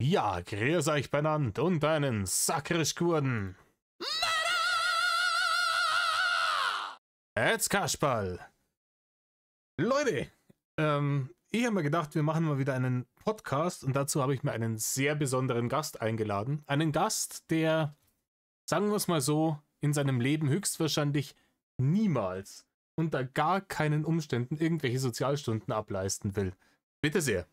Ja, grüß euch benannt und einen sakrisch Gurden. Jetzt Kasperl. Leute, ich habe mir gedacht, wir machen mal wieder einen Podcast und dazu habe ich mir einen sehr besonderen Gast eingeladen. Einen Gast, der, sagen wir es mal so, in seinem Leben höchstwahrscheinlich niemals unter gar keinen Umständen irgendwelche Sozialstunden ableisten will. Bitte sehr.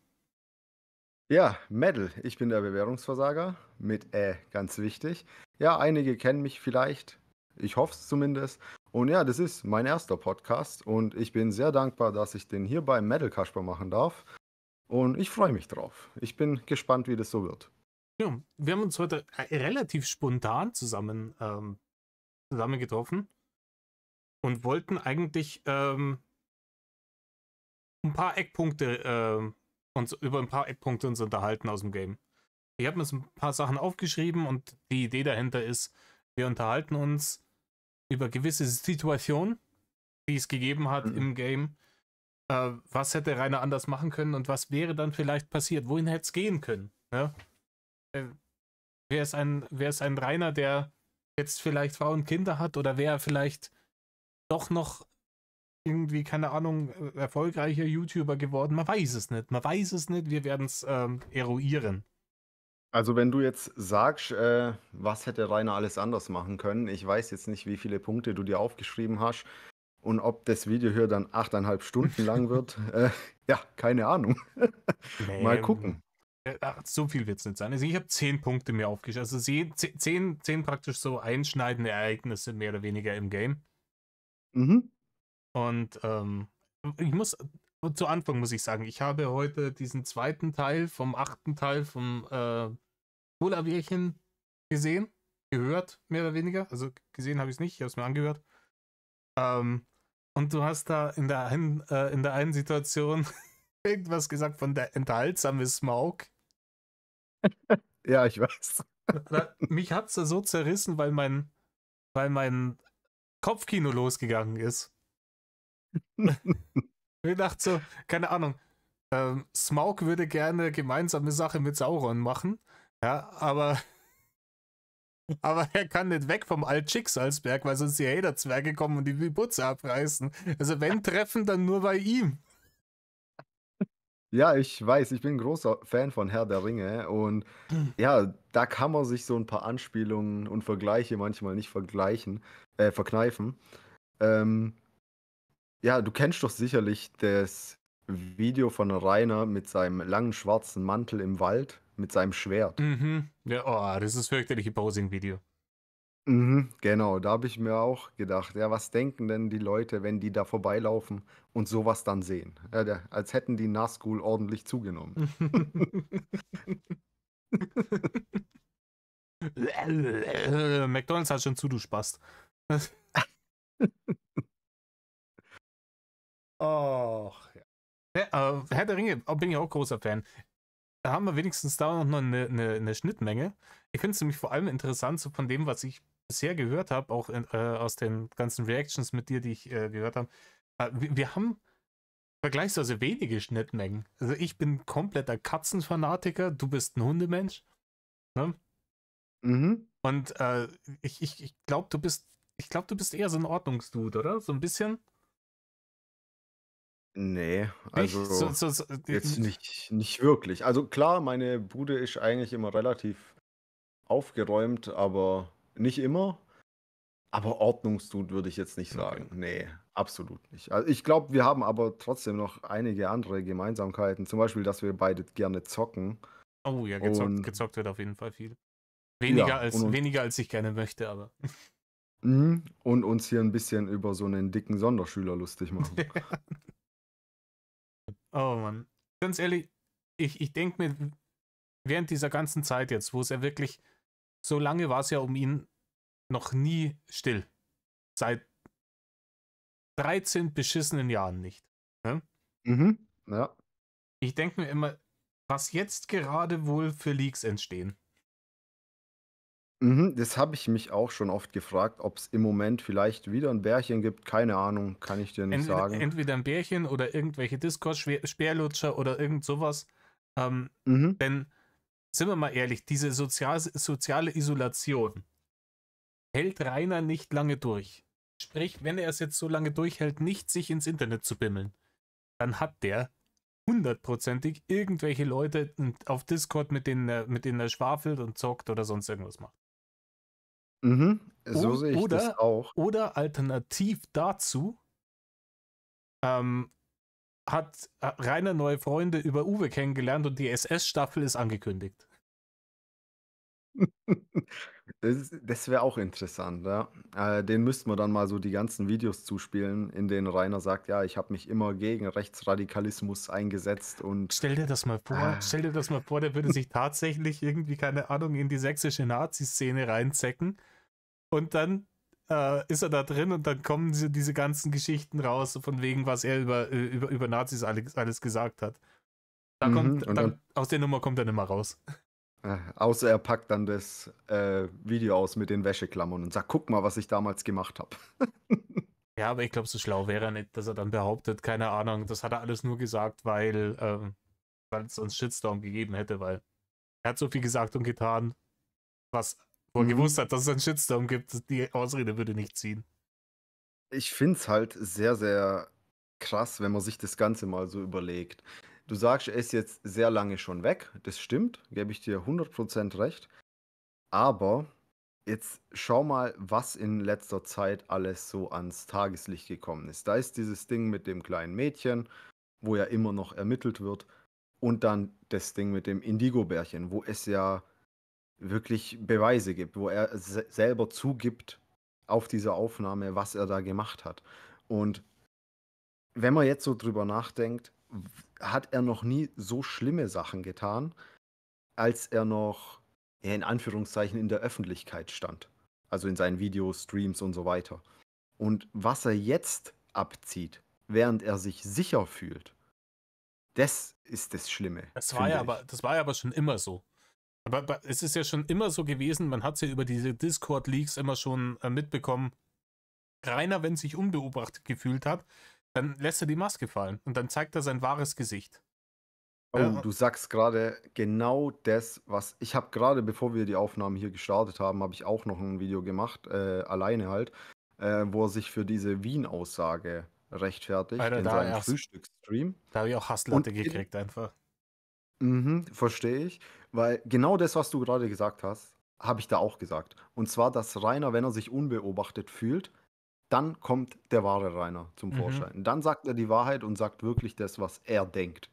Ja, Mädel, ich bin der Bewährungsversager mit ganz wichtig. Ja, einige kennen mich vielleicht, ich hoffe es zumindest. Und ja, das ist mein erster Podcast und ich bin sehr dankbar, dass ich den hier beim Mädel Kasper machen darf. Und ich freue mich drauf. Ich bin gespannt, wie das so wird. Ja, wir haben uns heute relativ spontan zusammen getroffen und wollten eigentlich über ein paar Eckpunkte uns unterhalten aus dem Game. Ich habe mir so ein paar Sachen aufgeschrieben und die Idee dahinter ist, wir unterhalten uns über gewisse Situationen, die es gegeben hat Mhm. im Game. Was hätte Rainer anders machen können und was wäre dann vielleicht passiert? Wohin hätte es gehen können? Ja? Äh, Wer ist ein Rainer, der jetzt vielleicht Frau und Kinder hat oder wäre vielleicht doch noch irgendwie, keine Ahnung, erfolgreicher YouTuber geworden? Man weiß es nicht. Man weiß es nicht. Wir werden es eruieren. Also wenn du jetzt sagst, was hätte Rainer alles anders machen können, ich weiß jetzt nicht, wie viele Punkte du dir aufgeschrieben hast und ob das Video hier dann 8,5 Stunden lang wird. Ja, keine Ahnung. Mal Nee, gucken. so viel wird es nicht sein. Also ich habe 10 Punkte mir aufgeschrieben. Also 10 praktisch so einschneidende Ereignisse mehr oder weniger im Game. Mhm. Und zu Anfang muss ich sagen, ich habe heute diesen zweiten Teil vom 8. Teil vom Polarwärchen gesehen, gehört, mehr oder weniger. Also gesehen habe ich es nicht, ich habe es mir angehört. Ähm, und du hast da in der einen Situation irgendwas gesagt von der enthaltsame Smaug. Ja, ich weiß. Mich hat es da so zerrissen, weil mein Kopfkino losgegangen ist. Ich dachte so, keine Ahnung, Smaug würde gerne gemeinsame Sache mit Sauron machen, ja, aber er kann nicht weg vom Altschicksalsberg, weil sonst die Hater-Zwerge kommen und die Putze abreißen. Also wenn treffen, dann nur bei ihm. Ja, ich weiß, ich bin 'n großer Fan von Herr der Ringe und ja, da kann man sich so 'n paar Anspielungen und Vergleiche manchmal nicht verkneifen. Ähm, ja, du kennst doch sicherlich das Video von Rainer mit seinem langen schwarzen Mantel im Wald mit seinem Schwert. Mhm. Ja, oh, das ist fürchterliche Posing-Video. Mhm, genau, da habe ich mir auch gedacht: „Ja, was denken denn die Leute, wenn die da vorbeilaufen und so was dann sehen?“ Ja, da als hätten die Nazgul ordentlich zugenommen. McDonalds hat schon zu, du Spast. Oh, ja. Herr der Ringe, bin ich auch großer Fan. Da haben wir wenigstens da noch eine Schnittmenge. Ich finde es nämlich vor allem interessant, so von dem, was ich bisher gehört habe, auch aus den ganzen Reactions mit dir, die ich gehört habe. Wir haben vergleichsweise wenige Schnittmengen. Also ich bin kompletter Katzenfanatiker, du bist ein Hundemensch. Ne? Mhm. Und ich glaube, du bist eher so ein Ordnungsdude, oder? So ein bisschen? Ne, Nicht? also jetzt nicht wirklich. Also klar, meine Bude ist eigentlich immer relativ aufgeräumt, aber nicht immer. Aber Ordnungsdude würde ich jetzt nicht Okay. sagen. Ne, absolut nicht. Also, ich glaube, wir haben aber trotzdem noch einige andere Gemeinsamkeiten, zum Beispiel, dass wir beide gerne zocken Oh ja, gezockt, und gezockt wird auf jeden Fall viel. ja, und uns Weniger als ich gerne möchte, aber. und uns hier 'n bisschen über so 'nen dicken Sonderschüler lustig machen. Oh Mann. Ganz ehrlich, ich denke mir, während dieser ganzen Zeit jetzt, wo es ja wirklich, so lange war es ja um ihn noch nie still. Seit 13 beschissenen Jahren nicht. Ne? Mhm, ja. Ich denke mir immer, was jetzt gerade wohl für Leaks entstehen. Mhm, das habe ich mich auch schon oft gefragt, ob's im Moment vielleicht wieder 'n Bärchen gibt. Keine Ahnung, kann ich dir nicht sagen. Entweder ein Bärchen oder irgendwelche Discord-Speerlutscher oder irgend sowas. Ähm, Mhm. denn sind wir mal ehrlich, diese soziale Isolation hält Rainer nicht lange durch. Sprich, wenn er es jetzt so lange durchhält, nicht sich ins Internet zu bimmeln, dann hat der hundertprozentig irgendwelche Leute auf Discord, mit denen er schwafelt und zockt oder sonst irgendwas macht. Mhm, so sehe ich das Oder, auch. oder alternativ dazu ähm, hat Rainer neue Freunde über Uwe kennengelernt und die SS-Staffel ist angekündigt. Das wäre auch interessant, ja. Den müssten wir dann mal so die ganzen Videos zuspielen, in denen Rainer sagt, ja, ich habe mich immer gegen Rechtsradikalismus eingesetzt und Stell dir das mal vor, äh, stell dir das mal vor, der würde sich tatsächlich irgendwie, keine Ahnung, in die sächsische Nazi-Szene reinzecken und dann ist er da drin und dann kommen diese ganzen Geschichten raus, von wegen, was er über Nazis alles gesagt hat. und dann, Aus der Nummer kommt er nicht mehr raus. außer er packt dann das Video aus mit den Wäscheklammern und sagt, guck mal, was ich damals gemacht habe. Ja, aber ich glaube, so schlau wäre er nicht, dass er dann behauptet, keine Ahnung, das hat er alles nur gesagt, weil es sonst Shitstorm gegeben hätte, weil er hat so viel gesagt und getan, was wo er gewusst Mhm. hat, dass es einen Shitstorm gibt. Die Ausrede würde nicht ziehen. Ich finde es halt sehr, sehr krass, wenn man sich das Ganze mal so überlegt. Du sagst, er ist jetzt sehr lange schon weg, das stimmt, gebe ich dir 100% recht. Aber jetzt schau mal, was in letzter Zeit alles so ans Tageslicht gekommen ist. Da ist dieses Ding mit dem kleinen Mädchen, wo ja immer noch ermittelt wird. Und dann das Ding mit dem Indigo-Bärchen, wo es ja wirklich Beweise gibt, wo er selber zugibt auf dieser Aufnahme, was er da gemacht hat. Und wenn man jetzt so drüber nachdenkt, hat er noch nie so schlimme Sachen getan, als er noch, ja, in Anführungszeichen, in der Öffentlichkeit stand. Also in seinen Videos, Streams und so weiter. Und was er jetzt abzieht, während er sich sicher fühlt, das ist das Schlimme, finde ich. Das war ja aber schon immer so. Aber es ist ja schon immer so gewesen, man hat es ja über diese Discord-Leaks immer schon mitbekommen. Rainer, wenn sich unbeobachtet gefühlt hat, dann lässt er die Maske fallen und dann zeigt er sein wahres Gesicht. Oh, Ja, du sagst gerade genau das, was ich habe gerade, bevor wir die Aufnahmen hier gestartet haben, habe ich auch noch ein Video gemacht, alleine halt, wo er sich für diese Wien-Aussage rechtfertigt Alter, in seinem Frühstücksstream. da habe ich auch Und Hasslatte gekriegt einfach. verstehe ich, weil genau das, was du gerade gesagt hast, habe ich da auch gesagt. Und zwar, dass Rainer, wenn er sich unbeobachtet fühlt, dann kommt der wahre Rainer zum Mhm. Vorschein. Dann sagt er die Wahrheit und sagt wirklich das, was er denkt.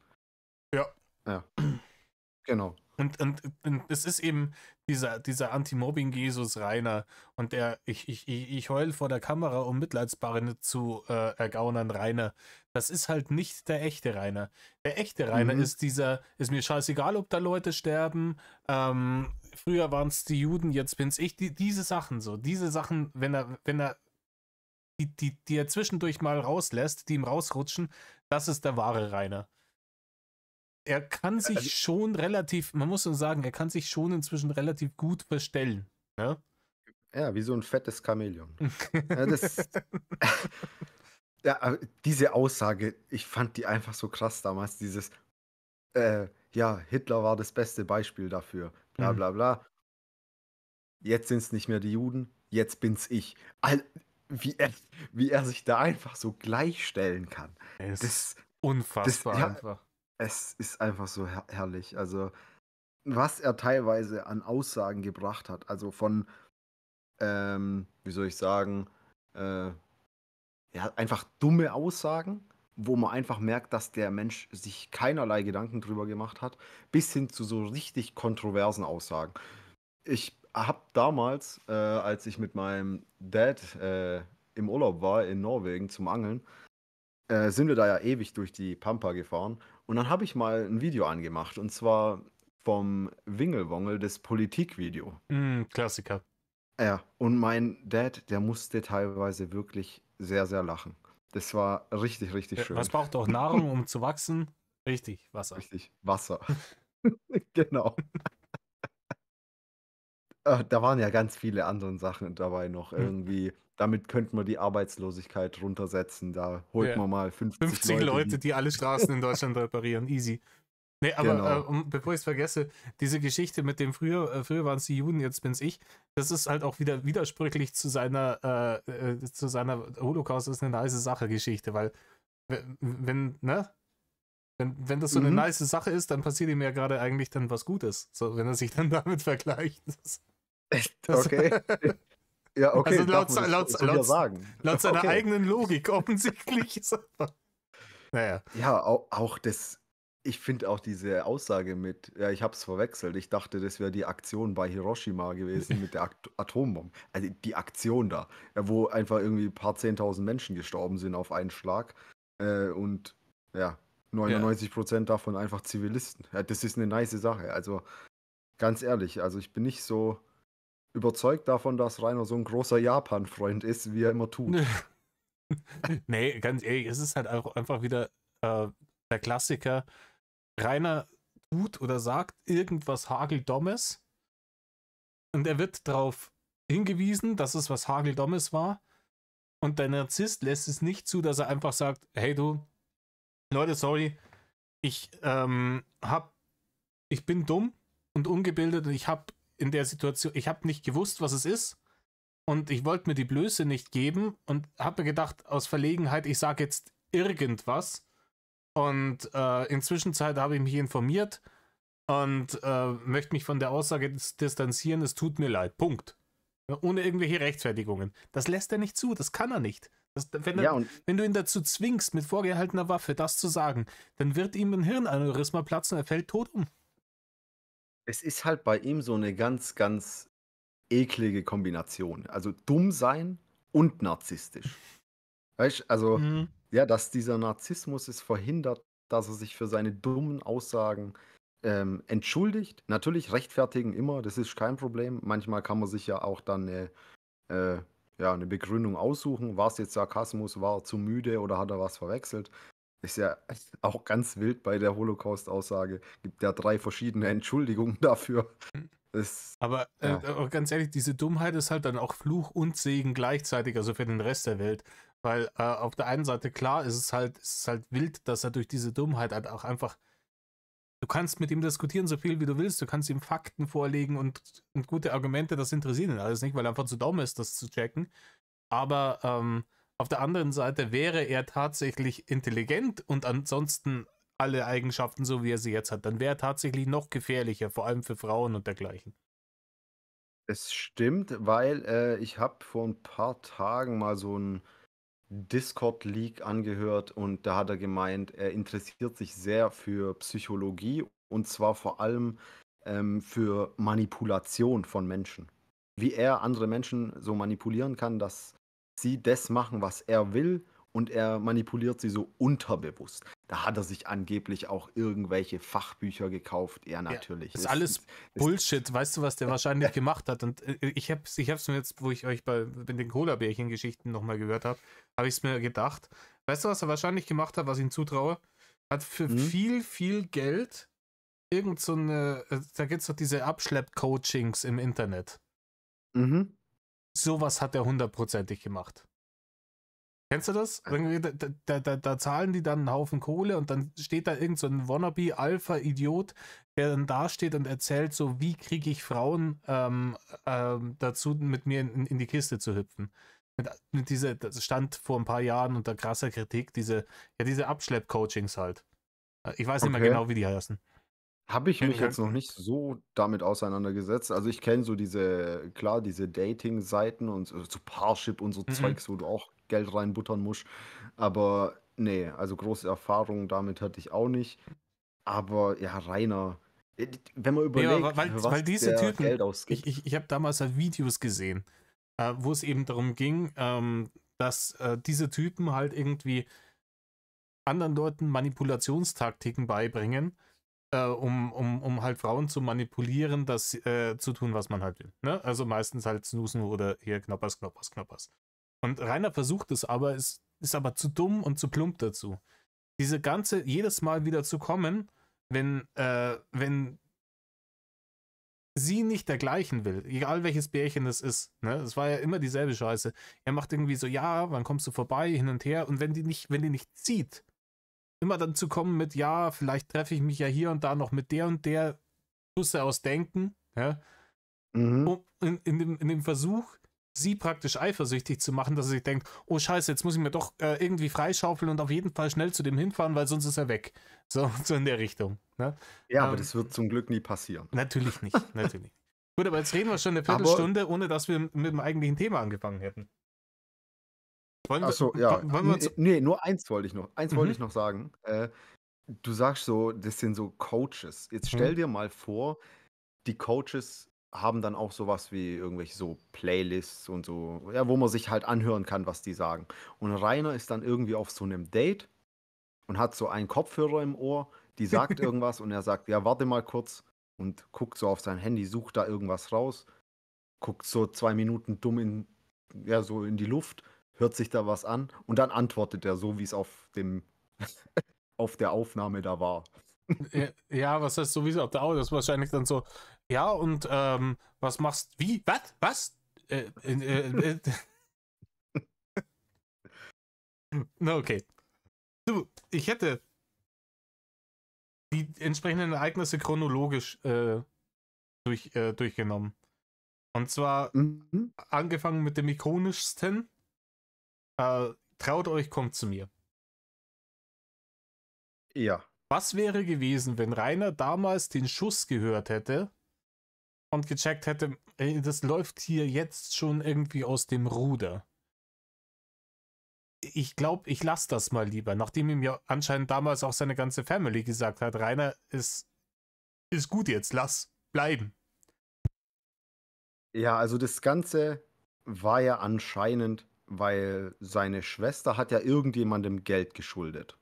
Ja. Ja, genau. Und es ist eben dieser Anti-Mobbing-Jesus Rainer und ich heul vor der Kamera, um Mitleidsbarre zu ergaunern, Rainer. Das ist halt nicht der echte Rainer. Der echte Rainer Mhm. ist mir scheißegal, ob da Leute sterben. Früher waren es die Juden, jetzt bin's ich. Diese Sachen so, diese Sachen, wenn er die er zwischendurch mal rauslässt, die ihm rausrutschen, das ist der wahre Rainer. Er kann Also, sich schon relativ, man muss so sagen, er kann sich schon inzwischen relativ gut verstellen. Ne? ja, wie so ein fettes Chamäleon. Das ja, diese Aussage, ich fand die einfach so krass damals, dieses, ja, Hitler war das beste Beispiel dafür, bla Hm. bla bla. Jetzt sind es nicht mehr die Juden, jetzt bin's ich. Al wie er wie er sich da einfach so gleichstellen kann. Es ist Das unfassbar ja, einfach. es ist einfach so herrlich. Also, was er teilweise an Aussagen gebracht hat, also von, wie soll ich sagen, äh ja, einfach dumme Aussagen, wo man einfach merkt, dass der Mensch sich keinerlei Gedanken drüber gemacht hat, bis hin zu so richtig kontroversen Aussagen. Ich habe damals, als ich mit meinem Dad im Urlaub war in Norwegen zum Angeln, sind wir da ja ewig durch die Pampa gefahren. Und dann habe ich mal ein Video angemacht, und zwar vom Wingelwongel, das Politikvideo. Klassiker. Ja, und mein Dad, der musste teilweise wirklich sehr, sehr lachen. Das war richtig, richtig Was schön. braucht auch Nahrung, um zu wachsen? Richtig, Wasser. Richtig, Wasser. Genau. Da waren ja ganz viele andere Sachen dabei noch. Hm. Irgendwie, damit könnte man die Arbeitslosigkeit runtersetzen. Da holt Ja. man mal 50 50 Leute, Leute, die. die alle Straßen in Deutschland reparieren. Easy. Nee, aber Genau. bevor ich es vergesse, diese Geschichte mit dem früher waren es die Juden, jetzt bin's ich, das ist halt auch wieder widersprüchlich zu seiner Holocaust ist eine nice Sache Geschichte, weil ne? Wenn das so eine Mhm. nice Sache ist, dann passiert ihm ja gerade eigentlich dann was Gutes. So, wenn er sich dann damit vergleicht. Das, Okay. Ja, also okay, darf man das so hier sagen? laut seiner Okay. eigenen Logik offensichtlich ist einfach. Naja. Ja, auch das ich finde auch diese Aussage mit ja, ich habe es verwechselt. Ich dachte, das wäre die Aktion bei Hiroshima gewesen mit der Atombombe. Also, die Aktion da, ja, wo einfach irgendwie ein paar 10.000 Menschen gestorben sind auf einen Schlag, und ja, Ja. 99% davon einfach Zivilisten. Ja, das ist eine nice Sache. Also, ganz ehrlich, also, ich bin nicht so überzeugt davon, dass Rainer so ein großer Japan-Freund ist, wie er immer tut. Nee, ganz ehrlich, es ist halt auch einfach wieder der Klassiker. Rainer tut oder sagt irgendwas Hageldummes und er wird darauf hingewiesen, dass es was Hageldummes war. Und der Narzisst lässt es nicht zu, dass er einfach sagt, hey du, Leute, sorry, ich ich bin dumm und ungebildet und ich habe in der Situation, ich habe nicht gewusst, was es ist und ich wollte mir die Blöße nicht geben und habe mir gedacht, aus Verlegenheit, ich sage jetzt irgendwas und in Zwischenzeit habe ich mich informiert und möchte mich von der Aussage distanzieren, es tut mir leid, Punkt. Ja, ohne irgendwelche Rechtfertigungen. Das lässt er nicht zu, das kann er nicht. Ja, und Wenn du ihn dazu zwingst, mit vorgehaltener Waffe das zu sagen, dann wird ihm ein Hirnaneurysma platzen und er fällt tot um. es ist halt bei ihm so eine ganz, ganz eklige Kombination. Also, dumm sein und narzisstisch. Weißt also, Mhm. ja, dass dieser Narzissmus es verhindert, dass er sich für seine dummen Aussagen, entschuldigt. Natürlich rechtfertigen immer, das ist kein Problem. Manchmal kann man sich ja auch dann 'ne äh, ja, 'ne Begründung aussuchen. War's jetzt Sarkasmus, war er zu müde oder hat er was verwechselt? Ist ja auch ganz wild bei der Holocaust-Aussage. Gibt ja 3 verschiedene Entschuldigungen dafür. Das ja. Aber ganz ehrlich, diese Dummheit ist halt dann auch Fluch und Segen gleichzeitig, also für den Rest der Welt. Weil auf der einen Seite, klar, ist es halt wild, dass er durch diese Dummheit halt auch einfach. Du kannst mit ihm diskutieren, so viel wie du willst, du kannst ihm Fakten vorlegen und gute Argumente, das interessiert ihn alles nicht, weil er einfach zu dumm ist, das zu checken. Aber auf der anderen Seite wäre er tatsächlich intelligent und ansonsten alle Eigenschaften, so wie er sie jetzt hat, dann wäre er tatsächlich noch gefährlicher, vor allem für Frauen und dergleichen. Es stimmt, weil, ich habe vor ein paar Tagen mal so 'n Discord-Leak angehört und da hat er gemeint, er interessiert sich sehr für Psychologie und zwar vor allem, für Manipulation von Menschen. Wie er andere Menschen so manipulieren kann, dass sie das machen, was er will und er manipuliert sie so unterbewusst. Da hat er sich angeblich auch irgendwelche Fachbücher gekauft. Ja, Ja, natürlich. ist alles Das Bullshit. Weißt du, was der wahrscheinlich gemacht hat? Und ich hab's mir jetzt, wo ich euch bei den Cola-Bärchen-Geschichten nochmal gehört habe, habe ich es mir gedacht. Weißt du, was er wahrscheinlich gemacht hat, was ich ihm zutraue? Hat für mhm, viel, viel Geld irgend so eine, da gibt es doch diese Abschlepp-Coachings im Internet. mhm. Sowas hat er hundertprozentig gemacht. Kennst du das? Irgendwie, da zahlen die dann einen Haufen Kohle und dann steht da irgend so ein Wannabe-Alpha-Idiot, der dann dasteht und erzählt so, wie kriege ich Frauen dazu, mit mir in die Kiste zu hüpfen. Mit dieser, das stand vor ein paar Jahren unter krasser Kritik, diese Abschlepp-Coachings halt. Ich weiß nicht mehr Okay. genau, wie die heißen. Habe ich mich Ja, jetzt noch nicht so damit auseinandergesetzt. Also, ich kenne so diese klar, diese Dating-Seiten und so Parship und so mhm. Zeugs, wo du auch Geld reinbuttern musst. Aber ne, also große Erfahrung damit hatte ich auch nicht. Aber ja, Rainer, wenn man Nee, aber überlegt, für was weil diese der Typen, Geld ausgibt. ich habe damals ja Videos gesehen, wo es eben darum ging, dass diese Typen halt irgendwie anderen Leuten Manipulationstaktiken beibringen, um halt Frauen zu manipulieren, das zu tun, was man halt will. Ne? Also meistens halt snoosen oder hier Knoppers, Knoppers, Knoppers. Und Rainer versucht es aber, ist aber zu dumm und zu plump dazu. Diese ganze, jedes Mal wieder zu kommen, wenn sie nicht dergleichen will, egal welches Bärchen es ist, ne? Es war ja immer dieselbe Scheiße. Er macht irgendwie so, ja, wann kommst du vorbei, hin und her, und wenn die nicht zieht, immer dann zu kommen mit, ja, vielleicht treffe ich mich ja hier und da noch mit der und der, Busse aus Denken, ja, Mhm. um in dem Versuch, sie praktisch eifersüchtig zu machen, dass sie sich denkt, oh scheiße, jetzt muss ich mir doch irgendwie freischaufeln und auf jeden Fall schnell zu dem hinfahren, weil sonst ist er weg. So, so in der Richtung. Ne? Ja, aber Ähm, das wird zum Glück nie passieren. natürlich nicht, natürlich. Gut, aber jetzt reden wir schon eine Aber, Viertelstunde, ohne dass wir mit dem eigentlichen Thema angefangen hätten. ach so, ja, Wollen wir uns. nee, nur eins wollte Mhm, ich noch sagen. Du sagst so, das sind so Coaches. Jetzt mhm. stell dir mal vor, die Coaches haben dann auch sowas wie irgendwelche so Playlists und so, ja, wo man sich halt anhören kann, was die sagen. Und Rainer ist dann irgendwie auf so einem Date und hat so einen Kopfhörer im Ohr, die sagt irgendwas und er sagt, ja, warte mal kurz und guckt so auf sein Handy, sucht da irgendwas raus, guckt so 2 Minuten dumm ja, so in die Luft, hört sich da was an und dann antwortet er so, wie es auf der Aufnahme da war. Ja, was heißt sowieso auf der Auto? Das ist wahrscheinlich dann so, ja, und was machst wie? Was? Was? Na, okay. Du, ich hätte die entsprechenden Ereignisse chronologisch durchgenommen. Und zwar Mhm. angefangen mit dem ikonischsten. Traut euch, kommt zu mir. Ja. Was wäre gewesen, wenn Rainer damals den Schuss gehört hätte und gecheckt hätte, ey, das läuft hier jetzt schon irgendwie aus dem Ruder? Ich glaube, ich lasse das mal lieber, nachdem ihm ja anscheinend damals auch seine ganze Family gesagt hat, Rainer ist gut jetzt, lass bleiben. Ja, also das Ganze war ja anscheinend, weil seine Schwester hat ja irgendjemandem Geld geschuldet.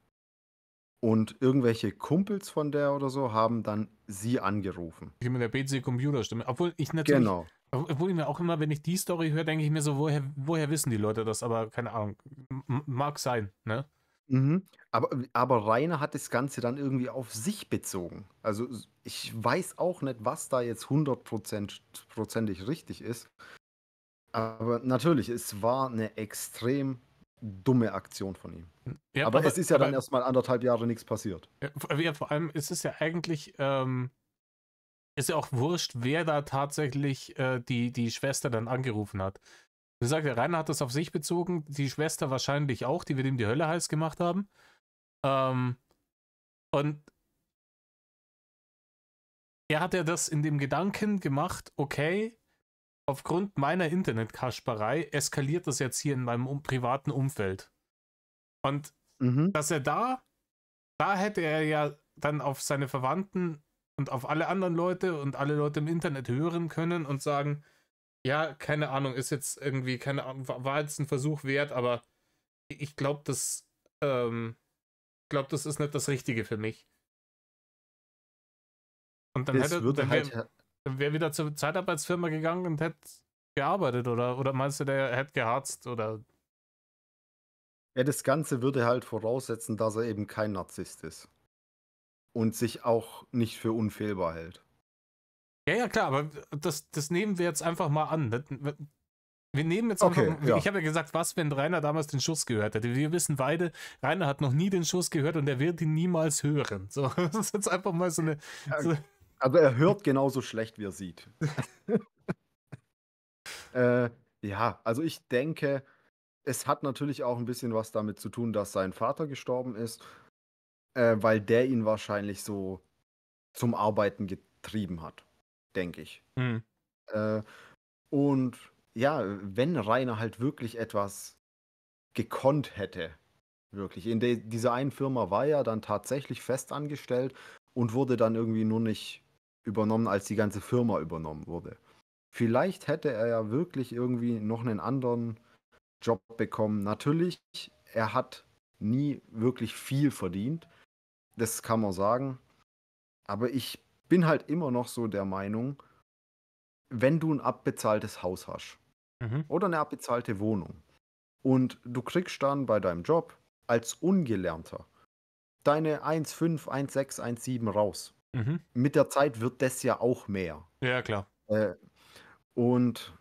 Und irgendwelche Kumpels von der oder so haben dann sie angerufen. Ich mit der PC-Computerstimme. Obwohl ich natürlich, Genau. obwohl ich mir auch immer, wenn ich die Story höre, denke ich mir so, woher wissen die Leute das? Aber keine Ahnung. Mag sein, ne? Mhm. Aber Rainer hat das Ganze dann irgendwie auf sich bezogen. Also ich weiß auch nicht, was da jetzt hundertprozentig richtig ist. Aber natürlich, es war eine extrem dumme Aktion von ihm. Ja, Aber es ist ja dann aber erstmal 1,5 Jahre nichts passiert. ja, vor allem ist es ja eigentlich, ist ja auch wurscht, wer da tatsächlich die Schwester dann angerufen hat. Du sagst ja, Rainer hat das auf sich bezogen, die Schwester wahrscheinlich auch, die wir dem die Hölle heiß gemacht haben. Ähm, und er hat ja das in dem Gedanken gemacht, okay, aufgrund meiner Internetkasperei eskaliert das jetzt hier in meinem privaten Umfeld. Und Mhm. dass er da hätte er ja dann auf seine Verwandten und auf alle anderen Leute und alle Leute im Internet hören können und sagen, ja, keine Ahnung, ist jetzt irgendwie, keine Ahnung, war jetzt ein Versuch wert, aber ich glaube, das ist nicht das Richtige für mich. Und Es würde dann halt, wär wieder zur Zeitarbeitsfirma gegangen und hätte gearbeitet oder meinst du, der hätte geharzt oder. ja, das Ganze würde halt voraussetzen, dass er eben kein Narzisst ist und sich auch nicht für unfehlbar hält. Ja, ja, klar, aber das nehmen wir jetzt einfach mal an. Wir nehmen jetzt einfach, Okay, ja. ich habe ja gesagt, was, wenn Rainer damals den Schuss gehört hätte. Wir wissen beide, Rainer hat noch nie den Schuss gehört und er wird ihn niemals hören. So, das ist jetzt einfach mal so eine. Äh, So, Also er hört genauso schlecht, wie er sieht. Äh, ja, also ich denke, es hat natürlich auch ein bisschen was damit zu tun, dass sein Vater gestorben ist, weil der ihn wahrscheinlich so zum Arbeiten getrieben hat, denke ich. hm, Äh, und ja, wenn Rainer halt wirklich etwas gekonnt hätte, wirklich. Dieser einen Firma war er dann tatsächlich fest angestellt und wurde dann irgendwie nur nicht übernommen, als die ganze Firma übernommen wurde. Vielleicht hätte er ja wirklich irgendwie noch einen anderen Job bekommen. Natürlich, er hat nie wirklich viel verdient, das kann man sagen. Aber ich bin halt immer noch so der Meinung, wenn du ein abbezahltes Haus hast mhm, oder eine abbezahlte Wohnung und du kriegst dann bei deinem Job als Ungelernter deine 1,5, 1,6, 1,7 raus. mhm. Mit der Zeit wird das ja auch mehr. Ja, klar. Äh, und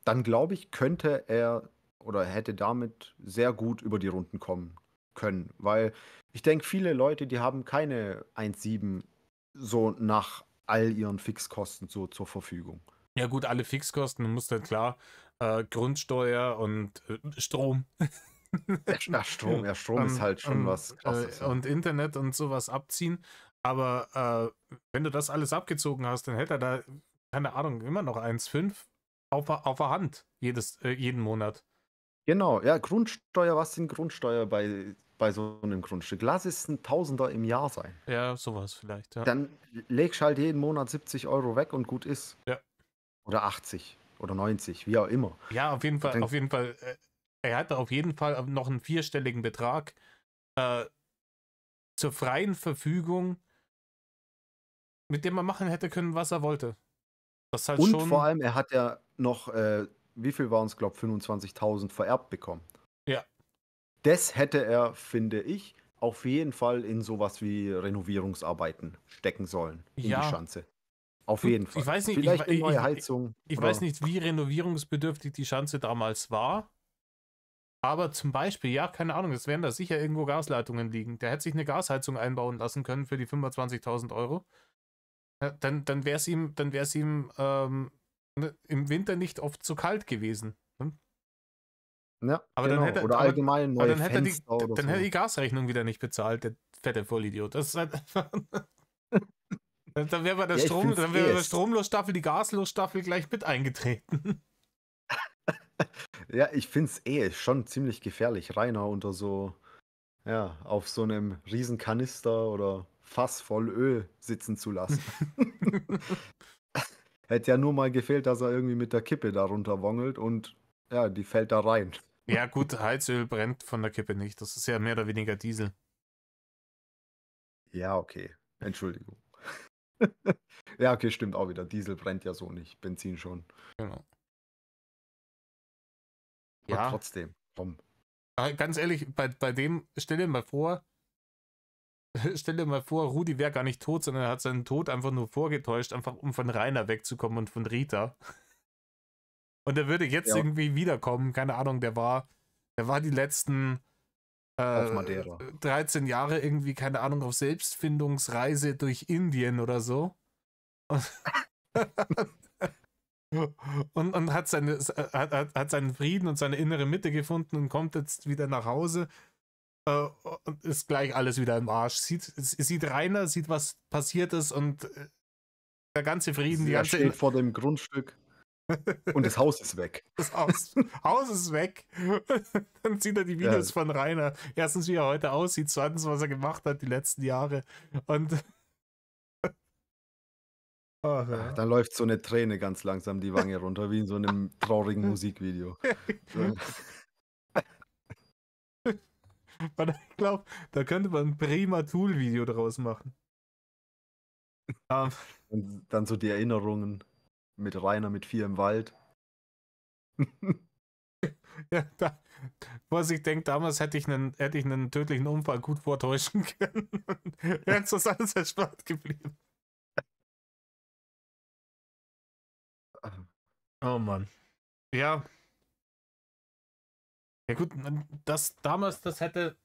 dann glaube ich, könnte er oder hätte damit sehr gut über die Runden kommen können. Weil ich denke, viele Leute, die haben keine 1,7 so nach all ihren Fixkosten so zur Verfügung. Ja gut, alle Fixkosten, du musst halt klar Grundsteuer und Strom Strom ist halt schon was Krasses, ja. und Internet und sowas abziehen. Aber wenn du das alles abgezogen hast, dann hätte er da, keine Ahnung, immer noch 1,5 auf der Hand jeden Monat. Genau, ja, Grundsteuer, was sind Grundsteuer bei so einem Grundstück? Lass es ein Tausender im Jahr sein. Ja, sowas vielleicht, ja. Dann legst halt jeden Monat 70 Euro weg und gut ist. Ja. Oder 80 oder 90, wie auch immer. Ja, auf jeden Fall, Dann, auf jeden Fall. Er hatte auf jeden Fall noch einen vierstelligen Betrag äh, zur freien Verfügung, mit dem man machen hätte können, was er wollte. Das ist halt und vor schon. allem, er hat ja noch, wie viel waren es, glaube ich, 25.000 vererbt bekommen. Ja. Das hätte er, finde ich, auf jeden Fall in sowas wie Renovierungsarbeiten stecken sollen in die Ja. Schanze. Auf Gut, jeden Fall. ich weiß nicht, Vielleicht eine neue Heizung. ich weiß nicht, wie renovierungsbedürftig die Schanze damals war. Aber zum Beispiel, ja, keine Ahnung, es werden da sicher irgendwo Gasleitungen liegen. Der hätte sich eine Gasheizung einbauen lassen können für die 25.000 Euro. Ja, dann wäre es ihm, im Winter nicht oft zu kalt gewesen. Ne? Ja, Aber genau. dann hätte, Oder aber, allgemein aber neue dann hätte er Fenster oder dann hätte er so. die Gasrechnung wieder nicht bezahlt, der fette Vollidiot. Das ist halt einfach. Dann wäre bei der Ja, ich finde dann es wäre bei der es. Stromlosstaffel die Gaslosstaffel gleich mit eingetreten. Ja, ich finde es schon ziemlich gefährlich, Rainer unter so, ja, auf so einem riesen Kanister oder Fass voll Öl sitzen zu lassen. Hätte ja nur mal gefehlt, dass er irgendwie mit der Kippe da runterwongelt und ja, die fällt da rein. Ja, gut, Heizöl brennt von der Kippe nicht. Das ist ja mehr oder weniger Diesel. Ja, okay. Entschuldigung. Ja, okay, stimmt auch wieder. Diesel brennt ja so nicht. Benzin schon. Genau. Aber Ja, trotzdem, komm. ganz ehrlich, bei dem, stell dir mal vor, Rudi wäre gar nicht tot, sondern er hat seinen Tod einfach nur vorgetäuscht, einfach um von Rainer wegzukommen und von Rita. Und er würde jetzt Ja, irgendwie wiederkommen, keine Ahnung, der war die letzten auf Madeira. 13 Jahre irgendwie, keine Ahnung, auf Selbstfindungsreise durch Indien oder so. Und hat seinen Frieden und seine innere Mitte gefunden und kommt jetzt wieder nach Hause und ist gleich alles wieder im Arsch. Sieht Rainer, sieht, was passiert ist und der ganze Frieden, die Er ganze steht vor dem Grundstück und das Haus ist weg. das Haus ist weg. Dann sieht er die Ja, Videos von Rainer. Erstens, wie er heute aussieht, zweitens, was er gemacht hat die letzten Jahre. Und ach, ja. dann läuft so eine Träne ganz langsam die Wange runter, wie in so einem traurigen Musikvideo. So. Ich glaube, da könnte man ein prima Tool-Video draus machen. Und dann so die Erinnerungen mit Rainer mit 4 im Wald. Ja, was ich denke, damals hätte ich einen tödlichen Unfall gut vortäuschen können. Wäre das alles erspart geblieben. Oh Mann. Ja. Ja gut, das hätte.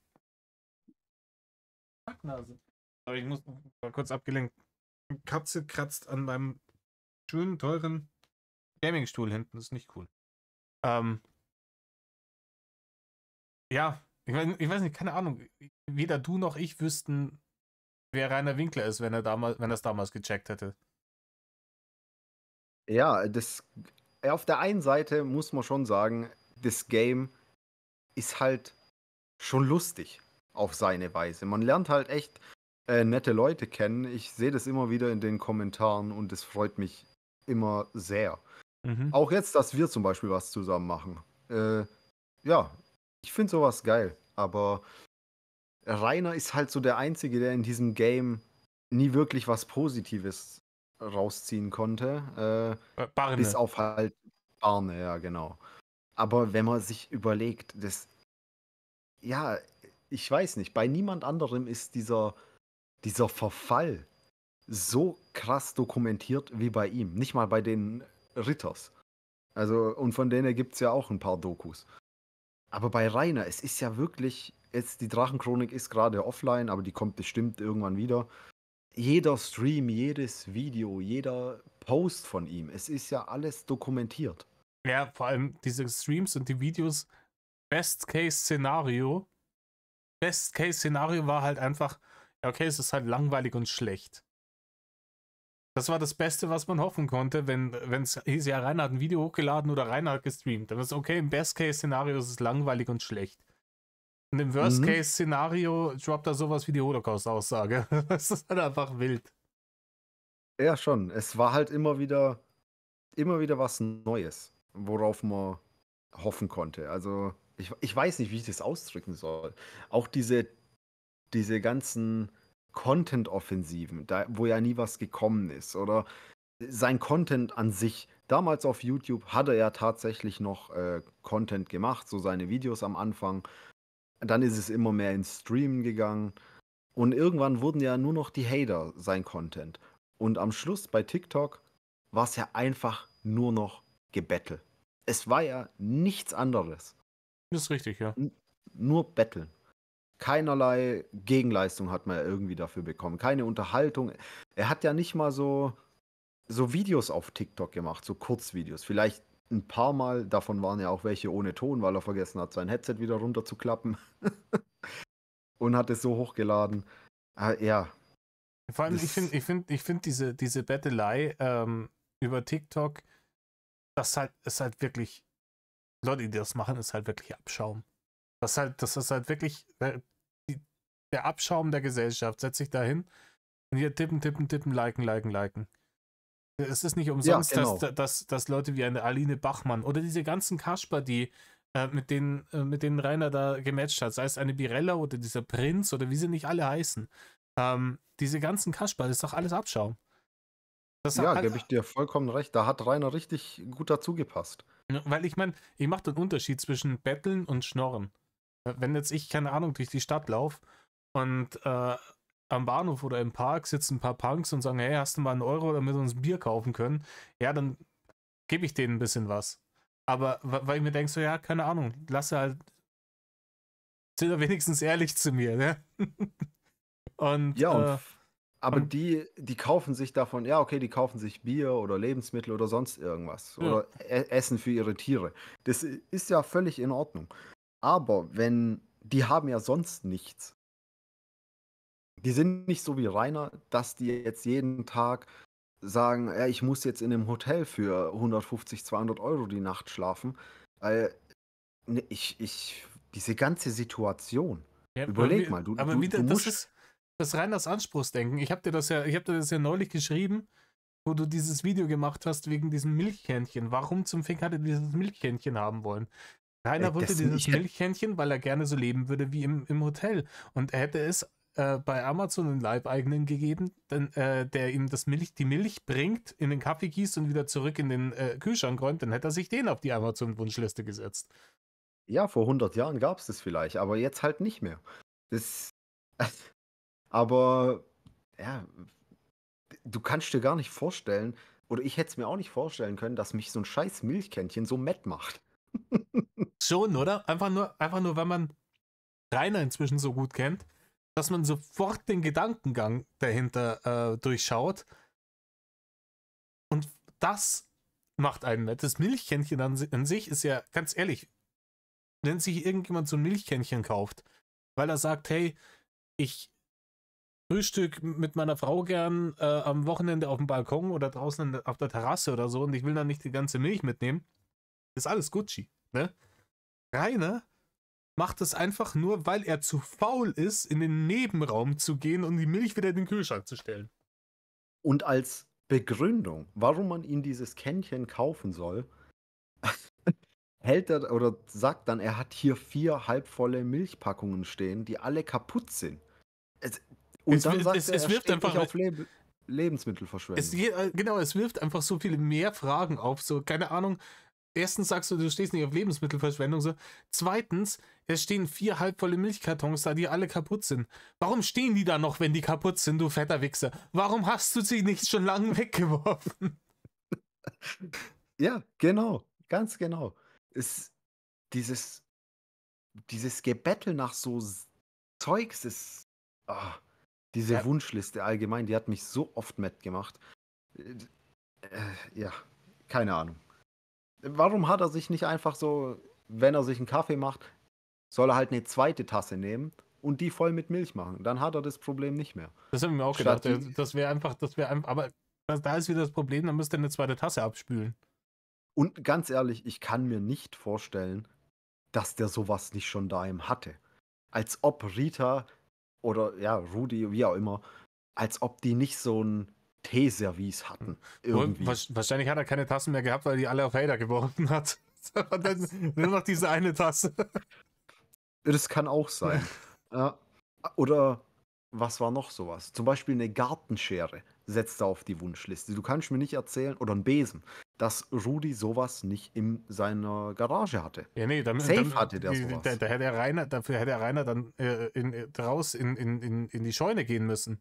Packnase. Aber ich muss mal kurz abgelenkt. Katze kratzt an meinem schönen, teuren Gaming-Stuhl hinten. Das ist nicht cool. Ja, ich weiß nicht, keine Ahnung. Weder du noch ich wüssten, wer Rainer Winkler ist, wenn er es damals gecheckt hätte. Ja, auf der einen Seite muss man schon sagen, das Game ist halt schon lustig auf seine Weise. Man lernt halt echt nette Leute kennen. Ich sehe das immer wieder in den Kommentaren und es freut mich immer sehr. Mhm. Auch jetzt, dass wir zum Beispiel was zusammen machen. Ja, ich finde sowas geil. Aber Rainer ist halt so der Einzige, der in diesem Game nie wirklich was Positives rausziehen konnte. Bis Barne. auf halt Arne, ja, genau. Aber wenn man sich überlegt, ja, ich weiß nicht, bei niemand anderem ist dieser Verfall so krass dokumentiert wie bei ihm. Nicht mal bei den Ritters. Also, und von denen gibt es ja auch ein paar Dokus. aber bei Rainer, es ist ja wirklich, jetzt die Drachenchronik ist gerade offline, aber die kommt bestimmt irgendwann wieder. Jeder Stream, jedes Video, jeder Post von ihm, es ist ja alles dokumentiert. Ja, vor allem diese Streams und die Videos, Best-Case-Szenario. Best-Case-Szenario war halt einfach, ja, okay, es ist halt langweilig und schlecht. Das war das Beste, was man hoffen konnte, wenn es hieß, ja, Rainer hat ein Video hochgeladen oder Rainer hat gestreamt. Dann ist okay, im Best-Case-Szenario ist es langweilig und schlecht. Und im Mhm. Worst-Case-Szenario droppt er sowas wie die Holocaust-Aussage. Das ist halt einfach wild. Ja, schon. Es war halt immer wieder was Neues, worauf man hoffen konnte. Also, ich weiß nicht, wie ich das ausdrücken soll. Auch diese ganzen Content-Offensiven, da wo ja nie was gekommen ist oder sein Content an sich. Damals auf YouTube hat er ja tatsächlich noch, Content gemacht, so seine Videos am Anfang. Dann ist es immer mehr ins Streamen gegangen und irgendwann wurden ja nur noch die Hater sein Content. Und am Schluss bei TikTok war's ja einfach nur noch Gebettel. Es war ja nichts anderes. Das ist richtig, ja. N Nur Betteln. Keinerlei Gegenleistung hat man ja irgendwie dafür bekommen. Keine Unterhaltung. Er hat ja nicht mal so Videos auf TikTok gemacht, so Kurzvideos. Vielleicht ein paar Mal, davon waren ja auch welche ohne Ton, weil er vergessen hat, sein Headset wieder runterzuklappen und hat es so hochgeladen. Ja, Vor allem, das ich find diese Bettelei über TikTok, ist halt wirklich, Leute, die das machen, ist halt wirklich Abschaum. Das ist halt wirklich die, der Abschaum der Gesellschaft. Setz dich da hin und hier tippen, tippen, tippen, liken, liken, liken. Es ist nicht ja, umsonst, genau. dass Leute wie eine Aline Bachmann oder diese ganzen Kasper, die mit denen Rainer da gematcht hat, sei es eine Birella oder dieser Prinz oder wie sie nicht alle heißen, diese ganzen Kasper, das ist doch alles Abschaum. Das ist Ja, all, gebe ich dir vollkommen recht. Da hat Rainer richtig gut dazu gepasst. weil ich meine, ich mache den Unterschied zwischen Betteln und Schnorren. Wenn jetzt ich, keine Ahnung, durch die Stadt laufe und am Bahnhof oder im Park sitzen ein paar Punks und sagen, hey, hast du mal einen Euro, damit wir uns ein Bier kaufen können? Ja, dann gebe ich denen ein bisschen was. Aber weil ich mir denke, so, ja, keine Ahnung, lasse halt, sind doch wenigstens ehrlich zu mir, ne? Und, Ja, aber und die kaufen sich davon, ja, okay, die kaufen sich Bier oder Lebensmittel oder sonst irgendwas ja, oder Essen für ihre Tiere. Das ist ja völlig in Ordnung. Aber wenn die haben ja sonst nichts. Die sind nicht so wie Rainer, dass die jetzt jeden Tag sagen: „Ja, ich muss jetzt in 'nem Hotel für 150, 200 € die Nacht schlafen.“ Weil, ne, diese ganze Situation, ja, überleg mal, du aber du wieder, du das musst ist das rein das Anspruchsdenken. Ich habe dir das ja neulich geschrieben, wo du dieses Video gemacht hast wegen diesem Milchkännchen. Warum zum Fick hat er dieses Milchkännchen haben wollen? Rainer wollte das dieses ich hätte Milchkännchen, weil er gerne so leben würde wie im Hotel. Und er hätte es bei Amazon einen Leibeigenen gegeben, der ihm die Milch bringt, in den Kaffee gießt und wieder zurück in den Kühlschrank räumt, dann hätte er sich den auf die Amazon-Wunschliste gesetzt. ja, vor 100 Jahren gab's das vielleicht, aber jetzt halt nicht mehr. Das aber ja, du kannst dir gar nicht vorstellen oder ich hätte es mir auch nicht vorstellen können, dass mich so 'n scheiß Milchkännchen so mett macht. Schon, oder? Einfach nur, weil man Rainer inzwischen so gut kennt, dass man sofort den Gedankengang dahinter durchschaut. Und das macht einen nett. Das Milchkännchen an sich ist ja, ganz ehrlich, wenn sich irgendjemand so ein Milchkännchen kauft, weil er sagt, hey, ich Frühstück mit meiner Frau gern am Wochenende auf dem Balkon oder draußen auf der Terrasse oder so und ich will dann nicht die ganze Milch mitnehmen, ist alles Gucci. Ne? Rainer macht es einfach nur, weil er zu faul ist, in den Nebenraum zu gehen und die Milch wieder in den Kühlschrank zu stellen. Und als Begründung, warum man ihm dieses Kännchen kaufen soll, hält er oder sagt dann, er hat hier 4 halbvolle Milchpackungen stehen, die alle kaputt sind. Es und dann sagt er, Es er wirft steht nicht einfach, auf Lebensmittelverschwendung. genau, es wirft einfach so viele mehr Fragen auf. So, keine Ahnung. Erstens sagst du, du stehst nicht auf Lebensmittelverschwendung. So. Zweitens, es stehen 4 halbvolle Milchkartons da, die alle kaputt sind. Warum stehen die da noch, wenn die kaputt sind, du fetter Wichser? Warum hast du sie nicht schon lange weggeworfen? Ja, genau, ganz genau. Es dieses dieses Gebettel nach so Zeugs ist. Ah, diese Ja, Wunschliste allgemein, die hat mich so oft matt gemacht. Äh, ja, keine Ahnung. Warum hat er sich nicht einfach so, wenn er sich einen Kaffee macht, soll er halt eine zweite Tasse nehmen und die voll mit Milch machen? Dann hat er das Problem nicht mehr. das habe ich mir auch gedacht. Statt die, Das wäre einfach, aber da ist wieder das Problem, dann müsst ihr eine zweite Tasse abspülen. und ganz ehrlich, ich kann mir nicht vorstellen, dass der sowas nicht schon daheim hatte. Als ob Rita oder ja, Rudi, wie auch immer, als ob die nicht so ein Teeservice hatten. Irgendwie. Wahrscheinlich hat er keine Tassen mehr gehabt, weil die alle auf Hader geworfen hat. Und dann nur noch diese eine Tasse. Das kann auch sein. Ja. Oder was war noch sowas? Zum Beispiel eine Gartenschere setzt er auf die Wunschliste. Du kannst mir nicht erzählen, oder ein Besen, dass Rudi sowas nicht in seiner Garage hatte. Ja, nee, Safe hatte der sowas. da hätte der Rainer, dafür hätte der Rainer dann raus in die Scheune gehen müssen.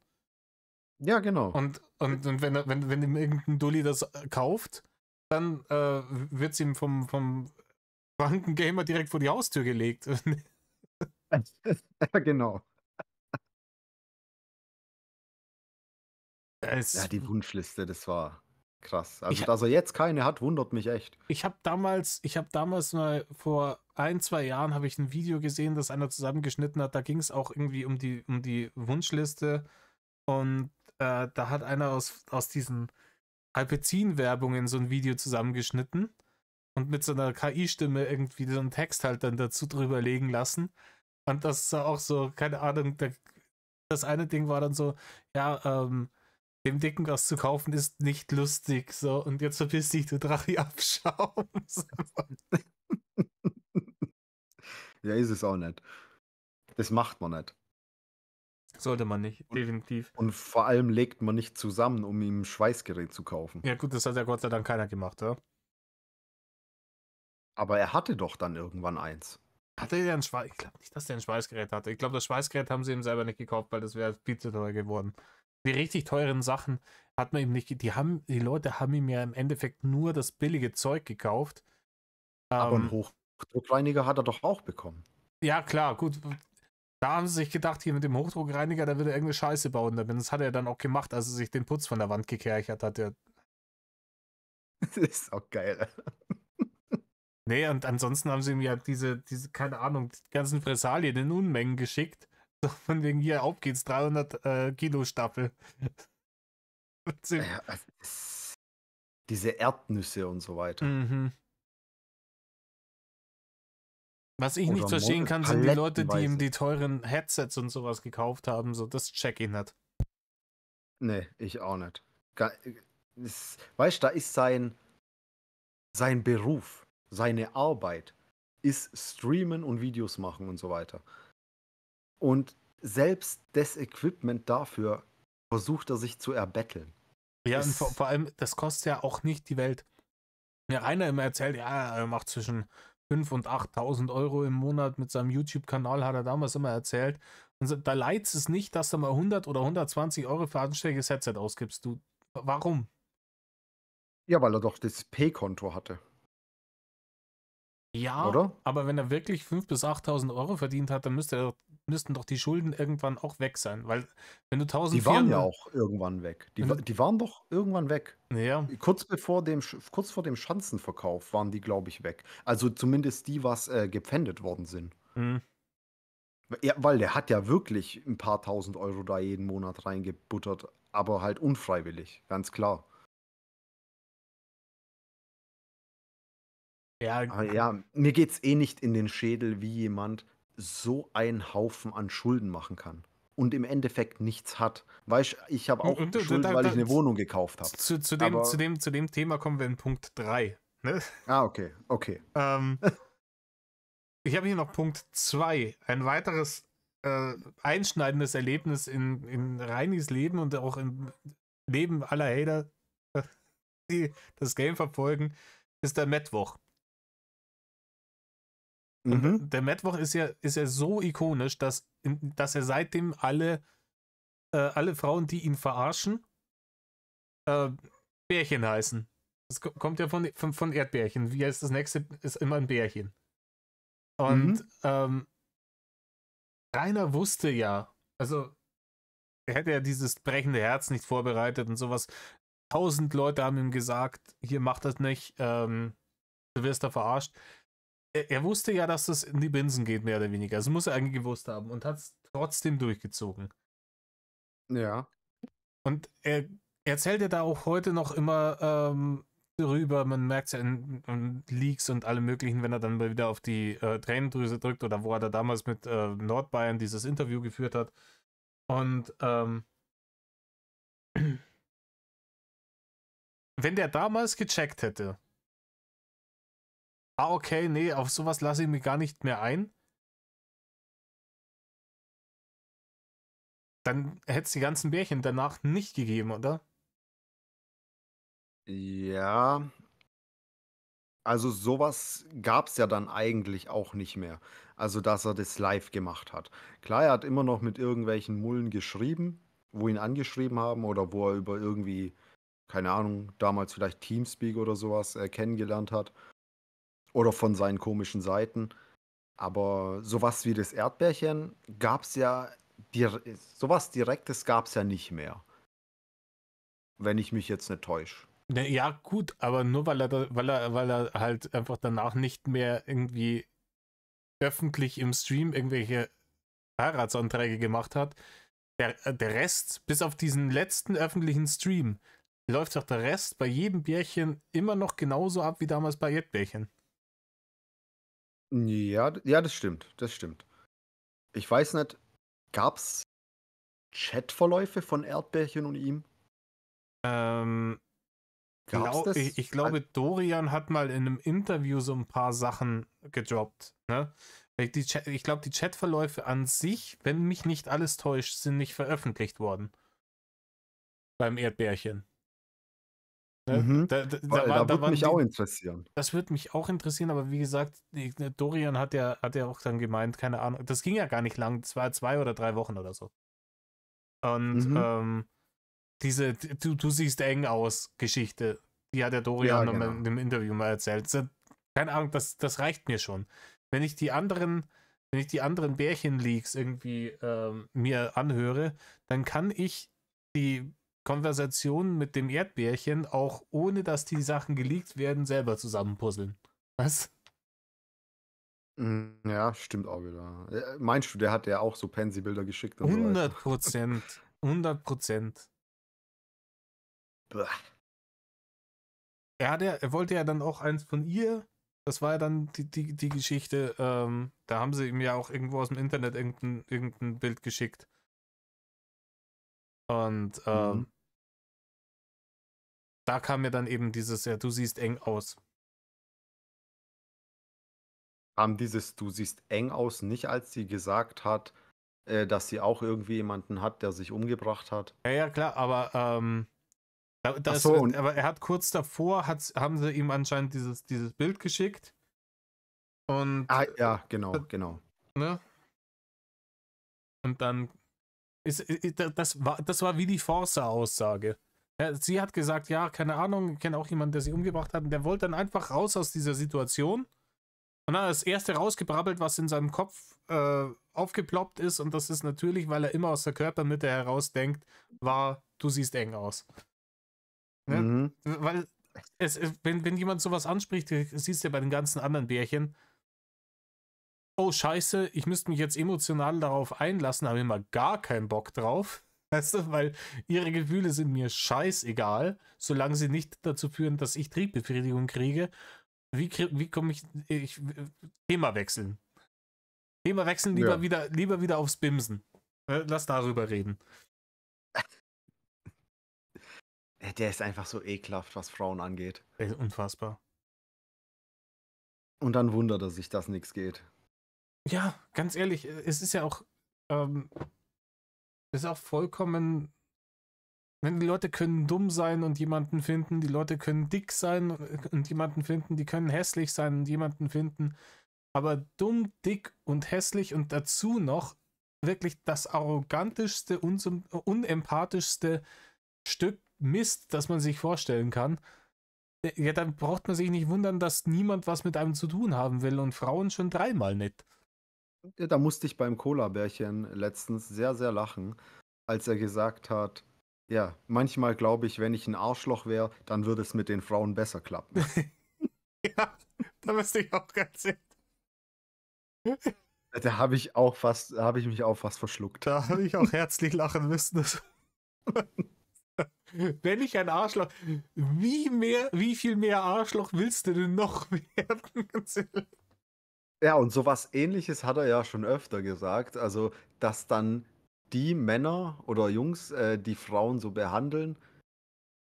Ja, genau. Und wenn ihm irgendein Dulli das kauft, dann wird es ihm vom Bankengamer direkt vor die Haustür gelegt. Ja, genau. Ja, Es, die Wunschliste, das war krass. ich Also, dass er jetzt keine hat, wundert mich echt. ich habe damals mal vor 1, 2 Jahren habe ich ein Video gesehen, das einer zusammengeschnitten hat. Da ging es auch irgendwie um die Wunschliste und da hat einer aus diesen Alpecin-Werbungen so ein Video zusammengeschnitten und mit so einer KI-Stimme irgendwie so einen Text halt dann dazu drüber legen lassen. Und das war auch so, keine Ahnung, das eine Ding war dann so, ja, dem Dicken was zu kaufen ist nicht lustig, so, und jetzt verpiss dich, du Drachi-Abschaum. Ja, ist es auch nicht. Das macht man nicht. Sollte man nicht, Und, definitiv. und vor allem legt man nicht zusammen, um ihm ein Schweißgerät zu kaufen. Ja, gut, das hat ja Gott sei Dank keiner gemacht, ja. Aber er hatte doch dann irgendwann eins. Hatte der ein Schweiß? Ich glaube nicht, dass der ein Schweißgerät hatte. Ich glaube, das Schweißgerät haben sie ihm selber nicht gekauft, weil das wäre viel zu teuer geworden. Die richtig teuren Sachen hat man ihm nicht. Die Leute haben ihm ja im Endeffekt nur das billige Zeug gekauft. Aber einen Hochdruckreiniger hat er doch auch bekommen. Ja, klar, gut. Da haben sie sich gedacht, hier mit dem Hochdruckreiniger, da wird er irgendeine Scheiße bauen. Das hat er dann auch gemacht, als er sich den Putz von der Wand gekerchert hat. Das ist auch geil. Nee, und ansonsten haben sie ihm ja diese, keine Ahnung, die ganzen Fressalien in Unmengen geschickt. So von wegen, hier, auf geht's, 300 Kilo Staffel. Ja, diese Erdnüsse und so weiter. Mhm. Was ich nicht Oder verstehen kann, sind die Leute, die ihm palettenweise. die teuren Headsets und sowas gekauft haben. So, das check ich nicht. Nee, ich auch nicht. Weißt du, da ist sein Beruf, seine Arbeit, ist Streamen und Videos machen und so weiter. Und selbst das Equipment dafür versucht er sich zu erbetteln. Ja, und Ist, vor allem, das kostet ja auch nicht die Welt. Ja, einer immer erzählt, ja, er macht zwischen 5.000 und 8.000 Euro im Monat mit seinem YouTube-Kanal, hat er damals immer erzählt. Und so, da leidet es nicht, dass du mal 100 oder 120 Euro für ein anständiges Headset ausgibst. Du, warum? ja, weil er doch das P-Konto hatte, Ja, oder? aber wenn er wirklich 5.000 bis 8.000 Euro verdient hat, dann müssten doch die Schulden irgendwann auch weg sein. Weil wenn du Die waren ja 1.400, auch irgendwann weg. wenn du, Die waren doch irgendwann weg. ja, Kurz vor dem Schanzenverkauf waren die, glaube ich, weg. Also zumindest die, was gepfändet worden sind. hm. Ja, weil der hat ja wirklich ein paar tausend Euro da jeden Monat reingebuttert, aber halt unfreiwillig, ganz klar. Ja, Aber ja, mir geht's eh nicht in den Schädel, wie jemand so einen Haufen an Schulden machen kann und im Endeffekt nichts hat. Weißt du, ich habe auch und Schulden, weil ich eine Wohnung gekauft habe. Aber, zu dem Thema kommen wir in Punkt 3. Ne? okay, okay. Ähm, ich habe hier noch Punkt 2. Ein weiteres einschneidendes Erlebnis in Reinis Leben und auch im Leben aller Hater, die das Game verfolgen, ist der Mittwoch. Und Mhm. der Mittwoch ist ja so ikonisch, dass er seitdem alle Frauen, die ihn verarschen, äh, Bärchen heißen. Das kommt ja von Erdbärchen. Wie heißt das nächste? Ist immer ein Bärchen. Und Mhm. Rainer wusste ja, also er hätte ja dieses brechende Herz nicht vorbereitet und sowas. 1000 Leute haben ihm gesagt, hier mach das nicht, du wirst da verarscht. Er wusste ja, dass das in die Binsen geht, mehr oder weniger. Das muss er eigentlich gewusst haben und hat es trotzdem durchgezogen. Ja. Und er erzählt ja da auch heute noch immer darüber, man merkt es ja in Leaks und alle möglichen, wenn er dann mal wieder auf die Tränendrüse drückt oder wo er da damals mit Nordbayern dieses Interview geführt hat. Und wenn der damals gecheckt hätte, okay, nee, auf sowas lasse ich mich gar nicht mehr ein, dann hätte es die ganzen Bärchen danach nicht gegeben, oder? Ja, also sowas gab's ja dann eigentlich auch nicht mehr. Also, dass er das live gemacht hat. Klar, er hat immer noch mit irgendwelchen Mullen geschrieben, wo ihn angeschrieben haben oder wo er über irgendwie, keine Ahnung, damals vielleicht Teamspeak oder sowas kennengelernt hat oder von seinen komischen Seiten. Aber sowas wie das Erdbärchen gab's ja dir so Direktes gab's ja nicht mehr, wenn ich mich jetzt nicht täusche. Ne, ja, gut, aber nur weil er halt einfach danach nicht mehr irgendwie öffentlich im Stream irgendwelche Heiratsanträge gemacht hat. Der Rest, bis auf diesen letzten öffentlichen Stream, läuft doch der Rest bei jedem Bärchen immer noch genauso ab wie damals bei Erdbärchen. Ja, ja, das stimmt, das stimmt. Ich weiß nicht, gab's Chatverläufe von Erdbärchen und ihm? Ähm, Gab's das? ich glaube, Dorian hat mal in einem Interview so ein paar Sachen gedroppt. Ne? Ich glaube, die Chatverläufe an sich, wenn mich nicht alles täuscht, sind nicht veröffentlicht worden beim Erdbärchen. Ne? Mhm. Weil da Da würde waren mich auch die, interessieren. das würde mich auch interessieren, aber wie gesagt, Dorian hat ja auch dann gemeint, keine Ahnung, das ging ja gar nicht lang, das war 2 oder 3 Wochen oder so. Und Mhm. diese du siehst eng aus Geschichte, die hat der Ja, Dorian in genau. dem Interview mal erzählt. So, keine Ahnung, das reicht mir schon. Wenn ich die anderen, wenn ich die anderen Bärchen-Leaks irgendwie mir anhöre, dann kann ich die Konversation mit dem Erdbärchen auch ohne dass die Sachen geleakt werden, selber zusammenpuzzeln. Was? Ja, stimmt auch wieder. Meinst du, der hat ja auch so Pansy-Bilder geschickt und so weiter? 100%. 100%. Bäh. Er wollte ja dann auch eins von ihr. Das war ja dann die Geschichte. Da haben sie ihm ja auch irgendwo aus dem Internet irgendein Bild geschickt. Und Mhm. da kam mir dann eben dieses, ja, du siehst eng aus. Haben dieses „Du siehst eng aus" nicht, als sie gesagt hat, dass sie auch irgendwie jemanden hat, der sich umgebracht hat? Ja, ja, klar, aber Ach so, und aber er hat kurz davor, haben sie ihm anscheinend dieses Bild geschickt. Und, ja, genau, genau. ne? Und dann das war wie die Forza-Aussage. Ja, sie hat gesagt, ja, keine Ahnung, ich kenne auch jemanden, der sie umgebracht hat. Und der wollte dann einfach raus aus dieser Situation. Und dann das erste rausgebrabbelt, was in seinem Kopf aufgeploppt ist. Und das ist natürlich, weil er immer aus der Körpermitte heraus denkt, war, du siehst eng aus. Ne? Mhm. Weil wenn jemand sowas anspricht, siehst du ja bei den ganzen anderen Bärchen, oh scheiße, ich müsste mich jetzt emotional darauf einlassen, habe immer gar keinen Bock drauf. Weißt du, weil ihre Gefühle sind mir scheißegal, solange sie nicht dazu führen, dass ich Triebbefriedigung kriege. Wie komme ich. Thema wechseln. Thema wechseln, Ja. lieber wieder aufs Bimsen. Lass darüber reden. Der ist einfach so ekelhaft, was Frauen angeht. Unfassbar. Und dann wundert er sich, dass nichts geht. Ja, ganz ehrlich, es ist ja auch, es ist auch vollkommen. Wenn die Leute können dumm sein und jemanden finden, die Leute können dick sein und jemanden finden, die können hässlich sein und jemanden finden, aber dumm, dick und hässlich und dazu noch wirklich das arrogantischste, unempathischste Stück Mist, das man sich vorstellen kann. Ja, dann braucht man sich nicht wundern, dass niemand was mit einem zu tun haben will und Frauen schon dreimal nicht. Ja, da musste ich beim Cola-Bärchen letztens sehr, sehr lachen, als er gesagt hat, ja, manchmal glaube ich, wenn ich ein Arschloch wäre, dann würde es mit den Frauen besser klappen. Ja, da müsste ich auch ganz ehrlich. Da habe ich mich auch fast verschluckt. Da habe ich auch herzlich lachen müssen. Wenn ich ein Arschloch. Wie viel mehr Arschloch willst du denn noch werden? Ganz ehrlich. Ja, und sowas Ähnliches hat er ja schon öfter gesagt. Also, dass dann die Männer oder Jungs, die Frauen so behandeln,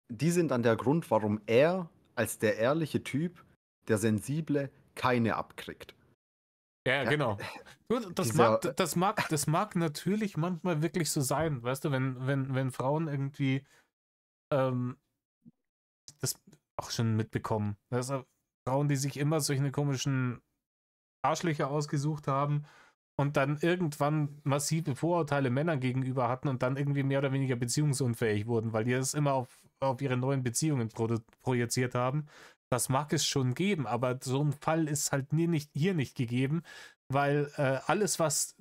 die sind dann der Grund, warum er als der ehrliche Typ, der Sensible, keine abkriegt. Ja, Ja, genau. Gut, dieser, das mag natürlich manchmal wirklich so sein, weißt du, wenn Frauen irgendwie ähm, das auch schon mitbekommen. Also Frauen, die sich immer solche komischen Arschlöcher ausgesucht haben und dann irgendwann massive Vorurteile Männern gegenüber hatten und dann irgendwie mehr oder weniger beziehungsunfähig wurden, weil die das immer auf ihre neuen Beziehungen projiziert haben. Das mag es schon geben, aber so ein Fall ist halt hier nicht gegeben, weil alles, was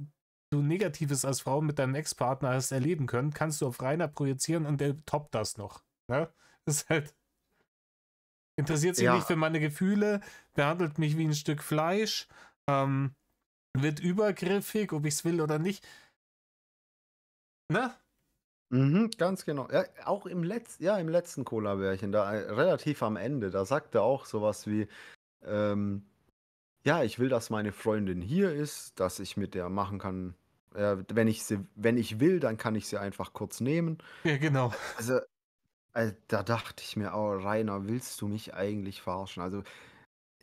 du Negatives als Frau mit deinem Ex-Partner hast erleben können, kannst du auf Rainer projizieren und der toppt das noch. Ne? Das ist halt, interessiert sich nicht ja, für meine Gefühle, behandelt mich wie ein Stück Fleisch, ähm, wird übergriffig, ob ich es will oder nicht. Ne? ganz genau. Ja, auch im letzten Cola-Bärchen, da relativ am Ende, da sagt er auch sowas wie, ähm, ja, ich will, dass meine Freundin hier ist, dass ich mit der machen kann, wenn ich will, dann kann ich sie einfach kurz nehmen. Ja, genau. Also, da dachte ich mir: „Oh, Rainer, willst du mich eigentlich verarschen?“ Also,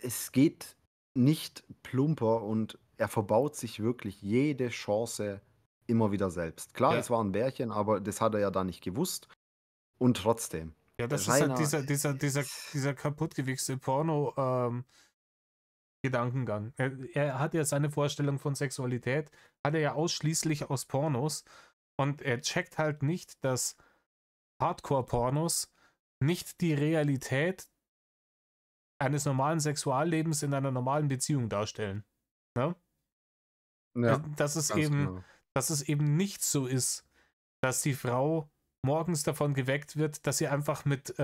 es geht nicht plumper und er verbaut sich wirklich jede Chance immer wieder selbst. Klar, Ja. es war 'n Bärchen, aber das hat er ja da nicht gewusst und trotzdem. Ja, das ist halt Rainer, dieser kaputtgewichste Porno, Gedankengang. Er hat ja seine Vorstellung von Sexualität, hat er ja ausschließlich aus Pornos und er checkt halt nicht, dass Hardcore-Pornos nicht die Realität eines normalen Sexuallebens in einer normalen Beziehung darstellen. Ne? ja, Dass ganz genau. dass es eben nicht so ist, dass die Frau morgens davon geweckt wird, dass sie einfach mit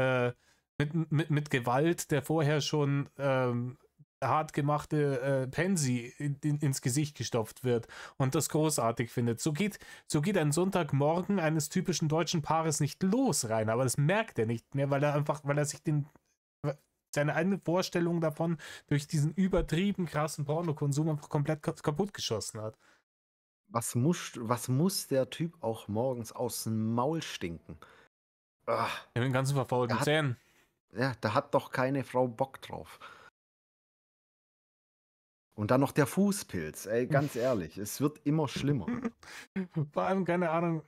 Gewalt der vorher schon hart gemachte Pansy ins Gesicht gestopft wird und das großartig findet. So geht ein Sonntagmorgen eines typischen deutschen Paares nicht los rein, aber das merkt er nicht mehr, weil er sich seine eigene Vorstellung davon durch diesen übertrieben krassen Pornokonsum einfach komplett kaputt geschossen hat. Was muss der Typ auch morgens aus'm Maul stinken? Ah, Mit den ganzen verfaulten da hat Zähnen. da hat doch keine Frau Bock drauf. Und dann noch der Fußpilz, ey, ganz ehrlich, es wird immer schlimmer. Vor allem, keine Ahnung,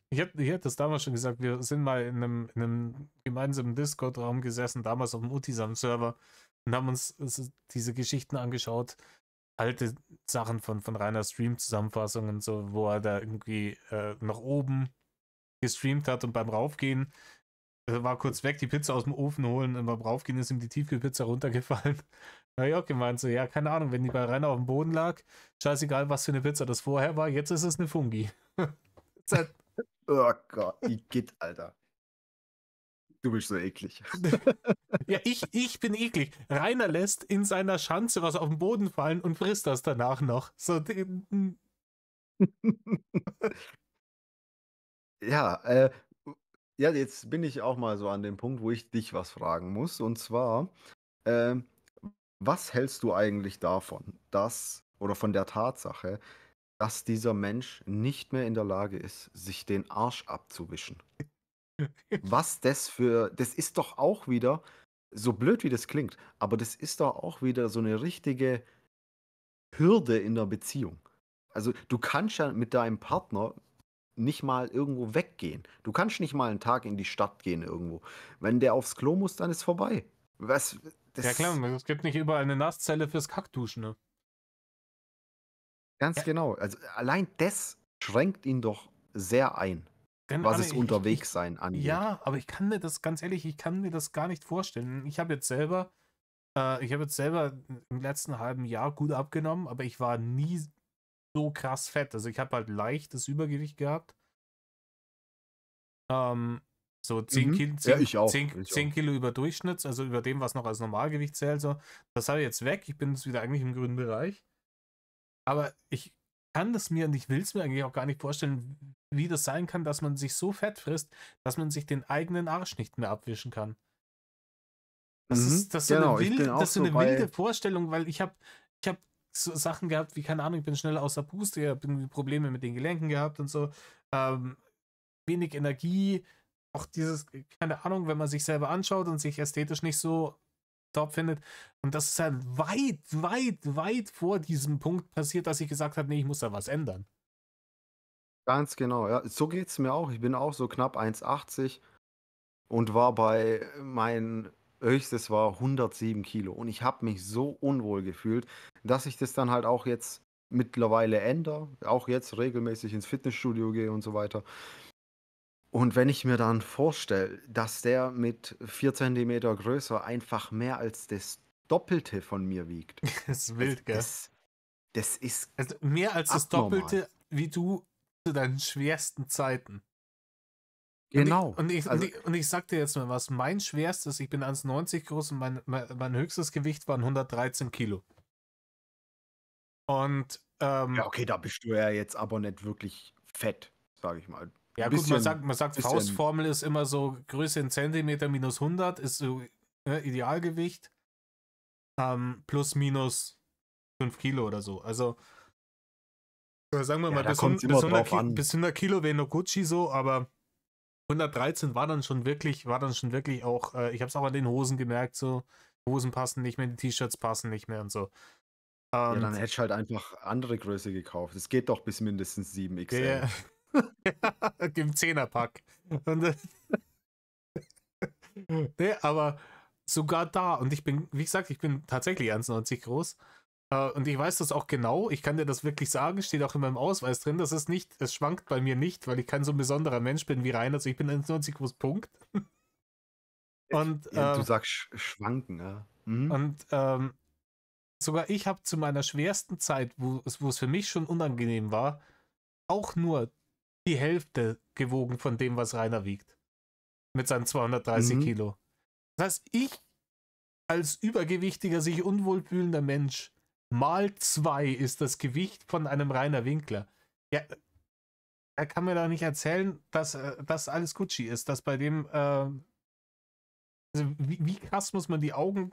ich hatte das damals schon gesagt, wir sind mal in einem gemeinsamen Discord-Raum gesessen, damals auf dem Utisam-Server und haben uns diese Geschichten angeschaut, alte Sachen von Rainer Stream-Zusammenfassungen, so, wo er da irgendwie nach oben gestreamt hat und beim Raufgehen war kurz weg, die Pizza aus dem Ofen holen und beim Raufgehen ist ihm die Tiefkühlpizza runtergefallen. Da hab ich auch gemeint, so, ja, keine Ahnung, wenn die bei Rainer auf dem Boden lag, scheißegal, was für eine Pizza das vorher war, jetzt ist es eine Fungi. Ist halt, Oh Gott, Igitt, Alter. Du bist so eklig. ja, ich bin eklig. Rainer lässt in seiner Schanze was auf den Boden fallen und frisst das danach noch. So, Ja, ja, jetzt bin ich auch mal so an dem Punkt, wo ich dich was fragen muss. Und zwar, ähm, was hältst du eigentlich davon, dass oder von der Tatsache, dass dieser Mensch nicht mehr in der Lage ist, sich den Arsch abzuwischen? Das ist doch auch wieder, so blöd wie das klingt, aber das ist doch auch wieder so eine richtige Hürde in der Beziehung. Also, du kannst ja mit deinem Partner nicht mal irgendwo weggehen. Du kannst nicht mal einen Tag in die Stadt gehen irgendwo. Wenn der aufs Klo muss, dann ist vorbei. Was ja klar, das es gibt nicht überall eine Nasszelle fürs Kackduschen, ne? ganz Ja, genau. Also, allein das schränkt ihn doch sehr ein. denn was Arne, es Unterwegssein angeht. ja, aber ich kann mir das, ganz ehrlich, ich kann mir das gar nicht vorstellen. Ich habe jetzt selber im letzten halben Jahr gut abgenommen, aber ich war nie so krass fett. Also ich habe halt leichtes Übergewicht gehabt. Ähm, so 10 Mhm. Kilo, Ja, 10, ich auch. 10, Ich 10 auch. Kilo über Durchschnitt, also über dem, was noch als Normalgewicht zählt. So. Das habe ich jetzt weg. Ich bin jetzt wieder eigentlich im grünen Bereich. Aber ich kann das mir und ich will es mir eigentlich auch gar nicht vorstellen, wie das sein kann, dass man sich so fett frisst, dass man sich den eigenen Arsch nicht mehr abwischen kann. Mhm. Das ist so eine Genau, ich bin wilde, das auch ist so so eine wilde bei. Vorstellung, weil ich hab so Sachen gehabt, wie, keine Ahnung, ich bin schnell außer Puste, ich habe irgendwie Probleme mit den Gelenken gehabt und so. Ähm, wenig Energie, auch dieses, keine Ahnung, wenn man sich selber anschaut und sich ästhetisch nicht so top findet. Und das ist halt weit, weit, weit vor diesem Punkt passiert, dass ich gesagt habe, nee, ich muss da was ändern. Ganz genau, ja. So geht's mir auch. Ich bin auch so knapp 1,80 und war mein höchstes war 107 Kilo. Und ich habe mich so unwohl gefühlt, dass ich das dann halt auch jetzt mittlerweile ändere, auch jetzt regelmäßig ins Fitnessstudio gehe und so weiter. Und wenn ich mir dann vorstelle, dass der mit 4 Zentimeter größer einfach mehr als das Doppelte von mir wiegt, Das ist also wild, gell? das ist Also mehr als das abnormal. Doppelte wie du zu deinen schwersten Zeiten. Und ich, Genau. und ich, und Also, ich, und ich sag dir jetzt mal was, mein schwerstes, ich bin 1,90 groß und mein höchstes Gewicht waren 113 Kilo. Und ja, okay, da bist du ja jetzt aber nicht wirklich fett, sage ich mal. ja Ein gut, bisschen, man sagt, bisschen, Faustformel ist immer so Größe in Zentimeter minus 100 ist so Idealgewicht, plus minus 5 Kilo oder so. Also sagen wir ja, mal, da kommt es immer drauf an. bis 100 Kilo wäre no Gucci so, aber 113 war dann schon wirklich auch, ich habe es auch an den Hosen gemerkt, so Hosen passen nicht mehr, die T-Shirts passen nicht mehr und so. Ja, dann Und hättest du halt einfach andere Größe gekauft. Es geht doch bis mindestens der 7 XL. im Zehnerpack. Und, nee, aber sogar da, und ich bin, wie gesagt, ich bin tatsächlich 1,90 groß. Und ich weiß das auch genau, ich kann dir das wirklich sagen, steht auch in meinem Ausweis drin, das ist nicht, es schwankt bei mir nicht, weil ich kein so ein besonderer Mensch bin wie Rainer, also ich bin 1,90 groß, Punkt. Und, Ja, du sagst schwanken, ja. Mhm. und sogar ich habe zu meiner schwersten Zeit, wo es für mich schon unangenehm war, auch nur die Hälfte gewogen von dem, was Rainer wiegt. Mit seinen 230 Mhm. Kilo. Das heißt, ich als übergewichtiger, sich unwohl fühlender Mensch mal 2 ist das Gewicht von einem Rainer Winkler. Ja, er kann mir doch nicht erzählen, dass das alles Gucci ist, dass bei dem, also wie krass muss man die Augen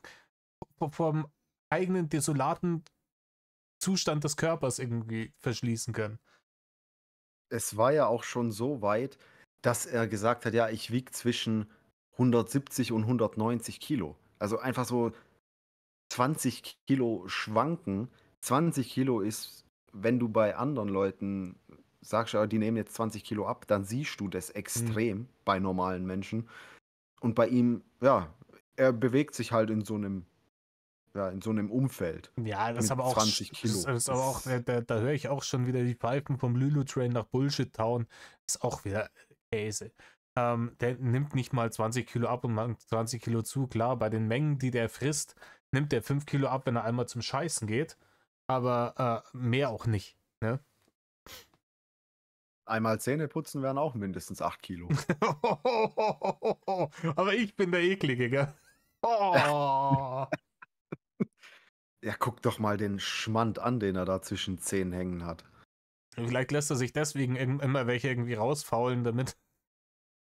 vom eigenen desolaten Zustand des Körpers irgendwie verschließen können. Es war ja auch schon so weit, dass er gesagt hat, ja, ich wiege zwischen 170 und 190 Kilo. Also einfach so 20 Kilo schwanken. 20 Kilo ist, wenn du bei anderen Leuten sagst, ja, die nehmen jetzt 20 Kilo ab, dann siehst du das Hm. extrem bei normalen Menschen. Und bei ihm, ja, er bewegt sich halt in so einem Umfeld Ja, das ist aber mit auch, 20 Kilo. ist aber auch, da höre ich auch schon wieder die Pfeifen vom Lulu Train nach Bullshit Town. Ist auch wieder Käse. Der nimmt nicht mal 20 Kilo ab und macht 20 Kilo zu. Klar, bei den Mengen, die der frisst, nimmt der 5 Kilo ab, wenn er einmal zum Scheißen geht. Aber mehr auch nicht. Ne? Einmal Zähne putzen wären auch mindestens 8 Kilo. Aber ich bin der Eklige, gell? Oh. Ja, guck doch mal den Schmand an, den er da zwischen Zähnen hängen hat. Vielleicht lässt er sich deswegen immer welche irgendwie rausfaulen, damit.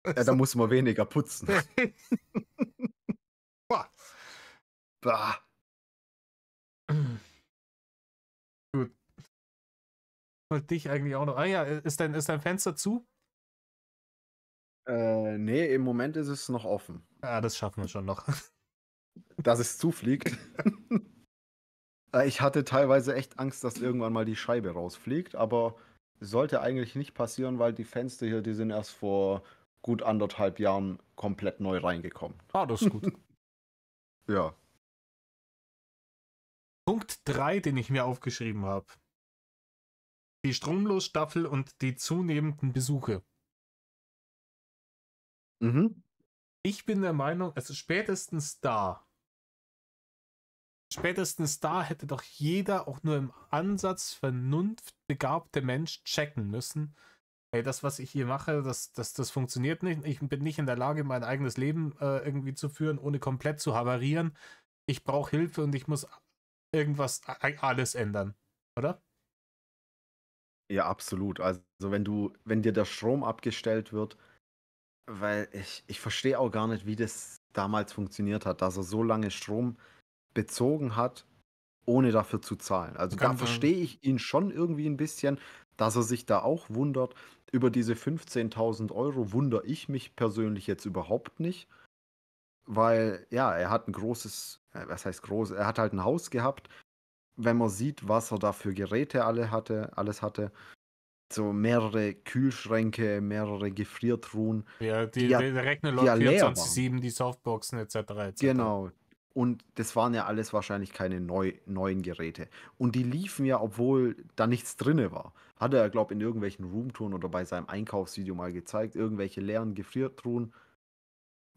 Ja, da muss man weniger putzen. Boah. Bah. Gut. Wollte dich eigentlich auch noch. Ah ja, ist dein Fenster zu? Nee, im Moment ist es noch offen. Ja, das schaffen wir schon noch. Dass es zufliegt. Ich hatte teilweise echt Angst, dass irgendwann mal die Scheibe rausfliegt, aber sollte eigentlich nicht passieren, weil die Fenster hier, die sind erst vor gut 1,5 Jahren komplett neu reingekommen. Ah, das ist gut. Ja. Punkt 3, den ich mir aufgeschrieben habe. Die Stromlosstaffel und die zunehmenden Besuche. Mhm. Ich bin der Meinung, also spätestens da hätte doch jeder auch nur im Ansatz vernunftbegabte Mensch checken müssen. Ey, das, was ich hier mache, das funktioniert nicht. Ich bin nicht in der Lage, mein eigenes Leben irgendwie zu führen, ohne komplett zu havarieren. Ich brauche Hilfe und ich muss alles ändern. Oder? Ja, absolut. Also wenn dir der Strom abgestellt wird, weil ich verstehe auch gar nicht, wie das damals funktioniert hat, dass er so lange Strom bezogen hat, ohne dafür zu zahlen. Also, da Kann, verstehe ich ihn schon irgendwie ein bisschen, dass er sich da auch wundert. Über diese 15.000 € wundere ich mich persönlich jetzt überhaupt nicht, weil, ja, er hat ein großes was heißt groß? Er hat halt ein Haus gehabt. Wenn man sieht, was er da für Geräte alles hatte, so mehrere Kühlschränke, mehrere Gefriertruhen, ja, die ja der Rechner die ja läuft leer waren. 24/7, die Softboxen etc. etc. Genau. Und das waren ja alles wahrscheinlich keine neuen Geräte. Und die liefen ja, obwohl da nichts drinne war. Hat er, glaube ich, in irgendwelchen Roomtouren oder bei seinem Einkaufsvideo mal gezeigt, irgendwelche leeren Gefriertruhen,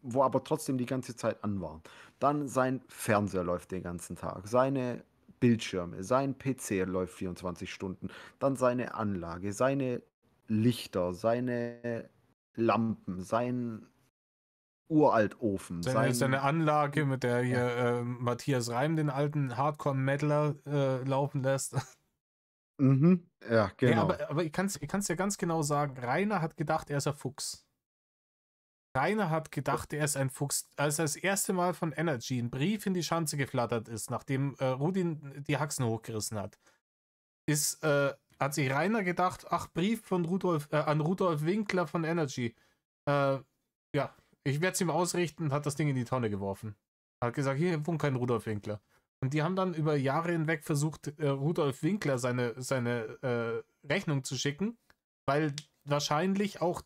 wo aber trotzdem die ganze Zeit an waren. Dann sein Fernseher läuft den ganzen Tag, seine Bildschirme, sein PC läuft 24 Stunden, dann seine Anlage, seine Lichter, seine Lampen, sein Uraltofen, Seine sein Anlage, mit der ja. hier Matthias Reim den alten Hardcore-Metaler laufen lässt. Mhm. Ja, Ja, genau. aber ich kann's ja ganz genau sagen. Rainer hat gedacht, er ist ein Fuchs. Rainer hat gedacht, er ist ein Fuchs. Als er das erste Mal von Energy ein Brief in die Schanze geflattert ist, nachdem Rudin die Haxen hochgerissen hat, hat sich Rainer gedacht, ach, Brief von an Rudolf Winkler von Energy. Äh, ja, ich werde es ihm ausrichten und hat das Ding in die Tonne geworfen. Hat gesagt, hier wohnt kein Rudolf Winkler. Und die haben dann über Jahre hinweg versucht, Rudolf Winkler seine Rechnung zu schicken, weil wahrscheinlich auch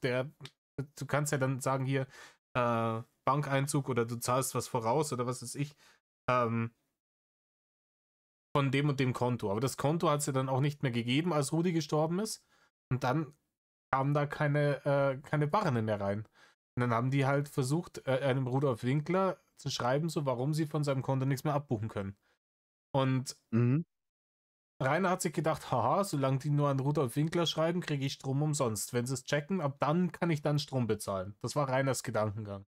du kannst ja dann sagen hier, Bankeinzug oder du zahlst was voraus oder was weiß ich, ähm, von dem und dem Konto. Aber das Konto hat es ja dann auch nicht mehr gegeben, als Rudi gestorben ist. Und dann kamen da keine Barren mehr rein. Und dann haben die halt versucht, einem Rudolf Winkler zu schreiben, so warum sie von seinem Konto nichts mehr abbuchen können. Und Mhm. Rainer hat sich gedacht, haha, solange die nur an Rudolf Winkler schreiben, kriege ich Strom umsonst. Wenn sie es checken, ab dann kann ich dann Strom bezahlen. Das war Rainers Gedankengang.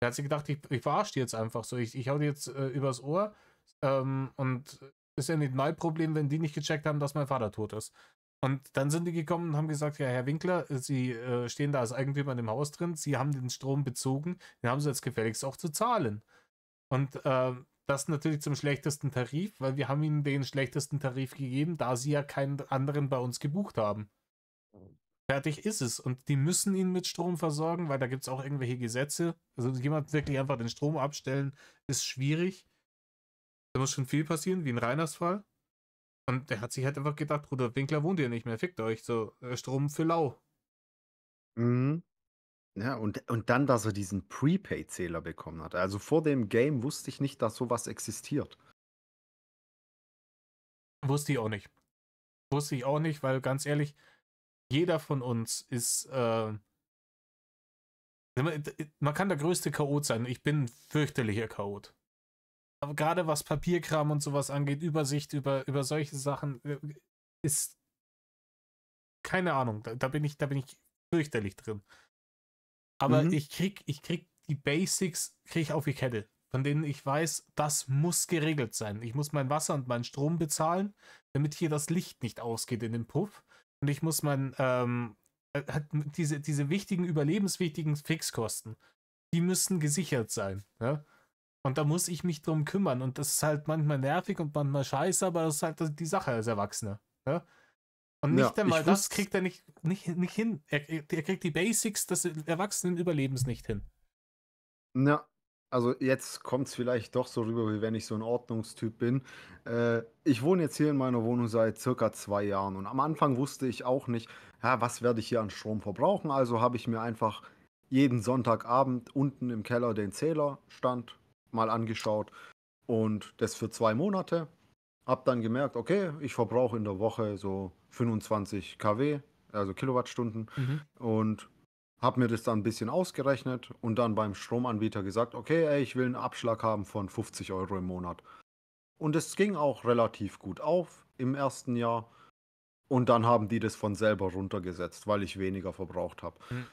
Er hat sich gedacht, ich verarsche die jetzt einfach so. Ich hau die jetzt übers Ohr. Und ist ja nicht mein Problem, wenn die nicht gecheckt haben, dass mein Vater tot ist. Und dann sind die gekommen und haben gesagt, ja, Herr Winkler, Sie stehen da als Eigentümer in dem Haus drin, Sie haben den Strom bezogen, den haben Sie jetzt gefälligst auch zu zahlen. Und das natürlich zum schlechtesten Tarif, weil wir haben Ihnen den schlechtesten Tarif gegeben, da Sie ja keinen anderen bei uns gebucht haben. Fertig ist es. Und die müssen ihn mit Strom versorgen, weil da gibt es auch irgendwelche Gesetze. Also jemand wirklich einfach den Strom abstellen, ist schwierig. Da muss schon viel passieren, wie in Reiners Fall. Und der hat sich halt einfach gedacht, Rudolf Winkler wohnt hier nicht mehr, fickt euch. So, Strom für lau. Mhm. Ja, und dann, dass er diesen Prepaid-Zähler bekommen hat. Also, vor dem Game wusste ich nicht, dass sowas existiert. Wusste ich auch nicht. Wusste ich auch nicht, weil ganz ehrlich, jeder von uns ist, man kann der größte Chaot sein. Ich bin ein fürchterlicher Chaot. Aber gerade was Papierkram und sowas angeht, Übersicht über solche Sachen, ist keine Ahnung. Da bin ich fürchterlich drin. Aber Mhm. ich krieg die Basics krieg ich auf die Kette, von denen ich weiß, das muss geregelt sein. Ich muss mein Wasser und meinen Strom bezahlen, damit hier das Licht nicht ausgeht in dem Puff. Und ich muss diese wichtigen, überlebenswichtigen Fixkosten, die müssen gesichert sein. Ja? Und da muss ich mich drum kümmern. Und das ist halt manchmal nervig und manchmal scheiße, aber das ist halt die Sache als Erwachsener. Ja? Und Ja, nicht einmal ich das wusste kriegt er nicht hin. Er kriegt die Basics des Erwachsenenüberlebens nicht hin. ja, also, jetzt kommt es vielleicht doch so rüber, wie wenn ich so ein Ordnungstyp bin. Ich wohne jetzt hier in meiner Wohnung seit circa 2 Jahren und am Anfang wusste ich auch nicht, ja, was werde ich hier an Strom verbrauchen? Also, habe ich mir einfach jeden Sonntagabend unten im Keller den Zählerstand mal angeschaut und das für 2 Monate. Habe dann gemerkt, okay, ich verbrauche in der Woche so 25 kW, also Kilowattstunden. Mhm. Und habe mir das dann ein bisschen ausgerechnet und dann beim Stromanbieter gesagt, okay, ey, ich will einen Abschlag haben von 50 Euro im Monat. Und es ging auch relativ gut auf im ersten Jahr. Und dann haben die das von selber runtergesetzt, weil ich weniger verbraucht habe. Hm.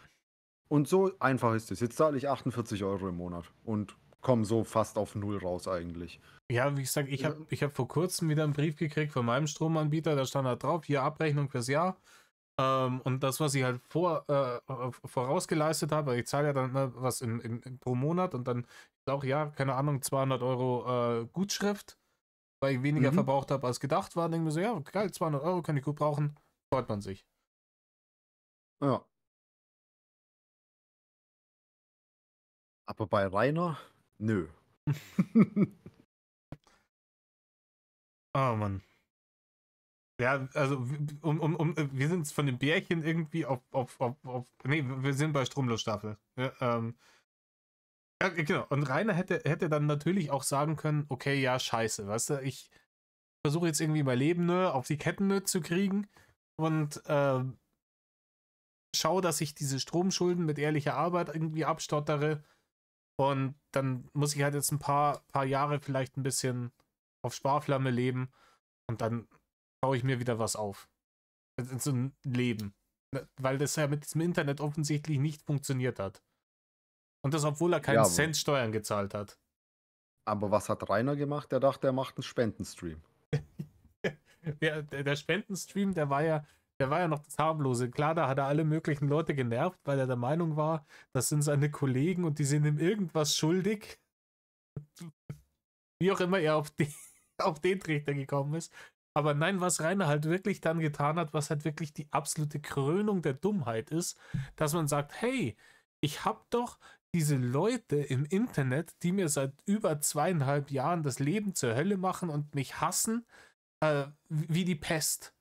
Und so einfach ist es. Jetzt zahle ich 48 Euro im Monat und komme so fast auf null raus eigentlich. Ja, wie gesagt, ich hab vor kurzem wieder einen Brief gekriegt von meinem Stromanbieter, da stand halt drauf, hier Abrechnung fürs Jahr. Und das, was ich halt vorausgeleistet habe, ich zahle ja dann was pro Monat und dann ist auch, ja, keine Ahnung, 200 Euro Gutschrift, weil ich weniger Mhm. verbraucht habe als gedacht war. Denke mir so, ja, geil, 200 Euro kann ich gut brauchen, freut man sich. Ja. Aber bei Rainer, nö. Oh Mann. Ja, also wir sind von den Bärchen irgendwie nee, wir sind bei Stromlosstaffel. Ja, ja, genau. Und Rainer hätte dann natürlich auch sagen können, okay, ja, scheiße, weißt du, ich versuche jetzt irgendwie mein Leben auf die Ketten zu kriegen und schaue, dass ich diese Stromschulden mit ehrlicher Arbeit irgendwie abstottere und dann muss ich halt jetzt ein paar Jahre vielleicht ein bisschen auf Sparflamme leben und dann baue ich mir wieder was auf. So ein Leben. Weil das ja mit diesem Internet offensichtlich nicht funktioniert hat. Und das, obwohl er keinen Ja, aber, Cent Steuern gezahlt hat. aber was hat Rainer gemacht? Der dachte, er macht einen Spendenstream. Ja, der Spendenstream, der war ja noch das harmlose. Klar, da hat er alle möglichen Leute genervt, weil er der Meinung war, das sind seine Kollegen und die sind ihm irgendwas schuldig. Wie auch immer er auf den Trichter gekommen ist. Aber nein, was Rainer halt wirklich dann getan hat, was halt wirklich die absolute Krönung der Dummheit ist, dass man sagt, hey, ich hab doch diese Leute im Internet, die mir seit über 2,5 Jahren das Leben zur Hölle machen und mich hassen, wie die Pest.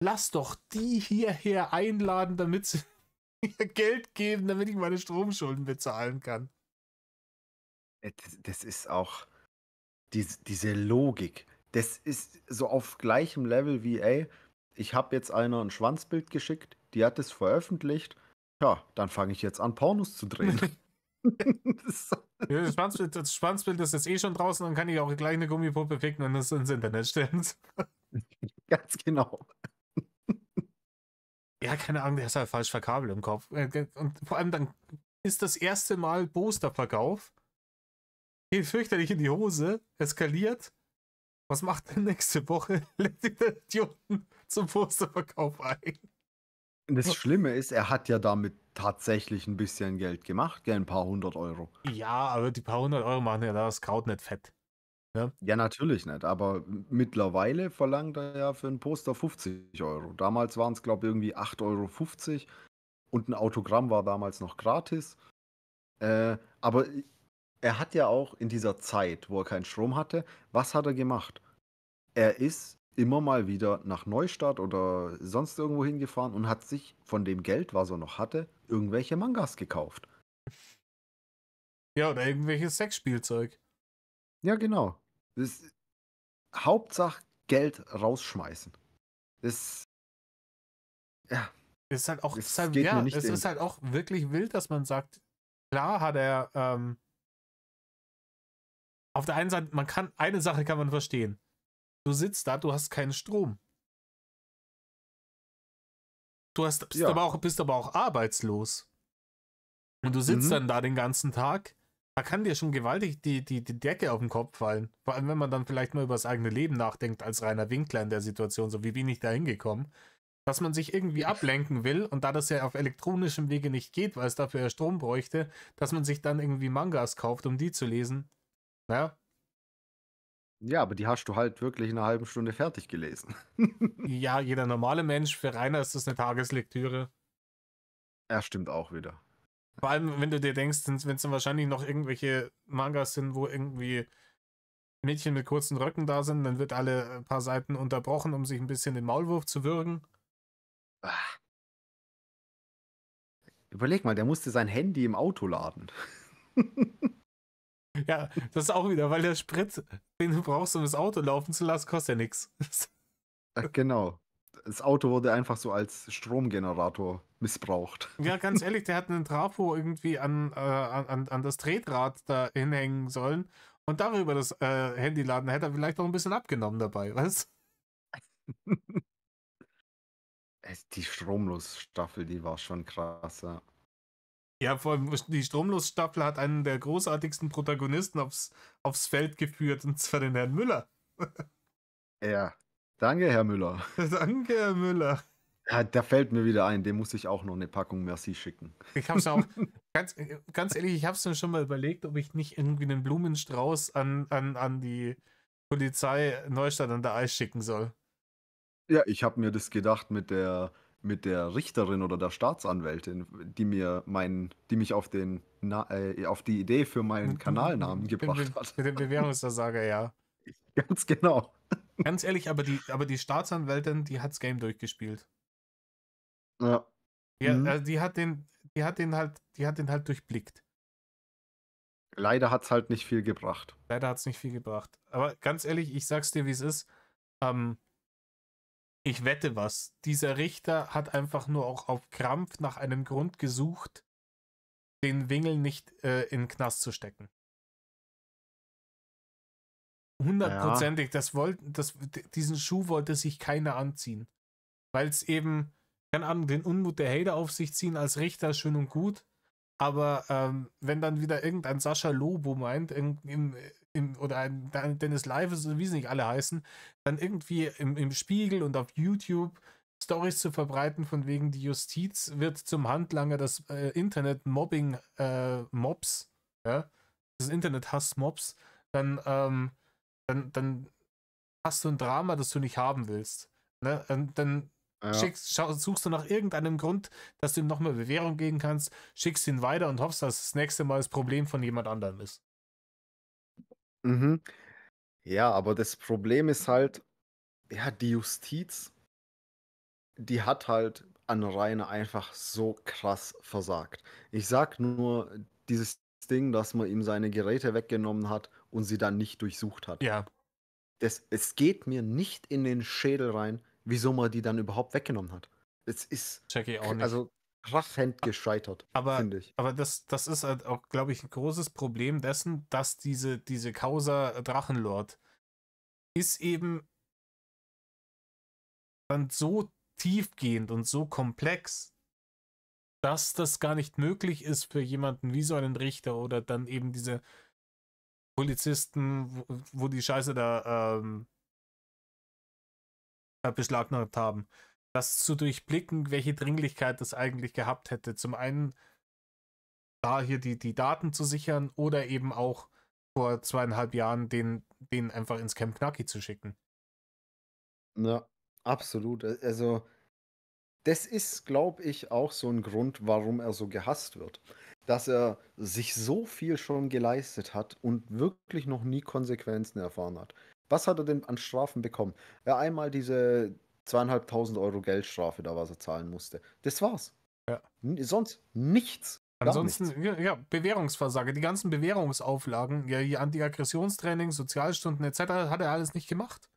Lass doch die hierher einladen, damit sie mir Geld geben, damit ich meine Stromschulden bezahlen kann. Das ist auch diese Logik. Das ist so auf gleichem Level wie, ey, ich habe jetzt einer ein Schwanzbild geschickt, die hat es veröffentlicht. Ja, dann fange ich jetzt an, Pornos zu drehen. Das ist so, Ja, das Schwanzbild ist jetzt eh schon draußen, dann kann ich auch gleich eine Gummipuppe ficken und das ins Internet stellen. ganz genau. Ja, keine Ahnung, der ist halt falsch verkabelt im Kopf. Und vor allem dann ist das erste Mal Posterverkauf, geht fürchterlich in die Hose, eskaliert. Was macht er nächste Woche? Lädt die Idioten zum Posterverkauf ein. Das Schlimme ist, er hat ja damit tatsächlich ein bisschen Geld gemacht, gell, ein paar 100 Euro. Ja, aber die paar 100 Euro machen ja das Kraut nicht fett. Ja, Ja, natürlich nicht, aber mittlerweile verlangt er ja für ein Poster 50 Euro. Damals waren es, glaube ich, irgendwie 8,50 € und ein Autogramm war damals noch gratis. Aber er hat ja auch in dieser Zeit, wo er keinen Strom hatte, was hat er gemacht? Er ist immer mal wieder nach Neustadt oder sonst irgendwo hingefahren und hat sich von dem Geld, was er noch hatte, irgendwelche Mangas gekauft. ja, oder irgendwelches Sexspielzeug. Ja, genau. Das Hauptsache Geld rausschmeißen. Das, ja, Ist halt auch, ist es halt, geht mir ja, nicht es ist in. halt auch wirklich wild, dass man sagt, klar hat er, auf der einen Seite, eine Sache kann man verstehen. Du sitzt da, du hast keinen Strom. Du Ja. bist aber auch arbeitslos. Und du sitzt Mhm. dann da den ganzen Tag. Da kann dir schon gewaltig die Decke auf den Kopf fallen. Vor allem, wenn man dann vielleicht mal über das eigene Leben nachdenkt, als reiner Winkler in der Situation, so wie bin ich da hingekommen. Dass man sich irgendwie ablenken will und da das ja auf elektronischem Wege nicht geht, weil es dafür ja Strom bräuchte, dass man sich dann irgendwie Mangas kauft, um die zu lesen. Naja, Ja, aber die hast du halt wirklich in einer halben Stunde fertig gelesen. ja, jeder normale Mensch, für Rainer ist das eine Tageslektüre. Ja, stimmt auch wieder. Vor allem, wenn du dir denkst, wenn es dann wahrscheinlich noch irgendwelche Mangas sind, wo irgendwie Mädchen mit kurzen Röcken da sind, dann wird alle paar Seiten unterbrochen, um sich ein bisschen den Maulwurf zu würgen. Ah, überleg mal, der musste sein Handy im Auto laden. Ja, das ist auch wieder, weil der Sprit, den du brauchst, um das Auto laufen zu lassen, kostet ja nichts. Genau. Das Auto wurde einfach so als Stromgenerator missbraucht. Ja, ganz ehrlich, der hat einen Trafo irgendwie an das Tretrad da hinhängen sollen und darüber das Handy laden. Da hätte er vielleicht auch ein bisschen abgenommen dabei, weißt Die Stromlos-Staffel, die war schon krass, ja. Ja, vor allem die Stromlosstaffel hat einen der großartigsten Protagonisten aufs Feld geführt, und zwar den Herrn Müller. Ja, danke, Herr Müller. Danke, Herr Müller. Ja, da fällt mir wieder ein, dem muss ich auch noch eine Packung Merci schicken. Ich hab's auch, ganz ehrlich, ich hab's mir schon mal überlegt, ob ich nicht irgendwie einen Blumenstrauß an die Polizei Neustadt an der Eis schicken soll. Ja, ich habe mir das gedacht mit der Richterin oder der Staatsanwältin, die mich auf auf die Idee für meinen Kanalnamen gebracht hat. Mit dem Bewährungsversager, ja. Ganz genau. Ganz ehrlich, aber die Staatsanwältin, die hat's Game durchgespielt. Ja. Ja, Mhm. die hat den halt durchblickt. Leider hat's halt nicht viel gebracht. Leider hat's nicht viel gebracht. Aber ganz ehrlich, ich sag's dir, wie es ist. Ich wette was. Dieser Richter hat einfach nur auch auf Krampf nach einem Grund gesucht, den Wingel nicht in den Knast zu stecken. Ja, Hundertprozentig, diesen Schuh wollte sich keiner anziehen. Weil es eben, keine Ahnung, den Unmut der Hater auf sich ziehen als Richter, schön und gut. Aber wenn dann wieder irgendein Sascha Lobo meint, oder ein Dennis Live, wie sie nicht alle heißen, dann irgendwie im Spiegel und auf YouTube Stories zu verbreiten, von wegen die Justiz wird zum Handlanger des Internet-Mobbing-Mobs, ja, des Internet-Hass-Mobs, dann hast du ein Drama, das du nicht haben willst. Ne? Und dann ja. suchst du nach irgendeinem Grund, dass du ihm nochmal Bewährung geben kannst, schickst ihn weiter und hoffst, dass das nächste Mal das Problem von jemand anderem ist. Mhm. Ja, aber das Problem ist halt, ja, die Justiz, die hat halt an Rainer einfach so krass versagt. Ich sag nur dieses Ding, dass man ihm seine Geräte weggenommen hat und sie dann nicht durchsucht hat. Ja, Es geht mir nicht in den Schädel rein, wieso man die dann überhaupt weggenommen hat. Es ist check ich auch nicht. also krachend gescheitert, Aber, finde ich. aber das ist halt auch, glaube ich, ein großes Problem dessen, dass diese Causa Drachenlord ist eben dann so tiefgehend und so komplex, dass das gar nicht möglich ist für jemanden wie so einen Richter oder dann eben diese Polizisten, wo die Scheiße da beschlagnahmt haben, das zu durchblicken, welche Dringlichkeit das eigentlich gehabt hätte. Zum einen da hier die Daten zu sichern oder eben auch vor 2,5 Jahren den einfach ins Camp Knacki zu schicken. Ja, absolut. Also, das ist, glaube ich, auch so ein Grund, warum er so gehasst wird. Dass er sich so viel schon geleistet hat und wirklich noch nie Konsequenzen erfahren hat. Was hat er denn an Strafen bekommen? Ja, einmal diese 2.500 € Geldstrafe da, was er zahlen musste. Das war's. Ja. Sonst nichts. Gar nichts. Ansonsten, ja, Bewährungsversage, die ganzen Bewährungsauflagen, ja, die Anti-Aggressionstraining, Sozialstunden etc., hat er alles nicht gemacht.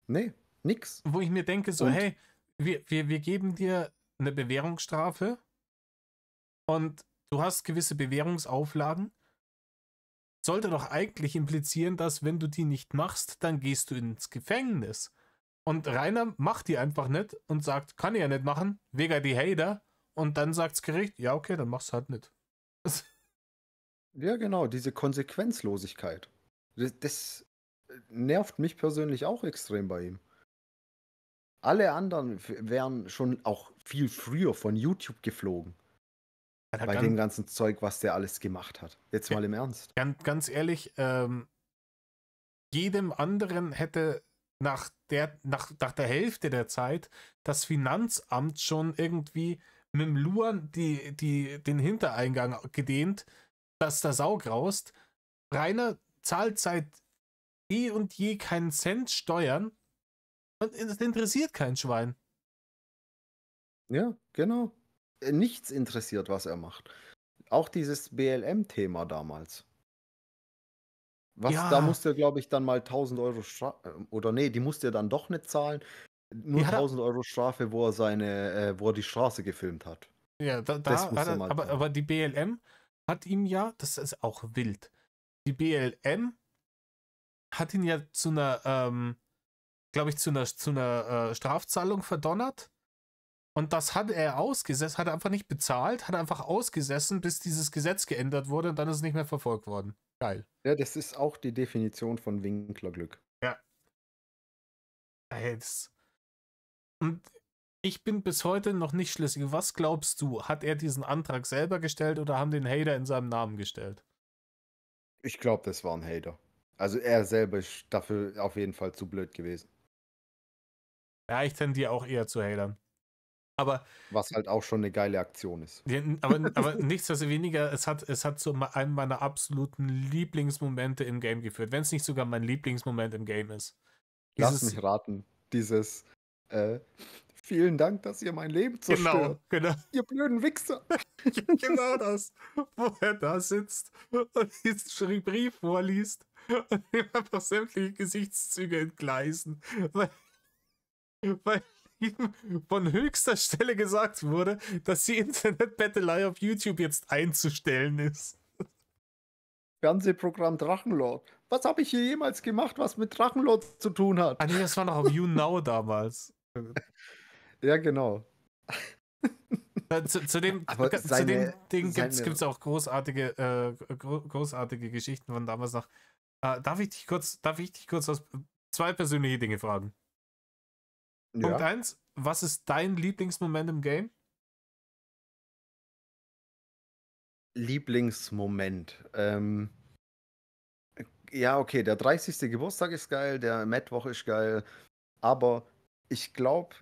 Nee, nix. Wo ich mir denke, so, Und hey, wir geben dir eine Bewährungsstrafe und du hast gewisse Bewährungsauflagen. Sollte doch eigentlich implizieren, dass wenn du die nicht machst, dann gehst du ins Gefängnis. Und Rainer macht die einfach nicht und sagt, kann ich ja nicht machen, wegen die Hater. Und dann sagt das Gericht, ja, okay, dann mach's halt nicht. ja, genau, diese Konsequenzlosigkeit. Das nervt mich persönlich auch extrem bei ihm. Alle anderen wären schon auch viel früher von YouTube geflogen. Bei dem ganzen Zeug, was der alles gemacht hat. Jetzt mal im Ernst. Ganz ehrlich, jedem anderen hätte nach der Hälfte der Zeit das Finanzamt schon irgendwie mit dem Luan den Hintereingang gedehnt, dass der Sau graust. Rainer zahlt seit eh und je keinen Cent Steuern und es interessiert kein Schwein. Ja, genau. Nichts interessiert, was er macht. Auch dieses BLM-Thema damals. Da Ja, musste er, glaube ich, dann mal 1.000 € oder nee, die musste er dann doch nicht zahlen. Nur Die hat er, 1.000 € Strafe, wo er die Straße gefilmt hat. ja, Das da muss hat er er, mal zahlen. aber die BLM hat ihm ja, das ist auch wild, die BLM hat ihn ja zu einer, glaube ich, zu einer Strafzahlung verdonnert. Und das hat er ausgesessen, hat er einfach nicht bezahlt, hat er einfach ausgesessen, bis dieses Gesetz geändert wurde und dann ist es nicht mehr verfolgt worden. Geil. Ja, das ist auch die Definition von Winklerglück. Ja. Ey, und ich bin bis heute noch nicht schlüssig. Was glaubst du? Hat er diesen Antrag selber gestellt oder haben den Hater in seinem Namen gestellt? Ich glaube, das war ein Hater. Also er selber ist dafür auf jeden Fall zu blöd gewesen. Ja, ich tendiere auch eher zu hatern. Aber, Was halt auch schon eine geile Aktion ist. aber nichtsdestoweniger, es hat zu einem meiner absoluten Lieblingsmomente im Game geführt. Wenn es nicht sogar mein Lieblingsmoment im Game ist. Lass Dieses, mich raten, dieses äh, vielen Dank, dass ihr mein Leben genau, zerstört, genau. ihr blöden Wichser. Genau das, wo er da sitzt und diesen Brief vorliest und ihm einfach sämtliche Gesichtszüge entgleisen, weil ihm von höchster Stelle gesagt wurde, dass die Internetbettelei auf YouTube jetzt einzustellen ist. Fernsehprogramm Drachenlord. Was habe ich hier jemals gemacht, was mit Drachenlord zu tun hat? Ah nee, das war noch auf YouNow damals. Ja, genau. Aber Zu dem Ding seine gibt's auch großartige Geschichten von damals noch. Darf ich dich kurz aus zwei persönliche Dinge fragen? Punkt ja, eins: Was ist dein Lieblingsmoment im Game? Lieblingsmoment. Ja, okay, der 30. Geburtstag ist geil, der Mittwoch ist geil, aber ich glaube,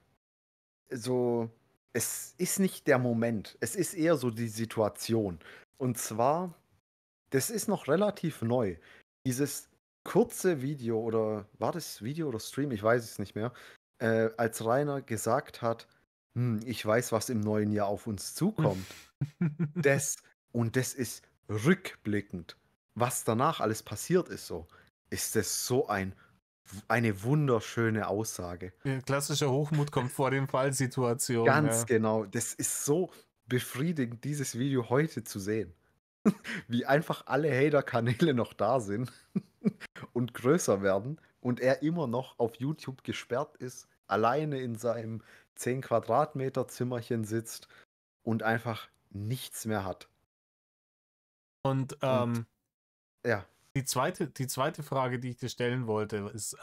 so, es ist nicht der Moment, es ist eher so die Situation. Und zwar, das ist noch relativ neu. Dieses kurze Video oder war das Video oder Stream, ich weiß es nicht mehr, als Rainer gesagt hat, ich weiß, was im neuen Jahr auf uns zukommt. Das und das ist rückblickend, was danach alles passiert ist so, ist das so eine wunderschöne Aussage. Klassischer Hochmut kommt vor den Fallsituationen. Ganz Ja. genau, das ist so befriedigend, dieses Video heute zu sehen. Wie einfach alle Hater-Kanäle noch da sind und größer werden und er immer noch auf YouTube gesperrt ist, alleine in seinem 10 Quadratmeter Zimmerchen sitzt und einfach nichts mehr hat. Und Und ja, die zweite Frage, die ich dir stellen wollte, ist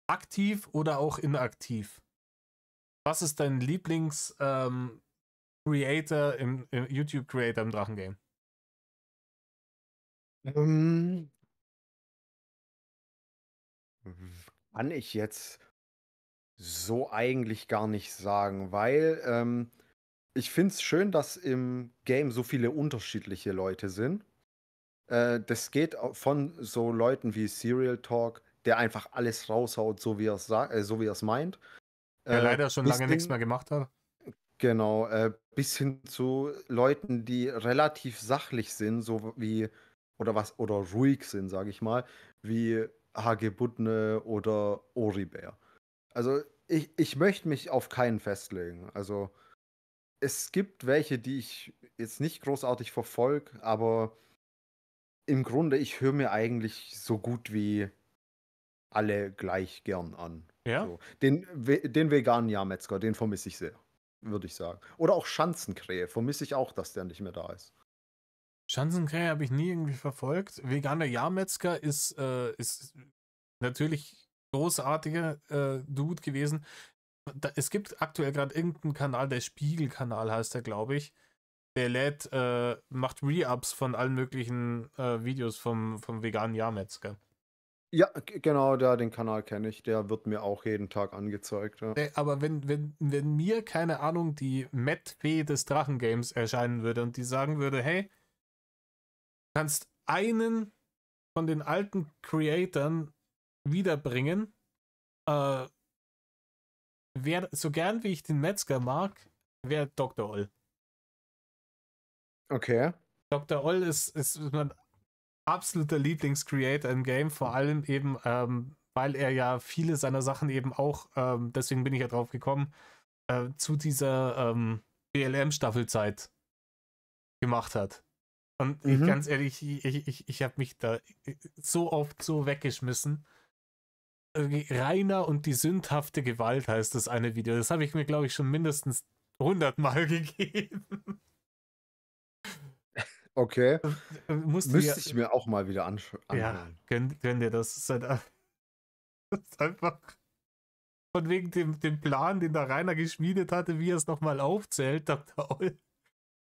aktiv oder auch inaktiv? Was ist dein Lieblings-Creator im YouTube-Creator im Drachengame? ähm, kann ich jetzt so eigentlich gar nicht sagen, weil ich finde es schön, dass im Game so viele unterschiedliche Leute sind. Das geht von so Leuten wie Serial Talk, der einfach alles raushaut, so wie er es so wie er es meint, Der äh, leider schon bis lange nichts hin, mehr gemacht hat. genau, bis hin zu Leuten, die relativ sachlich sind, so wie, oder ruhig sind, sage ich mal, wie Hage Budne oder Oribär. Also ich möchte mich auf keinen festlegen. Also es gibt welche, die ich jetzt nicht großartig verfolge, aber im Grunde, ich höre mir eigentlich so gut wie alle gleich gern an. Ja? So. Den veganen Jahrmetzger, den vermisse ich sehr, würde ich sagen. Oder auch Schanzenkrähe, vermisse ich auch, dass der nicht mehr da ist. Schanzenkrähe habe ich nie irgendwie verfolgt. Veganer Jahrmetzger ist natürlich großartiger Dude gewesen. Es gibt aktuell gerade irgendeinen Kanal, der Spiegelkanal heißt der, glaube ich. Der macht Re-Ups von allen möglichen Videos vom veganen Jahrmetzger. Ja, genau, den Kanal kenne ich. Der wird mir auch jeden Tag angezeigt. Ja. Aber wenn mir, keine Ahnung, die Met-Fee des Drachengames erscheinen würde und die sagen würde, hey, du kannst einen von den alten Creatoren wiederbringen, äh, so gern wie ich den Metzger mag, wäre Dr. Oll. Okay. Dr. Oll ist mein absoluter Lieblingscreator im Game, vor allem eben weil er ja viele seiner Sachen eben auch, deswegen bin ich ja drauf gekommen, zu dieser BLM-Staffelzeit gemacht hat. Und ich Mhm. ganz ehrlich, ich habe mich da so oft so weggeschmissen. Rainer und die sündhafte Gewalt heißt das eine Video. Das habe ich mir, glaube ich, schon mindestens 100 Mal gegeben. Okay. Musst du ja, Müsste ich mir auch mal wieder ja, anhören. gönn dir das. Das ist einfach von wegen dem Plan, den der Rainer geschmiedet hatte, wie er es nochmal aufzählt, Dr. Oll,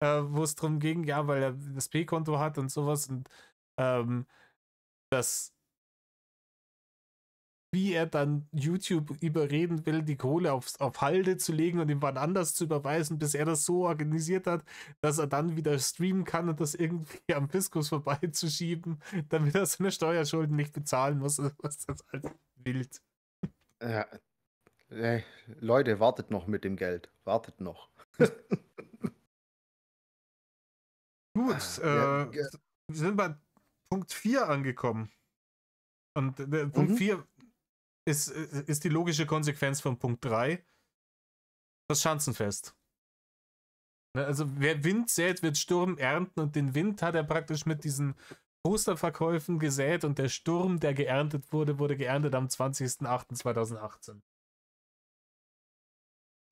wo es darum ging, ja, weil er das P-Konto hat und sowas und ähm, das wie er dann YouTube überreden will, die Kohle auf Halde zu legen und ihm wann anders zu überweisen, bis er das so organisiert hat, dass er dann wieder streamen kann und das irgendwie am Fiskus vorbeizuschieben, damit er seine Steuerschulden nicht bezahlen muss. Was das halt wild. Ja, äh, Leute, wartet noch mit dem Geld. Wartet noch. Gut, Ja, wir sind bei Punkt 4 angekommen. Und Punkt mhm. 4 ist die logische Konsequenz von Punkt 3, das Schanzenfest. Ne, also wer Wind sät, wird Sturm ernten und den Wind hat er praktisch mit diesen Posterverkäufen gesät und der Sturm, der geerntet wurde, wurde geerntet am 20.08.2018.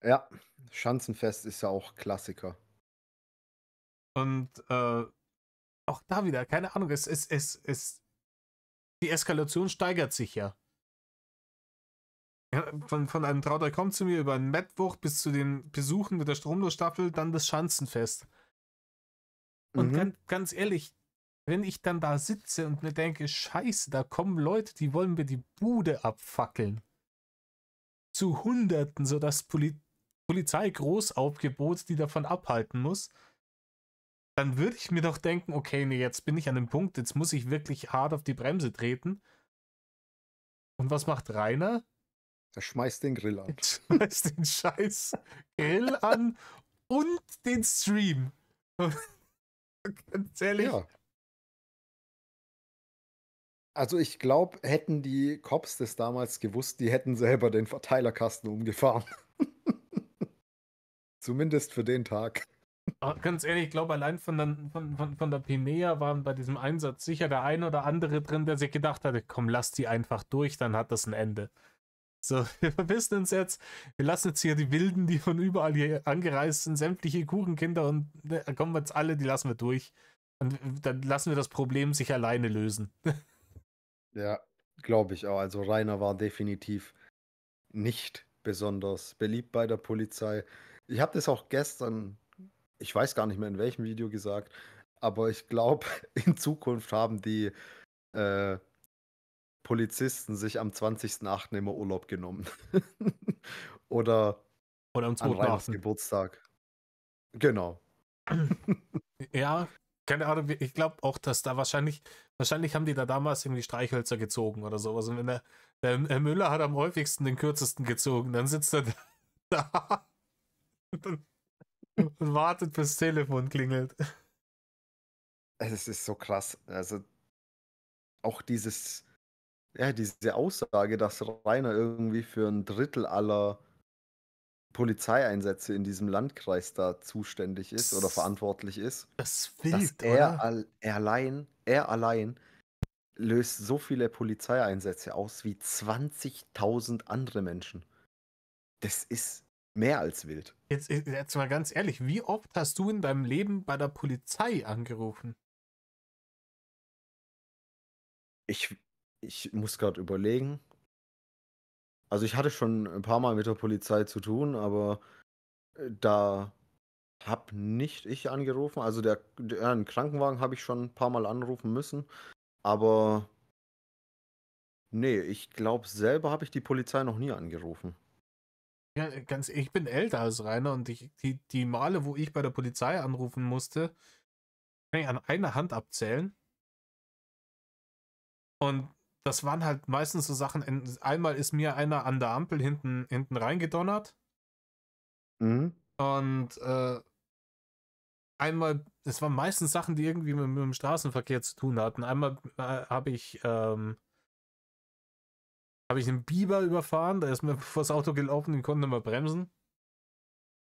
Ja, Schanzenfest ist ja auch Klassiker. Und auch da wieder, keine Ahnung, die Eskalation steigert sich ja. Ja, von einem Traut euch kommt zu mir über einen Mittwoch bis zu den Besuchen mit der Stromlosstaffel, dann das Schanzenfest. Und Mhm. ganz ehrlich, wenn ich dann da sitze und mir denke, scheiße, da kommen Leute, die wollen mir die Bude abfackeln. Zu Hunderten, sodass Polizei Großaufgebot die davon abhalten muss, dann würde ich mir doch denken, okay, nee, jetzt bin ich an dem Punkt, jetzt muss ich wirklich hart auf die Bremse treten. Und was macht Rainer? Er schmeißt den Grill an. Schmeißt den scheiß Grill an und den Stream. Ganz ehrlich, Ja. Also ich glaube, hätten die Cops das damals gewusst, die hätten selber den Verteilerkasten umgefahren. Zumindest für den Tag. ganz ehrlich, ich glaube, allein von der Pinea waren bei diesem Einsatz sicher der ein oder andere drin, der sich gedacht hatte, komm, lass die einfach durch, dann hat das ein Ende. So, wir verpissen uns jetzt, wir lassen jetzt hier die Wilden, die von überall hier angereist sind, sämtliche Kuchenkinder und kommen wir jetzt alle, die lassen wir durch. Und dann lassen wir das Problem sich alleine lösen. Ja, glaube ich auch. Also Rainer war definitiv nicht besonders beliebt bei der Polizei. Ich habe das auch gestern, ich weiß gar nicht mehr in welchem Video gesagt, aber ich glaube, in Zukunft haben die äh, Polizisten sich am 20.08. immer Urlaub genommen. Oder Oder am an Rainers 2.8. Geburtstag. Genau. Ja, keine Ahnung, ich glaube auch, dass da wahrscheinlich haben die da damals irgendwie Streichhölzer gezogen oder sowas. Und wenn der Herr Müller hat am häufigsten den kürzesten gezogen, dann sitzt er da und wartet, bis das Telefon klingelt. Es ist so krass. Also auch diese Aussage, dass Rainer irgendwie für ein Drittel aller Polizeieinsätze in diesem Landkreis da zuständig ist oder Das verantwortlich ist, ist dass wild, er, oder? all, er allein löst so viele Polizeieinsätze aus wie 20.000 andere Menschen. Das ist mehr als wild. Jetzt mal ganz ehrlich, wie oft hast du in deinem Leben bei der Polizei angerufen? Ich, ich muss gerade überlegen. Also ich hatte schon ein paar Mal mit der Polizei zu tun, aber da habe nicht ich angerufen. Also einen Krankenwagen habe ich schon ein paar Mal anrufen müssen. Aber nee, ich glaube, selber habe ich die Polizei noch nie angerufen. Ja, ich bin älter als Rainer und die Male, wo ich bei der Polizei anrufen musste, kann ich an einer Hand abzählen. Und das waren halt meistens so Sachen. Einmal ist mir einer an der Ampel hinten reingedonnert. Mhm. Und einmal, das waren meistens Sachen, die irgendwie mit dem Straßenverkehr zu tun hatten. Einmal habe ich habe ich einen Biber überfahren, der ist mir vors Auto gelaufen, den konnte nicht mehr bremsen.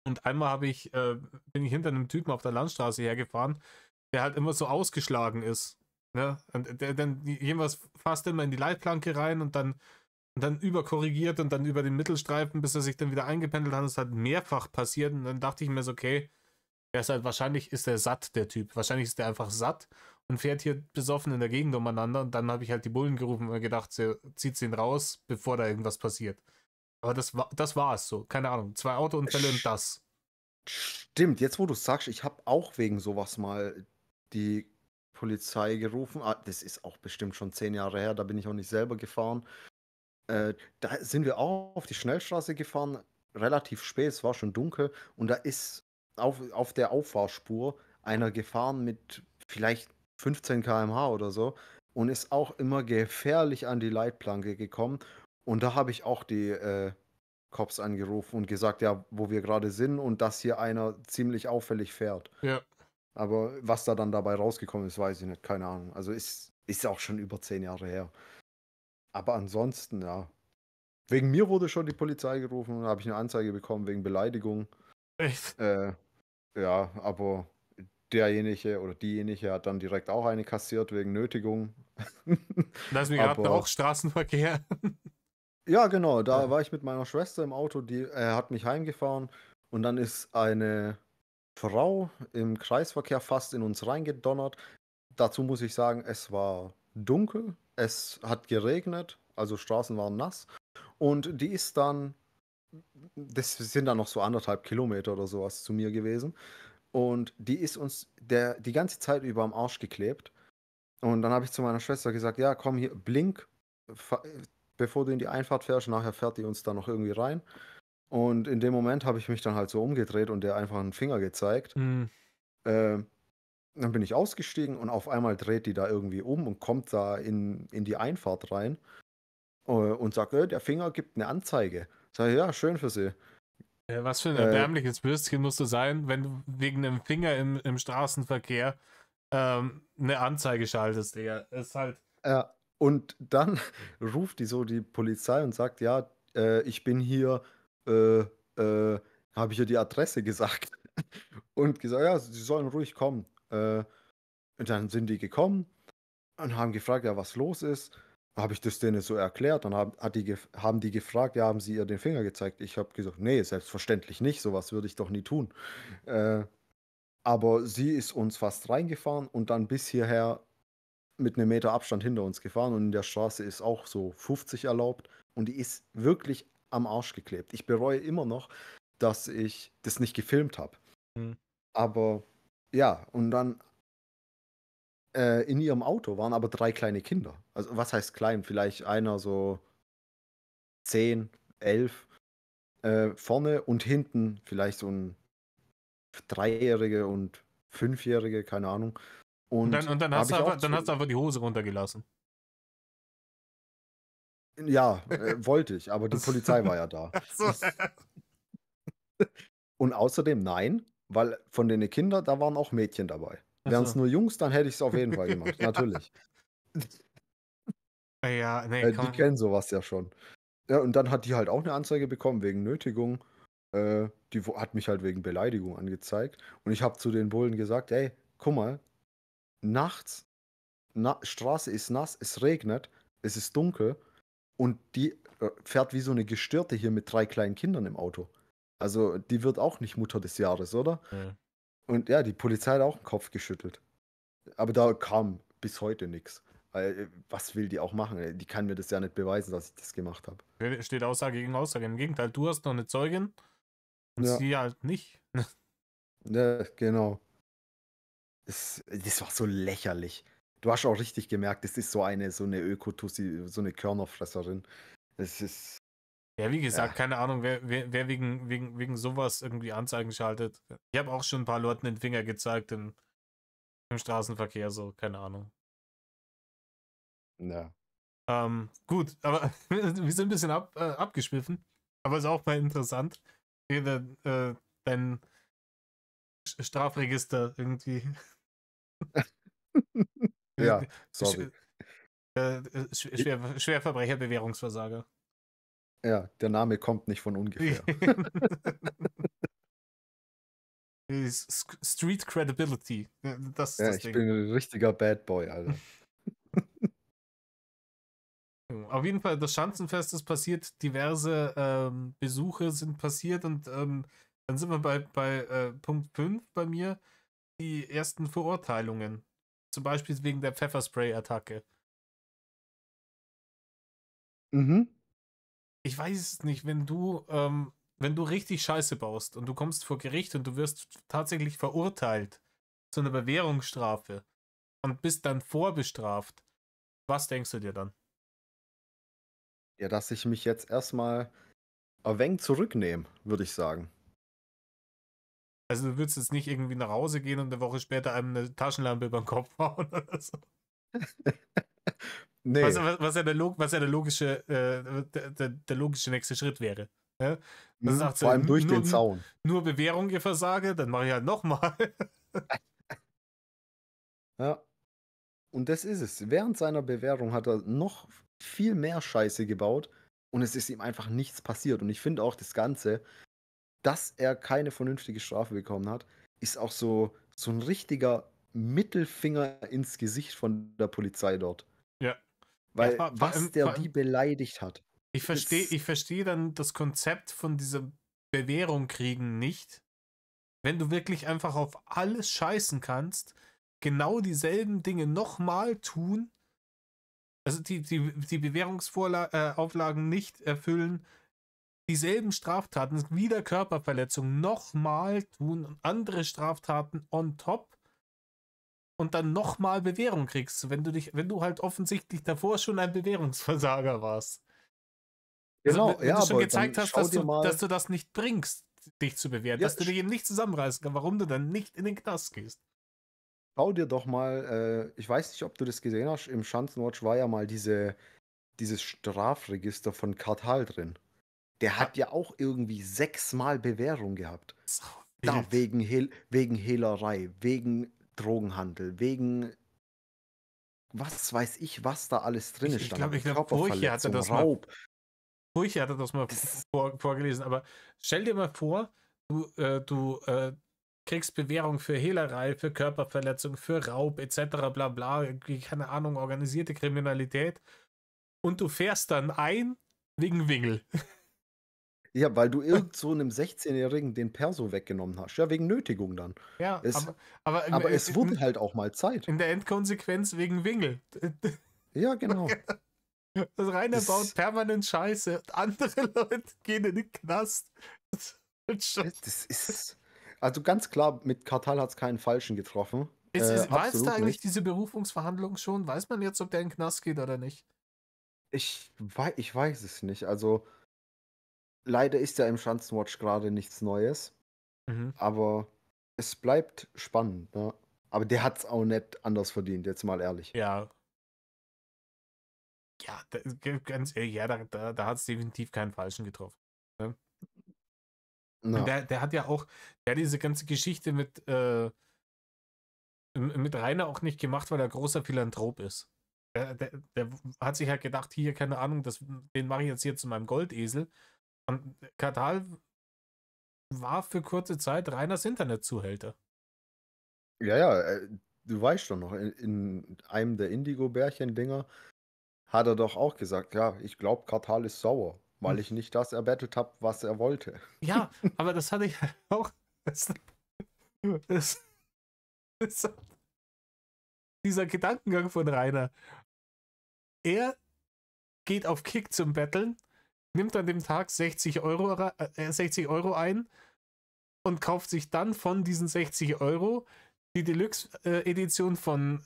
Und einmal bin ich hinter einem Typen auf der Landstraße hergefahren, der halt immer so ausgeschlagen ist. Ne? Und der dann jemals fast immer in die Leitplanke rein und dann überkorrigiert und dann über den Mittelstreifen, bis er sich dann wieder eingependelt hat. Das ist halt mehrfach passiert. Und dann dachte ich mir so, okay, der ist halt, wahrscheinlich ist der satt, der Typ. Wahrscheinlich ist der einfach satt und fährt hier besoffen in der Gegend umeinander. Und dann habe ich halt die Bullen gerufen und mir gedacht, zieht ihn raus, bevor da irgendwas passiert. Aber das war es so. Keine Ahnung. 2 Autounfälle und Sch das. Stimmt, jetzt wo du sagst, ich habe auch wegen sowas mal die Polizei gerufen. Das ist auch bestimmt schon 10 Jahre her, da bin ich auch nicht selber gefahren. Da sind wir auch auf die Schnellstraße gefahren, relativ spät, es war schon dunkel und da ist auf der Auffahrspur einer gefahren mit vielleicht 15 km/h oder so und ist auch immer gefährlich an die Leitplanke gekommen. Und da habe ich auch die Cops angerufen und gesagt, ja, wo wir gerade sind und dass hier einer ziemlich auffällig fährt. Ja. Aber was da dann dabei rausgekommen ist, weiß ich nicht, keine Ahnung. Also ist auch schon über 10 Jahre her. Aber ansonsten, ja. Wegen mir wurde schon die Polizei gerufen und da habe ich eine Anzeige bekommen wegen Beleidigung. Echt. Äh, ja, aber derjenige oder diejenige hat dann direkt auch eine kassiert wegen Nötigung. Lass mich raten, auch Aber Straßenverkehr. ja, genau, da Ja. war ich mit meiner Schwester im Auto, die hat mich heimgefahren und dann ist eine Frau im Kreisverkehr fast in uns reingedonnert. Dazu muss ich sagen, es war dunkel, es hat geregnet, also Straßen waren nass. Und die ist dann, das sind dann noch so 1,5 Kilometer oder sowas zu mir gewesen. Und die ist uns die ganze Zeit über am Arsch geklebt. Und dann habe ich zu meiner Schwester gesagt, ja, komm hier, blink, fa- bevor du in die Einfahrt fährst. Nachher fährt die uns da noch irgendwie rein. Und in dem Moment habe ich mich dann halt so umgedreht und der einfach einen Finger gezeigt. Hm. Äh, Dann bin ich ausgestiegen und auf einmal dreht die da irgendwie um und kommt da in die Einfahrt rein und sagt, der Finger gibt eine Anzeige. Sag ich, ja, schön für Sie. Was für ein Äh, erbärmliches Würstchen musst du sein, wenn du wegen einem Finger im Straßenverkehr eine Anzeige schaltest, Digga. Ist halt. und dann ruft die so die Polizei und sagt, ja, ich bin hier, äh, habe ich ihr die Adresse gesagt und gesagt, ja, sie sollen ruhig kommen. Und dann sind die gekommen und haben gefragt, ja, was los ist. Habe ich das denen so erklärt. Dann haben die gefragt, ja, haben sie ihr den Finger gezeigt? Ich habe gesagt, nee, selbstverständlich nicht, sowas würde ich doch nie tun. Äh, aber sie ist uns fast reingefahren und dann bis hierher mit einem Meter Abstand hinter uns gefahren und in der Straße ist auch so 50 erlaubt und die ist wirklich am Arsch geklebt. Ich bereue immer noch, dass ich das nicht gefilmt habe. Hm. Aber ja, und dann in ihrem Auto waren aber 3 kleine Kinder. Also was heißt klein? Vielleicht einer so 10, 11 vorne und hinten vielleicht so ein Dreijährige und Fünfjährige, keine Ahnung. Und Und habe ich auch dann hast du einfach die Hose runtergelassen. ja, wollte ich, aber die Polizei war ja da. Achso. Und außerdem nein, weil von den Kindern, da waren auch Mädchen dabei. Wären es Achso. nur Jungs, dann hätte ich es auf jeden Fall gemacht, Ja. natürlich. Ja, nee, Die komm. kennen sowas ja schon. Ja, und dann hat die halt auch eine Anzeige bekommen wegen Nötigung. Hat mich halt wegen Beleidigung angezeigt. Und ich habe zu den Bullen gesagt, ey, guck mal, nachts, Straße ist nass, es regnet, es ist dunkel und die fährt wie so eine Gestörte hier mit 3 kleinen Kindern im Auto. Also die wird auch nicht Mutter des Jahres, oder? Ja. Und ja, die Polizei hat auch den Kopf geschüttelt. Aber da kam bis heute nichts. Was will die auch machen? Die kann mir das ja nicht beweisen, dass ich das gemacht habe. Steht Aussage gegen Aussage. Im Gegenteil, du hast noch eine Zeugin und Ja, sie halt nicht. ja, genau. Das war so lächerlich. Du hast auch richtig gemerkt, das ist so eine Ökotussi, so eine Körnerfresserin. Das ist, Ja, wie gesagt, ja, keine Ahnung, wer wegen sowas irgendwie Anzeigen schaltet. Ich habe auch schon ein paar Leuten den Finger gezeigt im Straßenverkehr, so, keine Ahnung. ja. Gut, aber wir sind ein bisschen abgeschwiffen, aber ist auch mal interessant, wie dein Strafregister irgendwie. Ja, sorry. Schwerverbrecher, Bewährungsversager. Ja, der Name kommt nicht von ungefähr. Street Credibility. Das ist Ja, das ich Ding. bin ein richtiger Bad Boy, Alter. Auf jeden Fall, das Schanzenfest ist passiert, diverse Besuche sind passiert und dann sind wir bei Punkt 5 bei mir, die ersten Verurteilungen. Zum Beispiel wegen der Pfefferspray-Attacke. Mhm. Ich weiß es nicht, wenn du richtig Scheiße baust und du kommst vor Gericht und du wirst tatsächlich verurteilt zu einer Bewährungsstrafe und bist dann vorbestraft, was denkst du dir dann? Ja, dass ich mich jetzt erstmal ein wenig zurücknehme, würde ich sagen. Also du würdest jetzt nicht irgendwie nach Hause gehen und eine Woche später einem eine Taschenlampe über den Kopf hauen oder so. Nee. Was ja der logische nächste Schritt wäre. Ne? Dann Mhm. sagt Vor sie, allem durch den Zaun. nur Bewährung, ihr Versage, dann mache ich halt nochmal. Ja. Und das ist es. Während seiner Bewährung hat er noch viel mehr Scheiße gebaut und es ist ihm einfach nichts passiert. Und ich finde auch das Ganze, dass er keine vernünftige Strafe bekommen hat, ist auch so ein richtiger Mittelfinger ins Gesicht von der Polizei dort. Ja. Ja, Weil was der die beleidigt hat. ich verstehe dann das Konzept von dieser Bewährung kriegen nicht, wenn du wirklich einfach auf alles scheißen kannst, genau dieselben Dinge nochmal tun, also die Bewährungsauflagen nicht erfüllen, dieselben Straftaten, wieder Körperverletzung nochmal tun und andere Straftaten on top und dann nochmal Bewährung kriegst, wenn du halt offensichtlich davor schon ein Bewährungsversager warst. Also, Genau, wenn ja, du schon aber gezeigt dann hast, schau dir dass mal. du das nicht bringst, dich zu bewähren, Ja, dass du dich eben nicht zusammenreißen kannst, warum du dann nicht in den Knast gehst. schau dir doch mal, ich weiß nicht, ob du das gesehen hast, im Schanzenwatch war ja mal dieses Strafregister von Kartal drin. Der Ja, hat ja auch irgendwie 6-mal Bewährung gehabt. ist auch Da wild. wegen Hehlerei, wegen Drogenhandel, wegen was weiß ich, was da alles drin Ich stand. glaube, Körperverletzung, Raub. Furche hatte das mal Das, vorgelesen, aber stell dir mal vor, du kriegst Bewährung für Hehlerei, für Körperverletzung, für Raub etc. bla bla, irgendwie, keine Ahnung, organisierte Kriminalität und du fährst dann ein wegen Wingel. ja, weil du irgend so einem 16-Jährigen den Perso weggenommen hast. Ja, wegen Nötigung dann. Ja, Es, aber aber es wurde halt auch mal Zeit. in der Endkonsequenz wegen Wingel. Ja, genau. Das Rainer baut Das, permanent Scheiße und andere Leute gehen in den Knast. Das ist schon. das ist. Also ganz klar, mit Kartal hat es keinen Falschen getroffen. War jetzt da Absolut eigentlich nicht. diese Berufungsverhandlung schon? Weiß man jetzt, ob der in den Knast geht oder nicht? Ich weiß es nicht. Also, leider ist ja im Schanzenwatch gerade nichts Neues. Mhm. Aber es bleibt spannend, ne? Aber der hat es auch nicht anders verdient, jetzt mal ehrlich. Ja, ja, ganz ehrlich, ja, da hat es definitiv keinen Falschen getroffen. Ne? Und Na, der hat ja auch, der hat diese ganze Geschichte mit Rainer auch nicht gemacht, weil er großer Philanthrop ist. Der hat sich halt gedacht, hier, keine Ahnung, den mache ich jetzt hier zu meinem Goldesel. Und Katal war für kurze Zeit Rainers Internetzuhälter. ja, ja, du weißt doch noch, in einem der Indigo-Bärchen-Dinger hat er doch auch gesagt, ja, ich glaube, Kartal ist sauer, Hm. weil ich nicht das erbettelt habe, was er wollte. Ja, aber das hatte ich auch. Das, das, dieser Gedankengang von Rainer. Er geht auf Kick zum Betteln, nimmt an dem Tag 60 Euro ein und kauft sich dann von diesen 60 Euro die Deluxe-Edition von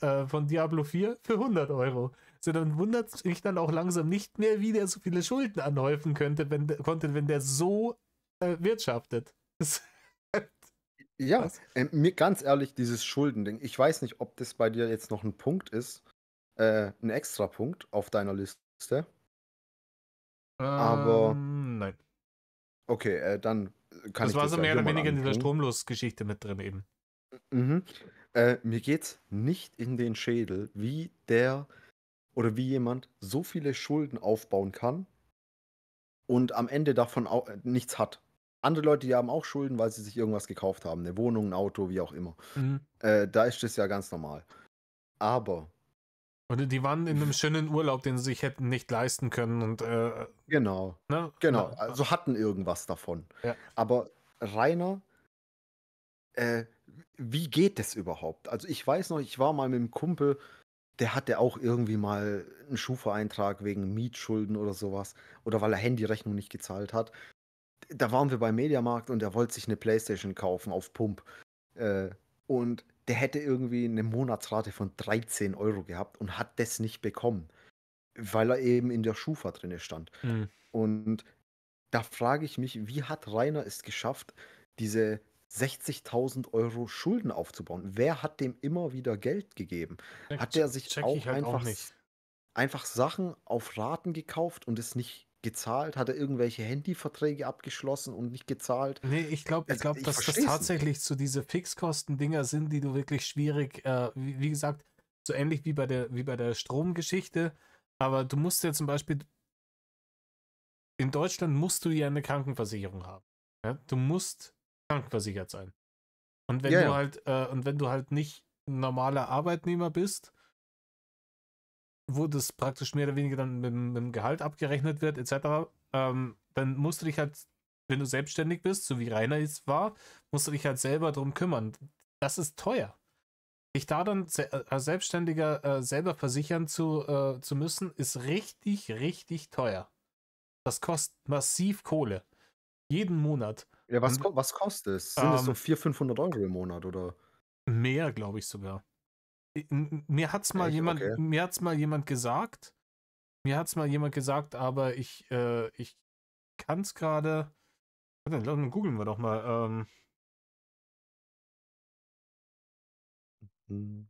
Diablo 4 für 100 Euro. So, dann wundert sich dann auch langsam nicht mehr, wie der so viele Schulden anhäufen wenn der so wirtschaftet. Das, Ja, was? mir ganz ehrlich, dieses Schuldending, ich weiß nicht, ob das bei dir jetzt noch ein Punkt ist, ein Extrapunkt auf deiner Liste, aber Nein. okay, dann kann Das ich war das so ja mehr hier oder mal weniger in dieser anbringen. Stromlos-Geschichte mit drin eben. Mhm. Mir geht's nicht in den Schädel, wie der oder wie jemand so viele Schulden aufbauen kann und am Ende davon auch nichts hat. Andere Leute, die haben auch Schulden, weil sie sich irgendwas gekauft haben, eine Wohnung, ein Auto, wie auch immer. Mhm. Da ist das ja ganz normal. Aber Oder die waren in einem schönen Urlaub, den sie sich hätten nicht leisten können und genau, ne? genau, also hatten irgendwas davon. Ja. Aber Rainer, äh, wie geht das überhaupt? Also, ich weiß noch, ich war mal mit 'm Kumpel, der hatte auch irgendwie mal 'n Schufa-Eintrag wegen Mietschulden oder so was oder weil er Handyrechnung nicht gezahlt hat. Da waren wir beim Mediamarkt und er wollte sich 'ne Playstation kaufen auf Pump. Äh, und der hätte irgendwie 'ne Monatsrate von 13 € gehabt und hat das nicht bekommen, weil er eben in der Schufa drinne stand. Mhm. Und da frage ich mich, wie hat Rainer es geschafft, diese 60.000 € Schulden aufzubauen? Wer hat dem immer wieder Geld gegeben? Hat der sich Check ich auch halt auch nicht. einfach Sachen auf Raten gekauft und es nicht gezahlt? Hat er irgendwelche Handyverträge abgeschlossen und nicht gezahlt? Nee, ich Also, glaube, ich dass das verstehe es nicht. tatsächlich so diese Fixkosten-Dinger sind, die du wirklich schwierig, wie gesagt, so ähnlich wie bei der Stromgeschichte. Aber du musst ja zum Beispiel, in Deutschland musst du ja eine Krankenversicherung haben. Ja? Du musst krankenversichert sein. Ja, ja. Und wenn du halt nicht ein normaler Arbeitnehmer bist, wo das praktisch mehr oder weniger dann mit dem Gehalt abgerechnet wird, etc., dann musst du dich halt, wenn du selbstständig bist, so wie Rainer es war, musst du dich halt selber drum kümmern. Das ist teuer. Dich da dann als Selbstständiger selber versichern zu müssen, ist richtig, richtig teuer. Das kostet massiv Kohle. Jeden Monat. Ja, Und was kostet es? Sind es so ähm, 400, 500 € im Monat oder? mehr, glaube ich sogar. Echt? Okay. Mir hat's mal jemand gesagt, aber ich kann es gerade. Warte, dann googeln wir doch mal. Mhm.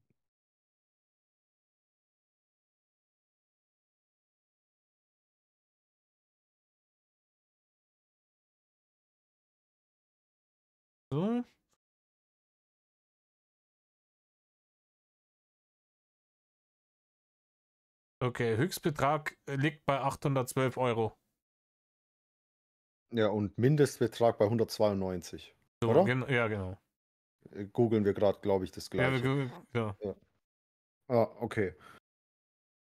So. Okay, Höchstbetrag liegt bei 812 €. Ja, und Mindestbetrag bei 192, So, oder? ja, genau. Googeln wir gerade, glaube ich, das Ja, Gleiche. ja. Ja. Ah, okay.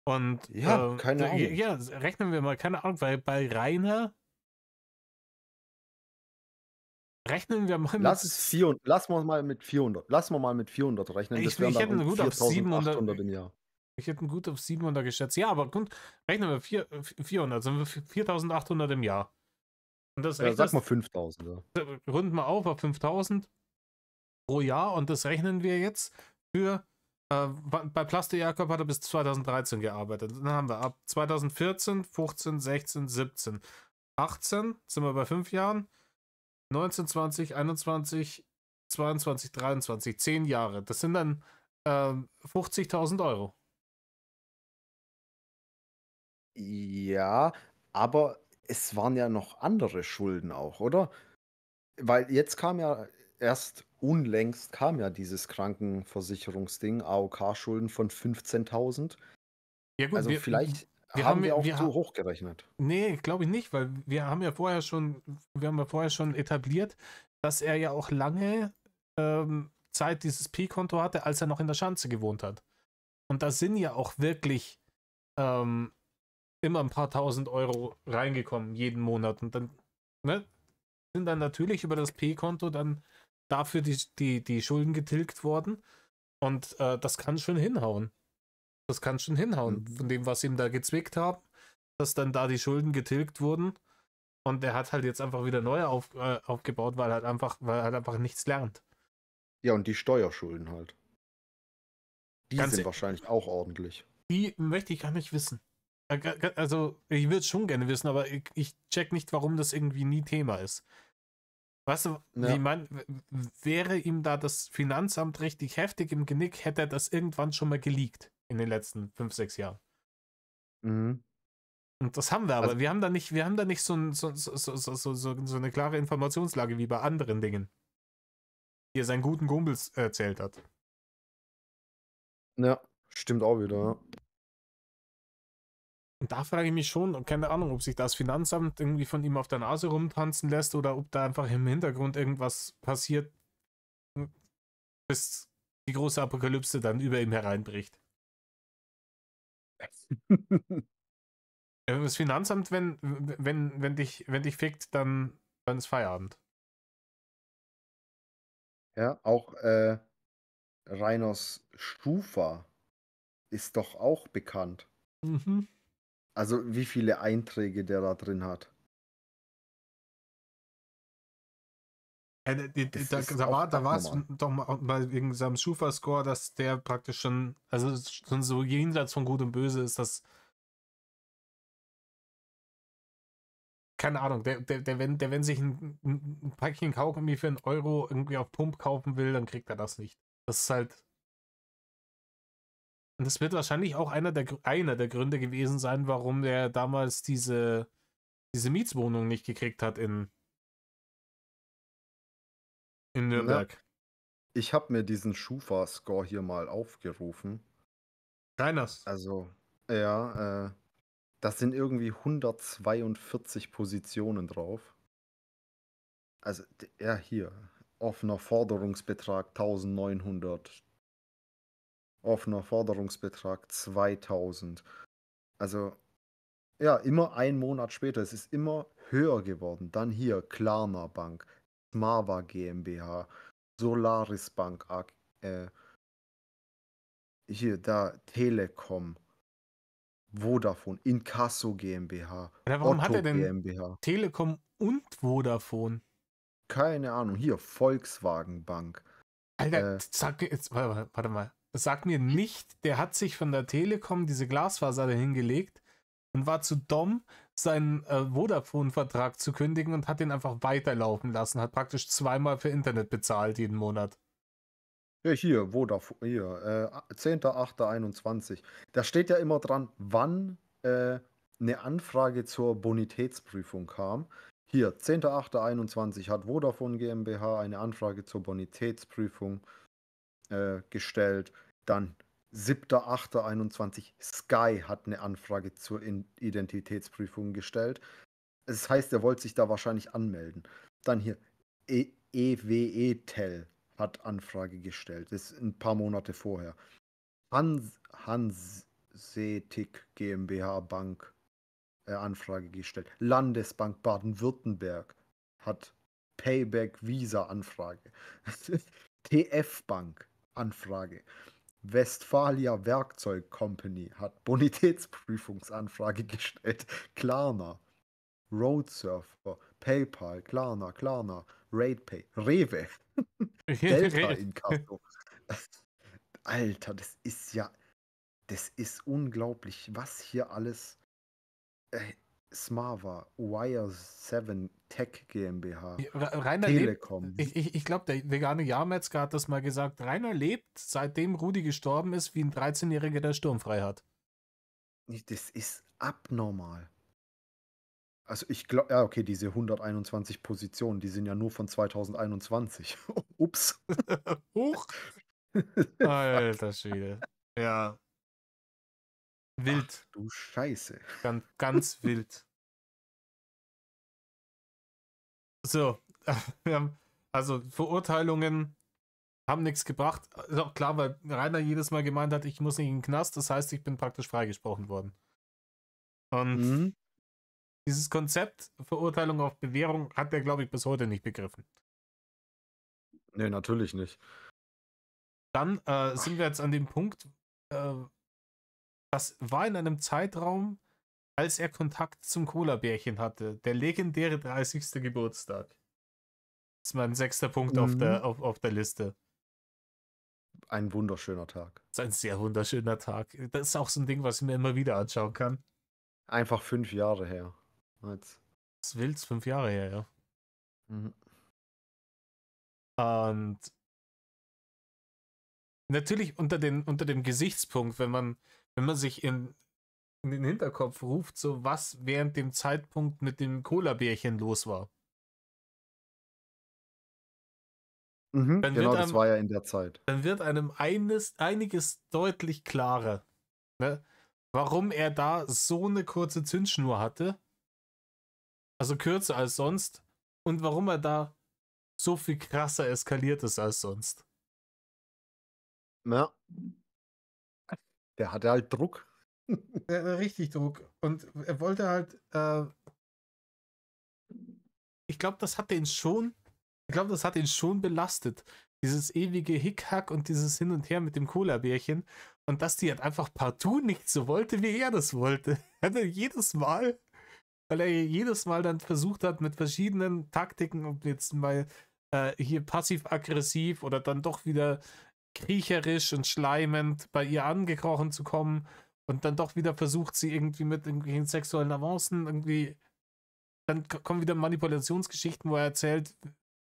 Und Ja, keine Ahnung. ja, rechnen wir mal, keine Ahnung, weil bei Rainer rechnen wir mal mit. Lassen wir mal mit 400 rechnen. Das wären Ich dann hätte gut auf 700. 4.800 im Jahr. Ich hätte gut auf 700 geschätzt. Ja, aber gut, rechnen wir 400, sind wir 4.800 im Jahr. Und das Ja, sag mal rechnest, 5.000, ja. runden wir auf 5.000 pro Jahr und das rechnen wir jetzt für, bei Plasto Jakob hat er bis 2013 gearbeitet. Dann haben wir ab 2014, 15, 16, 17, 18, sind wir bei 5 Jahren, 19, 20, 21, 22, 23, 10 Jahre. Das sind dann 50.000 €. Ja, aber es waren ja noch andere Schulden auch, oder? Weil jetzt kam ja erst unlängst kam ja dieses Krankenversicherungsding, AOK-Schulden von 15.000. Ja gut, Also, vielleicht wir haben, haben wir auch wir, zu hoch gerechnet. nee, glaube ich nicht, weil wir haben ja vorher schon etabliert, dass er ja auch lange Zeit dieses P-Konto hatte, als er noch in der Schanze gewohnt hat. Und da sind ja auch wirklich ähm, immer ein paar tausend Euro reingekommen, jeden Monat. Und dann ne, sind dann natürlich über das P-Konto dann dafür die Schulden getilgt worden. Und das kann schon hinhauen. Das kann schon hinhauen, Mhm. von dem, was ihm da gezwickt haben, dass dann da die Schulden getilgt wurden. Und der hat halt jetzt einfach wieder neu aufgebaut, weil er halt einfach nichts lernt. Ja, und die Steuerschulden halt. Die Ganz, sind wahrscheinlich auch ordentlich. die möchte ich gar nicht wissen. Also, ich würde es schon gerne wissen, aber ich check nicht, warum das irgendwie nie Thema ist. Weißt du, wie Ja. man, wäre ihm da das Finanzamt richtig heftig im Genick, hätte er das irgendwann schon mal geleakt in den letzten 5, 6 Jahren. Mhm. Und das haben wir Also, aber. Wir haben da nicht so eine klare Informationslage wie bei anderen Dingen, die er seinen guten Kumpels erzählt hat. ja, stimmt auch wieder, ja. Und da frage ich mich schon, keine Ahnung, ob sich das Finanzamt irgendwie von ihm auf der Nase rumtanzen lässt oder ob da einfach im Hintergrund irgendwas passiert, bis die große Apokalypse dann über ihm hereinbricht. Das Finanzamt, wenn dich fickt, dann ist Feierabend. Ja, auch Reiners Schufa ist doch auch bekannt. Mhm. Also wie viele Einträge der da drin hat. Das ist auch Da war es abnormal. doch mal wegen seinem Schufa-Score, dass der praktisch schon, also schon so jenseits von Gut und Böse ist, dass, keine Ahnung, wenn sich ein Päckchen Kaugummi für 1 € irgendwie auf Pump kaufen will, dann kriegt er das nicht. Das ist halt, und das wird wahrscheinlich auch einer der Gründe gewesen sein, warum der damals diese Mietswohnung nicht gekriegt hat in Ja, Nürnberg. ich habe mir diesen Schufa-Score hier mal aufgerufen. Reiners. Also, ja, das sind irgendwie 142 Positionen drauf. Also, ja, hier. Offener Forderungsbetrag 1900. Offener Forderungsbetrag 2000. Also, ja, immer ein Monat später. Es ist immer höher geworden. Dann hier Klarna Bank, Smava GmbH, Solaris Bank, hier, da, Telekom, Vodafone, Inkasso GmbH, Oder warum hat er Otto denn GmbH. Telekom und Vodafone? Keine Ahnung. Hier, Volkswagen Bank. Alter, Äh, sag mir jetzt, warte mal. Sag mir nicht, der hat sich von der Telekom diese Glasfaser dahingelegt und war zu dumm, seinen Vodafone-Vertrag zu kündigen und hat den einfach weiterlaufen lassen. Hat praktisch 2-mal für Internet bezahlt jeden Monat. ja, hier, Vodafone, hier, 10.08.21. Da steht ja immer dran, wann eine Anfrage zur Bonitätsprüfung kam. Hier, 10.08.21 hat Vodafone GmbH eine Anfrage zur Bonitätsprüfung gestellt. Dann 7.08.21 Sky hat eine Anfrage zur Identitätsprüfung gestellt. Das heißt, er wollte sich da wahrscheinlich anmelden. Dann hier EWE-Tel hat Anfrage gestellt. Das ist ein paar Monate vorher. Hanseatic GmbH Bank Anfrage gestellt. Landesbank Baden-Württemberg hat Payback Visa Anfrage. TF Bank Anfrage. Westfalia Werkzeug Company hat Bonitätsprüfungsanfrage gestellt. Klarna, Roadsurfer, PayPal, Klarna, RatePay, Rewe, Delta Inkasso. Alter, das ist unglaublich, was hier alles. Äh, Smava, Wire7 Tech GmbH, Rainer lebt, Telekom. ich glaube, der vegane Jahrmetzger hat das mal gesagt. Rainer lebt, seitdem Rudi gestorben ist, wie ein 13-Jähriger, der sturmfrei hat. Das ist abnormal. Also ich glaube, ja, okay, diese 121 Positionen, die sind ja nur von 2021. Ups. Huch. Fuck. Alter Schwede. Ja, Ach wild. du Scheiße. Ganz wild. So, wir haben, also Verurteilungen haben nichts gebracht. Ist auch klar, weil Rainer jedes Mal gemeint hat, ich muss nicht in den Knast, das heißt, ich bin praktisch freigesprochen worden. Und Mhm. dieses Konzept Verurteilung auf Bewährung hat er, glaube ich, bis heute nicht begriffen. Nee, natürlich nicht. Dann Ach, sind wir jetzt an dem Punkt, äh, das war in einem Zeitraum, als er Kontakt zum Cola-Bärchen hatte. Der legendäre 30. Geburtstag. Das ist mein 6. Punkt mhm. auf der Liste. Ein wunderschöner Tag. Das ist ein sehr wunderschöner Tag. Das ist auch so ein Ding, was ich mir immer wieder anschauen kann. Einfach 5 Jahre her. Jetzt. Das ist wild, 5 Jahre her, ja. Mhm. Und natürlich unter dem Gesichtspunkt, wenn man sich in den Hinterkopf ruft, so was während dem Zeitpunkt mit dem Cola-Bärchen los war. Mhm. Dann wird Genau, das einem, war ja in der Zeit. dann wird einem einiges deutlich klarer. Ne? warum er da so eine kurze Zündschnur hatte, also kürzer als sonst, und warum er da so viel krasser eskaliert ist als sonst. Ja, der hatte halt Druck. Richtig Druck. Und er wollte halt, ich glaube, das hat ihn schon belastet. Dieses ewige Hickhack und dieses Hin und Her mit dem Cola-Bärchen. Und dass die halt einfach partout nicht so wollte, wie er das wollte. Er hat jedes Mal, weil er jedes Mal dann versucht hat, mit verschiedenen Taktiken, ob jetzt mal hier passiv-aggressiv oder dann doch wieder kriecherisch und schleimend bei ihr angekrochen zu kommen und dann doch wieder versucht, sie irgendwie mit irgendwelchen sexuellen Avancen irgendwie. Dann kommen wieder Manipulationsgeschichten, wo er erzählt,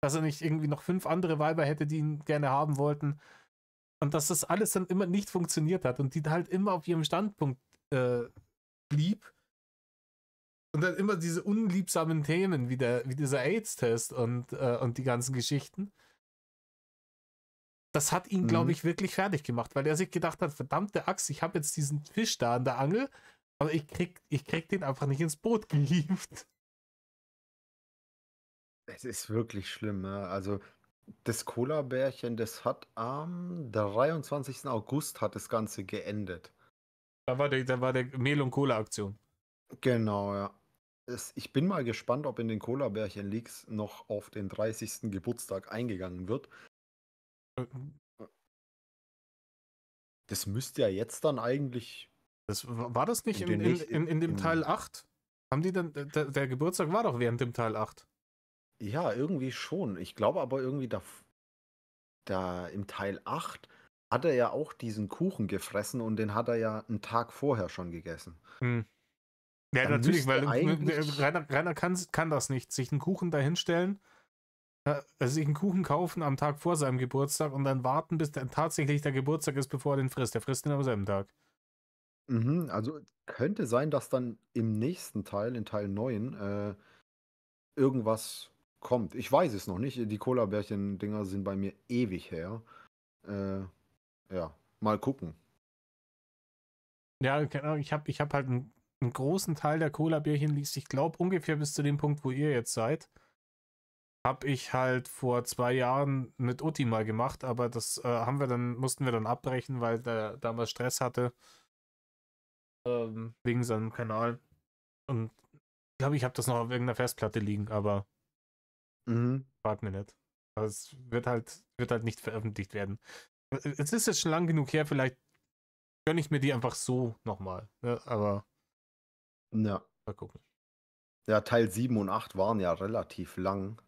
dass er nicht irgendwie noch 5 andere Weiber hätte, die ihn gerne haben wollten. Und dass das alles dann immer nicht funktioniert hat und die halt immer auf ihrem Standpunkt blieb. Und dann immer diese unliebsamen Themen wie dieser AIDS-Test und die ganzen Geschichten. Das hat ihn, glaube Mhm. ich, wirklich fertig gemacht, weil er sich gedacht hat, verdammte Axt, ich habe jetzt diesen Fisch da an der Angel, aber ich krieg den einfach nicht ins Boot gehievt. Es ist wirklich schlimm, ja. Also, das Cola-Bärchen, das hat am 23. August hat das Ganze geendet. Da war der Mehl- und Cola-Aktion. Genau, ja. Ich bin mal gespannt, ob in den Cola-Bärchen-Leaks noch auf den 30. Geburtstag eingegangen wird. Das müsste ja jetzt dann eigentlich War das nicht in den nächsten, in dem Teil 8? Haben die dann, der Geburtstag war doch während dem Teil 8. ja, irgendwie schon. Ich glaube aber irgendwie da im Teil 8 hat er ja auch diesen Kuchen gefressen und den hat er ja einen Tag vorher schon gegessen. Hm. Ja, Da natürlich, weil müsste eigentlich, Rainer kann das nicht. Sich einen Kuchen dahinstellen, sich einen Kuchen kaufen am Tag vor seinem Geburtstag und dann warten, bis dann tatsächlich der Geburtstag ist, bevor er den frisst. Der frisst ihn am selben Tag. also könnte sein, dass dann im nächsten Teil, in Teil 9, irgendwas kommt. Ich weiß es noch nicht. Die Cola-Bärchen-Dinger sind bei mir ewig her. Äh, ja, mal gucken. Ja, keine Ahnung, ich hab halt einen großen Teil der Cola-Bärchen liest. Ich glaube, ungefähr bis zu dem Punkt, wo ihr jetzt seid, habe ich halt vor 2 Jahren mit Utti mal gemacht, aber das mussten wir dann abbrechen, weil der damals Stress hatte, wegen seinem Kanal. Und ich glaube, ich habe das noch auf irgendeiner Festplatte liegen, aber Mhm. frag mir nicht. Aber es wird halt nicht veröffentlicht werden. Es ist jetzt schon lang genug her, vielleicht gönne ich mir die einfach so nochmal. Ne? Aber Ja. mal gucken. Ja, Teil 7 und 8 waren ja relativ lang.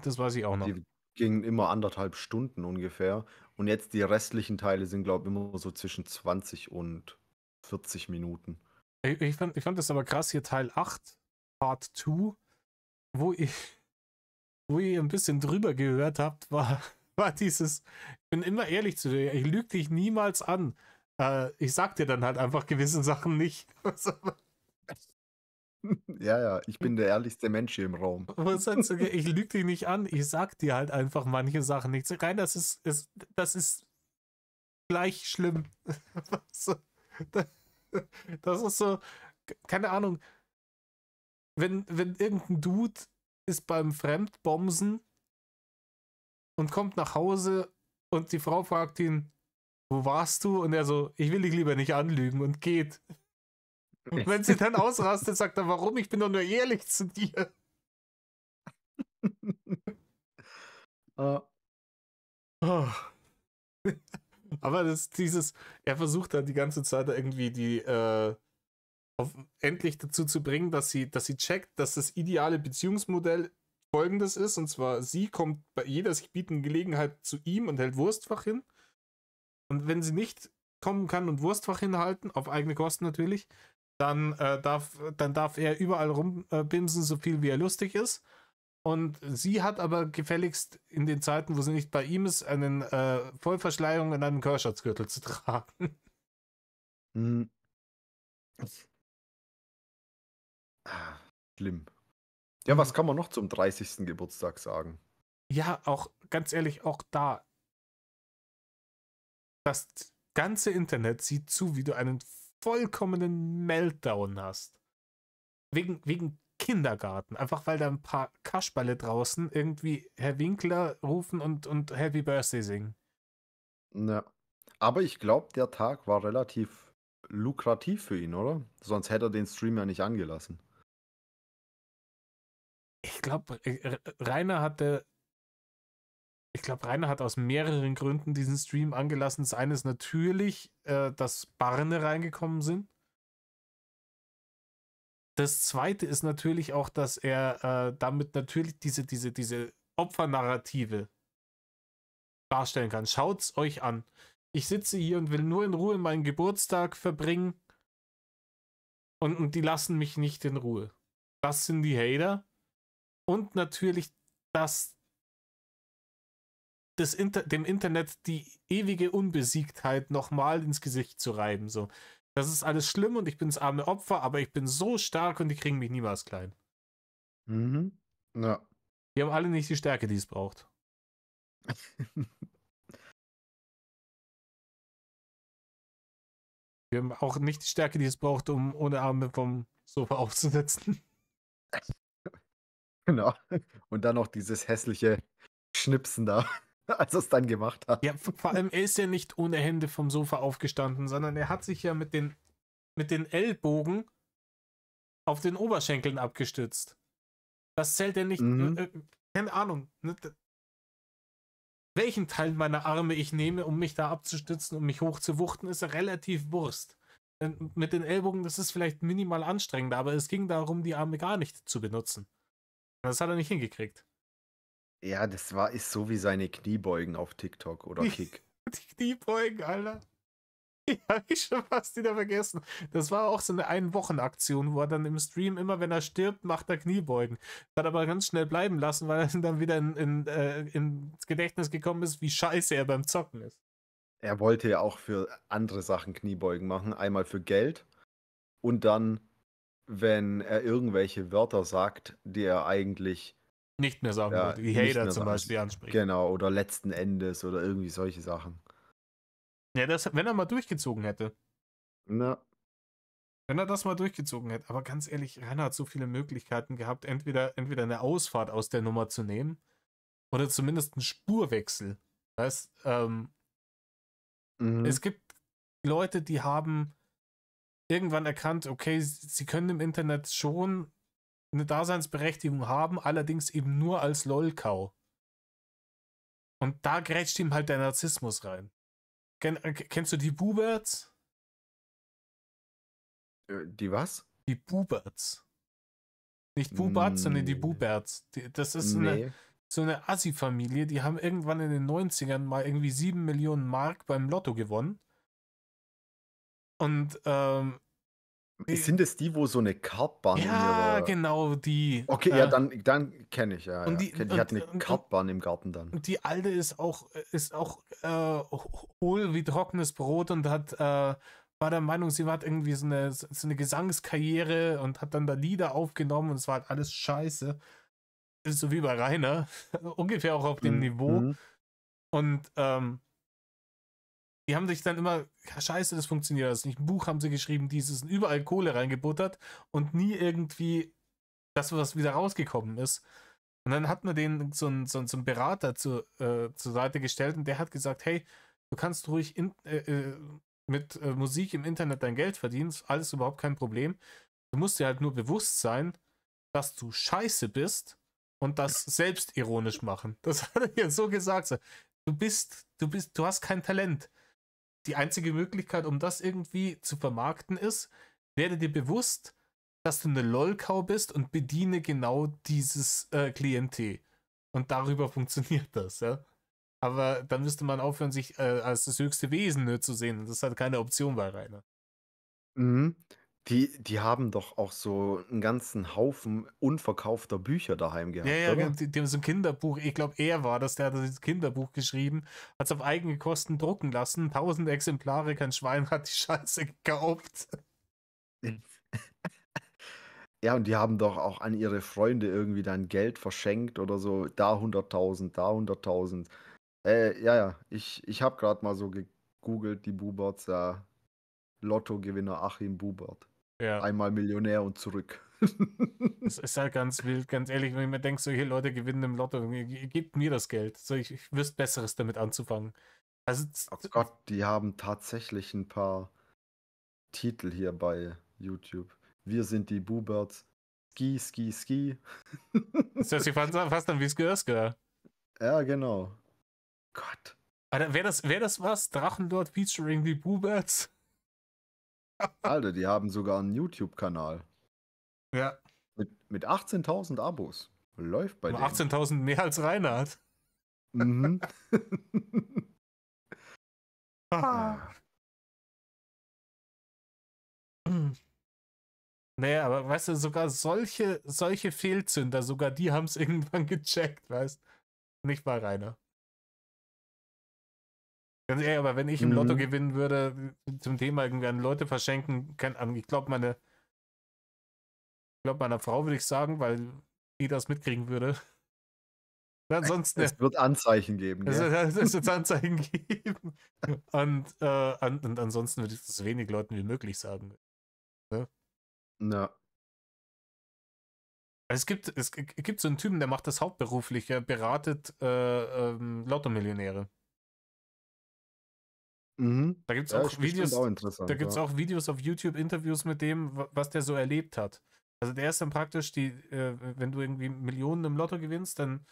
Das weiß ich auch noch. Die gingen immer 1,5 Stunden ungefähr. Und jetzt die restlichen Teile sind, glaube ich, immer so zwischen 20 und 40 Minuten. Ich fand das aber krass hier, Teil 8, Part 2, wo ich, wo ihr ein bisschen drüber gehört habt, war dieses, ich bin immer ehrlich zu dir, ich lüge dich niemals an. Ich sag dir dann halt einfach gewisse Sachen nicht. Ja, ja, ich bin der ehrlichste Mensch hier im Raum. Was sagst du, ich lüge dich nicht an, ich sag dir halt einfach manche Sachen nicht. Rein, das ist gleich schlimm. So, da- Das ist so, keine Ahnung, wenn irgendein Dude ist beim Fremdbomsen und kommt nach Hause und die Frau fragt ihn, wo warst du? Und er so, ich will dich lieber nicht anlügen und geht. Und wenn sie dann ausrastet, sagt er, warum? Ich bin doch nur ehrlich zu dir. Ah, Oh. Aber er versucht dann die ganze Zeit irgendwie endlich dazu zu bringen, dass sie checkt, dass das ideale Beziehungsmodell folgendes ist. Und zwar, sie kommt bei jeder sich bietenden Gelegenheit zu ihm und hält Wurstfach hin. Und wenn sie nicht kommen kann und Wurstfach hinhalten, auf eigene Kosten natürlich, dann darf er überall rumbimsen, so viel wie er lustig ist. Und sie hat aber gefälligst in den Zeiten, wo sie nicht bei ihm ist, einen Vollverschleierung in einem Körscherzgürtel zu tragen. hm. Ah, schlimm. Ja, was kann man noch zum 30. Geburtstag sagen? Ja, auch ganz ehrlich, auch da, das ganze Internet sieht zu, wie du einen vollkommenen Meltdown hast. Wegen Kindergarten. Einfach weil da ein paar Kasperle draußen irgendwie Herr Winkler rufen und Happy Birthday singen. Ja. Aber ich glaube, der Tag war relativ lukrativ für ihn, oder? Sonst hätte er den Stream ja nicht angelassen. Ich glaube, Rainer hat aus mehreren Gründen diesen Stream angelassen. Das eine ist natürlich, dass Barne reingekommen sind. Das zweite ist natürlich auch, dass er damit natürlich diese Opfernarrative darstellen kann. Schaut's euch an. Ich sitze hier und will nur in Ruhe meinen Geburtstag verbringen und die lassen mich nicht in Ruhe. Das sind die Hater. Und natürlich, dass dem Internet die ewige Unbesiegtheit nochmal ins Gesicht zu reiben. So. Das ist alles schlimm und ich bin das arme Opfer, aber ich bin so stark und die kriegen mich niemals klein. Mhm. Ja. Die haben alle nicht die Stärke, die es braucht. Wir haben auch nicht die Stärke, die es braucht, um ohne Arme vom Sofa aufzusetzen. Genau. Und dann noch dieses hässliche Schnipsen da, als er es dann gemacht hat. Ja, vor allem, er ist ja nicht ohne Hände vom Sofa aufgestanden, sondern er hat sich ja mit den Ellbogen auf den Oberschenkeln abgestützt. Das zählt ja nicht. Keine Ahnung. Ne, welchen Teil meiner Arme ich nehme, um mich da abzustützen, um mich hochzuwuchten, ist ja relativ Wurst. Mit den Ellbogen, das ist vielleicht minimal anstrengender, aber es ging darum, die Arme gar nicht zu benutzen. Das hat er nicht hingekriegt. Ja, ist so wie seine Kniebeugen auf TikTok oder Kick. Die Kniebeugen, Alter. Die habe ich schon fast wieder vergessen. Das war auch so eine Ein-Wochen-Aktion, wo er dann im Stream immer, wenn er stirbt, macht er Kniebeugen. Hat aber ganz schnell bleiben lassen, weil er dann wieder ins Gedächtnis gekommen ist, wie scheiße er beim Zocken ist. Er wollte ja auch für andere Sachen Kniebeugen machen. Einmal für Geld und dann, wenn er irgendwelche Wörter sagt, die er eigentlich Nicht mehr sagen ja, würde. Die nicht Hater mehr zum sagen. Beispiel anspricht. Genau, oder letzten Endes oder irgendwie solche Sachen. Ja, wenn er mal durchgezogen hätte. Na, Wenn er das mal durchgezogen hätte. Aber ganz ehrlich, Rainer hat so viele Möglichkeiten gehabt, entweder eine Ausfahrt aus der Nummer zu nehmen oder zumindest einen Spurwechsel. Weißt, es gibt Leute, die haben irgendwann erkannt, okay, sie können im Internet schon eine Daseinsberechtigung haben, allerdings eben nur als LOL-Cow. Und da grätscht ihm halt der Narzissmus rein. Kennst du die Buberts? Die was? Die Buberts. Nicht Buberts, sondern die Buberts. Das ist Nee. so eine Assi-Familie, die haben irgendwann in den 90ern mal irgendwie 7 Millionen Mark beim Lotto gewonnen. Und Sind es die, wo so eine Kartbahn in ihrer... genau, die. Okay, ja, dann kenne ich, ja. Und Ja. die, Die hat eine Kartbahn im Garten dann. und die Alte ist auch hohl wie trockenes Brot und war der Meinung, sie hat irgendwie so eine Gesangskarriere und hat dann da Lieder aufgenommen und es war halt alles scheiße. Das ist so wie bei Rainer. Ungefähr auch auf dem Niveau. Und die haben sich dann immer, scheiße, das funktioniert das nicht. Ein Buch haben sie geschrieben, dieses überall Kohle reingebuttert und nie irgendwie das, was wieder rausgekommen ist. Und dann hat man denen so einen Berater zur Seite gestellt und der hat gesagt, hey, du kannst ruhig mit Musik im Internet dein Geld verdienen, ist alles überhaupt kein Problem. Du musst dir halt nur bewusst sein, dass du scheiße bist und das selbstironisch machen. Das hat er ja so gesagt. So, du hast kein Talent. Die einzige Möglichkeit, um das irgendwie zu vermarkten ist, werde dir bewusst, dass du eine LOL-Cow bist und bediene genau dieses Klientel. Und darüber funktioniert das, ja. Aber dann müsste man aufhören, sich als das höchste Wesen nur zu sehen. Das ist halt keine Option bei Rainer. Die haben doch auch so einen ganzen Haufen unverkaufter Bücher daheim Ja, gehabt, ja, oder? die haben so ein Kinderbuch, ich glaube, er war das, der hat dieses Kinderbuch geschrieben, hat es auf eigene Kosten drucken lassen, 1000 Exemplare, kein Schwein hat die Scheiße gekauft. Ja, und die haben doch auch an ihre Freunde irgendwie dann Geld verschenkt oder so. Da 100.000, da 100.000. Ja, ich habe gerade mal so gegoogelt, die Buberts, ja. Lottogewinner Achim Bubert. Ja. Einmal Millionär und zurück. Das ist halt ganz wild, ganz ehrlich, wenn ich mir denke, solche Leute gewinnen im Lotto, gebt mir das Geld. So, ich wüsste Besseres damit anzufangen. Also, Oh Gott, die haben tatsächlich ein paar Titel hier bei YouTube. Wir sind die Buberts. Ski, Ski, Ski. das hört sich fast an wie Skirsker. Ja, genau. Gott. Alter, wär das was? Drachenlord featuring die Booberts? Alter, die haben sogar einen YouTube-Kanal. Ja. Mit 18.000 Abos. Läuft bei denen. 18.000 mehr als Reinhard. Mhm. Ah. Naja, aber weißt du, sogar solche Fehlzünder, sogar die haben es irgendwann gecheckt, weißt du? Nicht mal Rainer. Ganz ehrlich, aber wenn ich im Lotto gewinnen würde, zum Thema irgendwie an Leute verschenken, ich glaube, meiner Frau würde ich sagen, weil die das mitkriegen würde. Ansonsten. Es wird Anzeichen geben, Es gell? wird Anzeigen geben. Und ansonsten würde ich das so wenig Leuten wie möglich sagen. Ne? Ja. Es gibt so einen Typen, der macht das hauptberuflich, er beratet Lotto-Millionäre. Mhm. Da gibt es Ja, auch ist bestimmt Videos, auch interessant. da gibt es Ja. auch Videos auf YouTube, Interviews mit dem, was der so erlebt hat. Also der ist dann praktisch wenn du irgendwie Millionen im Lotto gewinnst, dann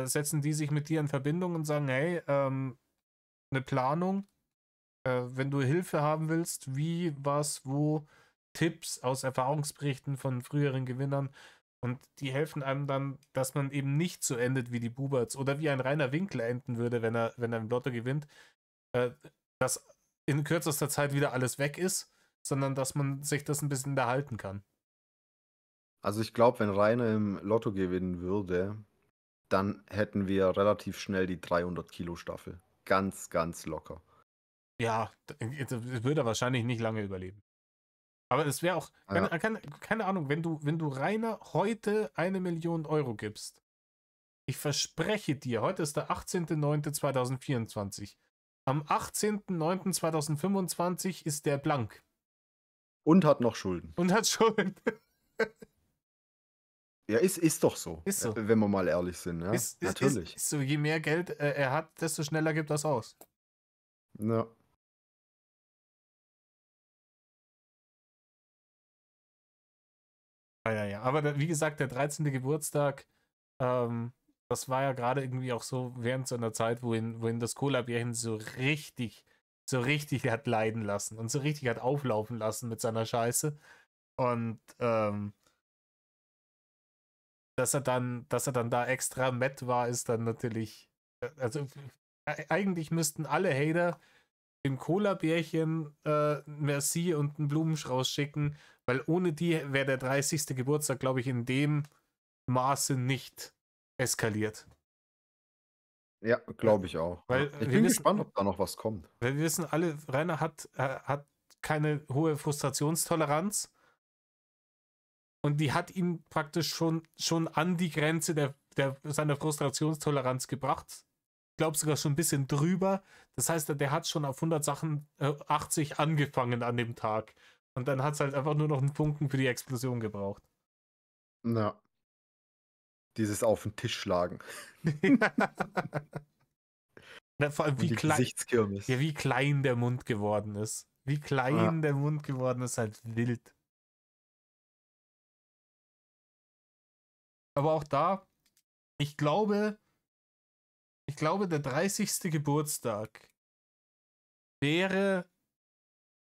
setzen die sich mit dir in Verbindung und sagen, hey, eine Planung, wenn du Hilfe haben willst, wie, was, wo, Tipps aus Erfahrungsberichten von früheren Gewinnern. Und die helfen einem dann, dass man eben nicht so endet wie die Buberts oder wie ein Rainer Winkler enden würde, wenn er im Lotto gewinnt, dass in kürzester Zeit wieder alles weg ist, sondern dass man sich das ein bisschen erhalten kann. Also ich glaube, wenn Rainer im Lotto gewinnen würde, dann hätten wir relativ schnell die 300-Kilo-Staffel. Ganz, ganz locker. Ja, das würde er wahrscheinlich nicht lange überleben. Aber es wäre auch, Ja. keine Ahnung, wenn du Rainer heute 1 Million Euro gibst, ich verspreche dir, heute ist der 18.09.2024. Am 18.09.2025 ist der blank Und hat noch Schulden. und hat Schulden. Ja, ist doch so. Ist so. Wenn wir mal ehrlich sind, ja. Natürlich. Ist so, je mehr Geld er hat, desto schneller gibt das aus. Ja. Ja. Aber wie gesagt, der 13. Geburtstag, das war ja gerade irgendwie auch so während so einer Zeit, wohin das Cola-Bärchen so richtig hat leiden lassen und so richtig hat auflaufen lassen mit seiner Scheiße. Und dass er dann da extra matt war, ist dann natürlich. Also eigentlich müssten alle Hater dem Cola-Bärchen Merci und einen Blumenstrauß schicken, weil ohne die wäre der 30. Geburtstag, glaube ich, in dem Maße nicht eskaliert. Ja, glaube ich auch. Weil ich bin gespannt, ob da noch was kommt. Weil wir wissen alle, Rainer hat keine hohe Frustrationstoleranz und die hat ihn praktisch schon an die Grenze seiner Frustrationstoleranz gebracht. Ich glaube sogar schon ein bisschen drüber. Das heißt, der hat schon auf 180 angefangen an dem Tag. Und dann hat es halt einfach nur noch einen Funken für die Explosion gebraucht. Ja. Dieses auf den Tisch schlagen. Ja, vor allem, Gesichtskirmes. Ja, wie klein der Mund geworden ist. Wie klein der Mund geworden ist, halt wild. Aber auch da, ich glaube, der 30. Geburtstag wäre,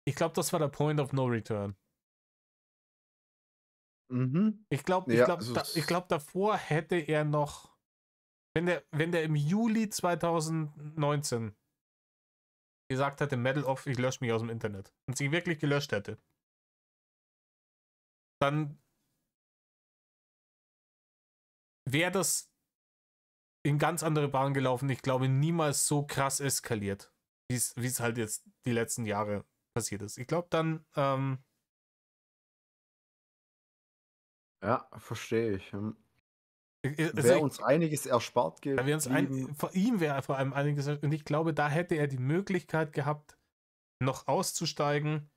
ich glaube, das war der Point of No Return. Mhm. Ich glaube, davor hätte er noch, wenn der im Juli 2019 gesagt hätte, Medal of, ich lösche mich aus dem Internet und sich wirklich gelöscht hätte, dann wäre das in ganz andere Bahnen gelaufen. Ich glaube, niemals so krass eskaliert, wie es halt jetzt die letzten Jahre passiert ist. Ich glaube dann, ja, verstehe ich. also Wäre uns einiges erspart geblieben. Vor ihm wäre vor allem einiges, und ich glaube, da hätte er die Möglichkeit gehabt, noch auszusteigen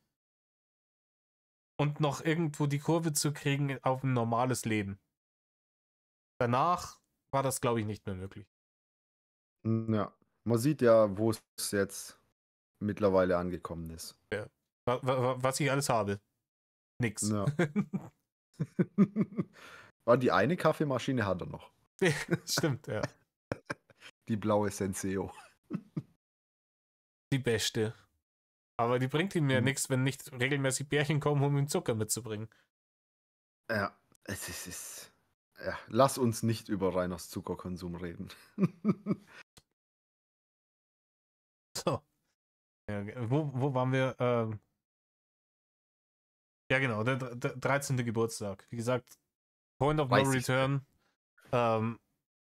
und noch irgendwo die Kurve zu kriegen auf ein normales Leben. Danach war das, glaube ich, nicht mehr möglich. Ja. Man sieht ja, wo es jetzt mittlerweile angekommen ist. Ja. Was ich alles habe. Nix. Ja. War die eine Kaffeemaschine hat er noch. Stimmt, ja. Die blaue Senseo. Die beste. Aber die bringt ihm ja Hm. nichts, wenn nicht regelmäßig Bärchen kommen, um ihm Zucker mitzubringen. Ja, ja, lass uns nicht über Reiners Zuckerkonsum reden. So. Ja, wo waren wir? Ja, genau, der 13. Geburtstag. Wie gesagt, Point of No Weiß ich. Return.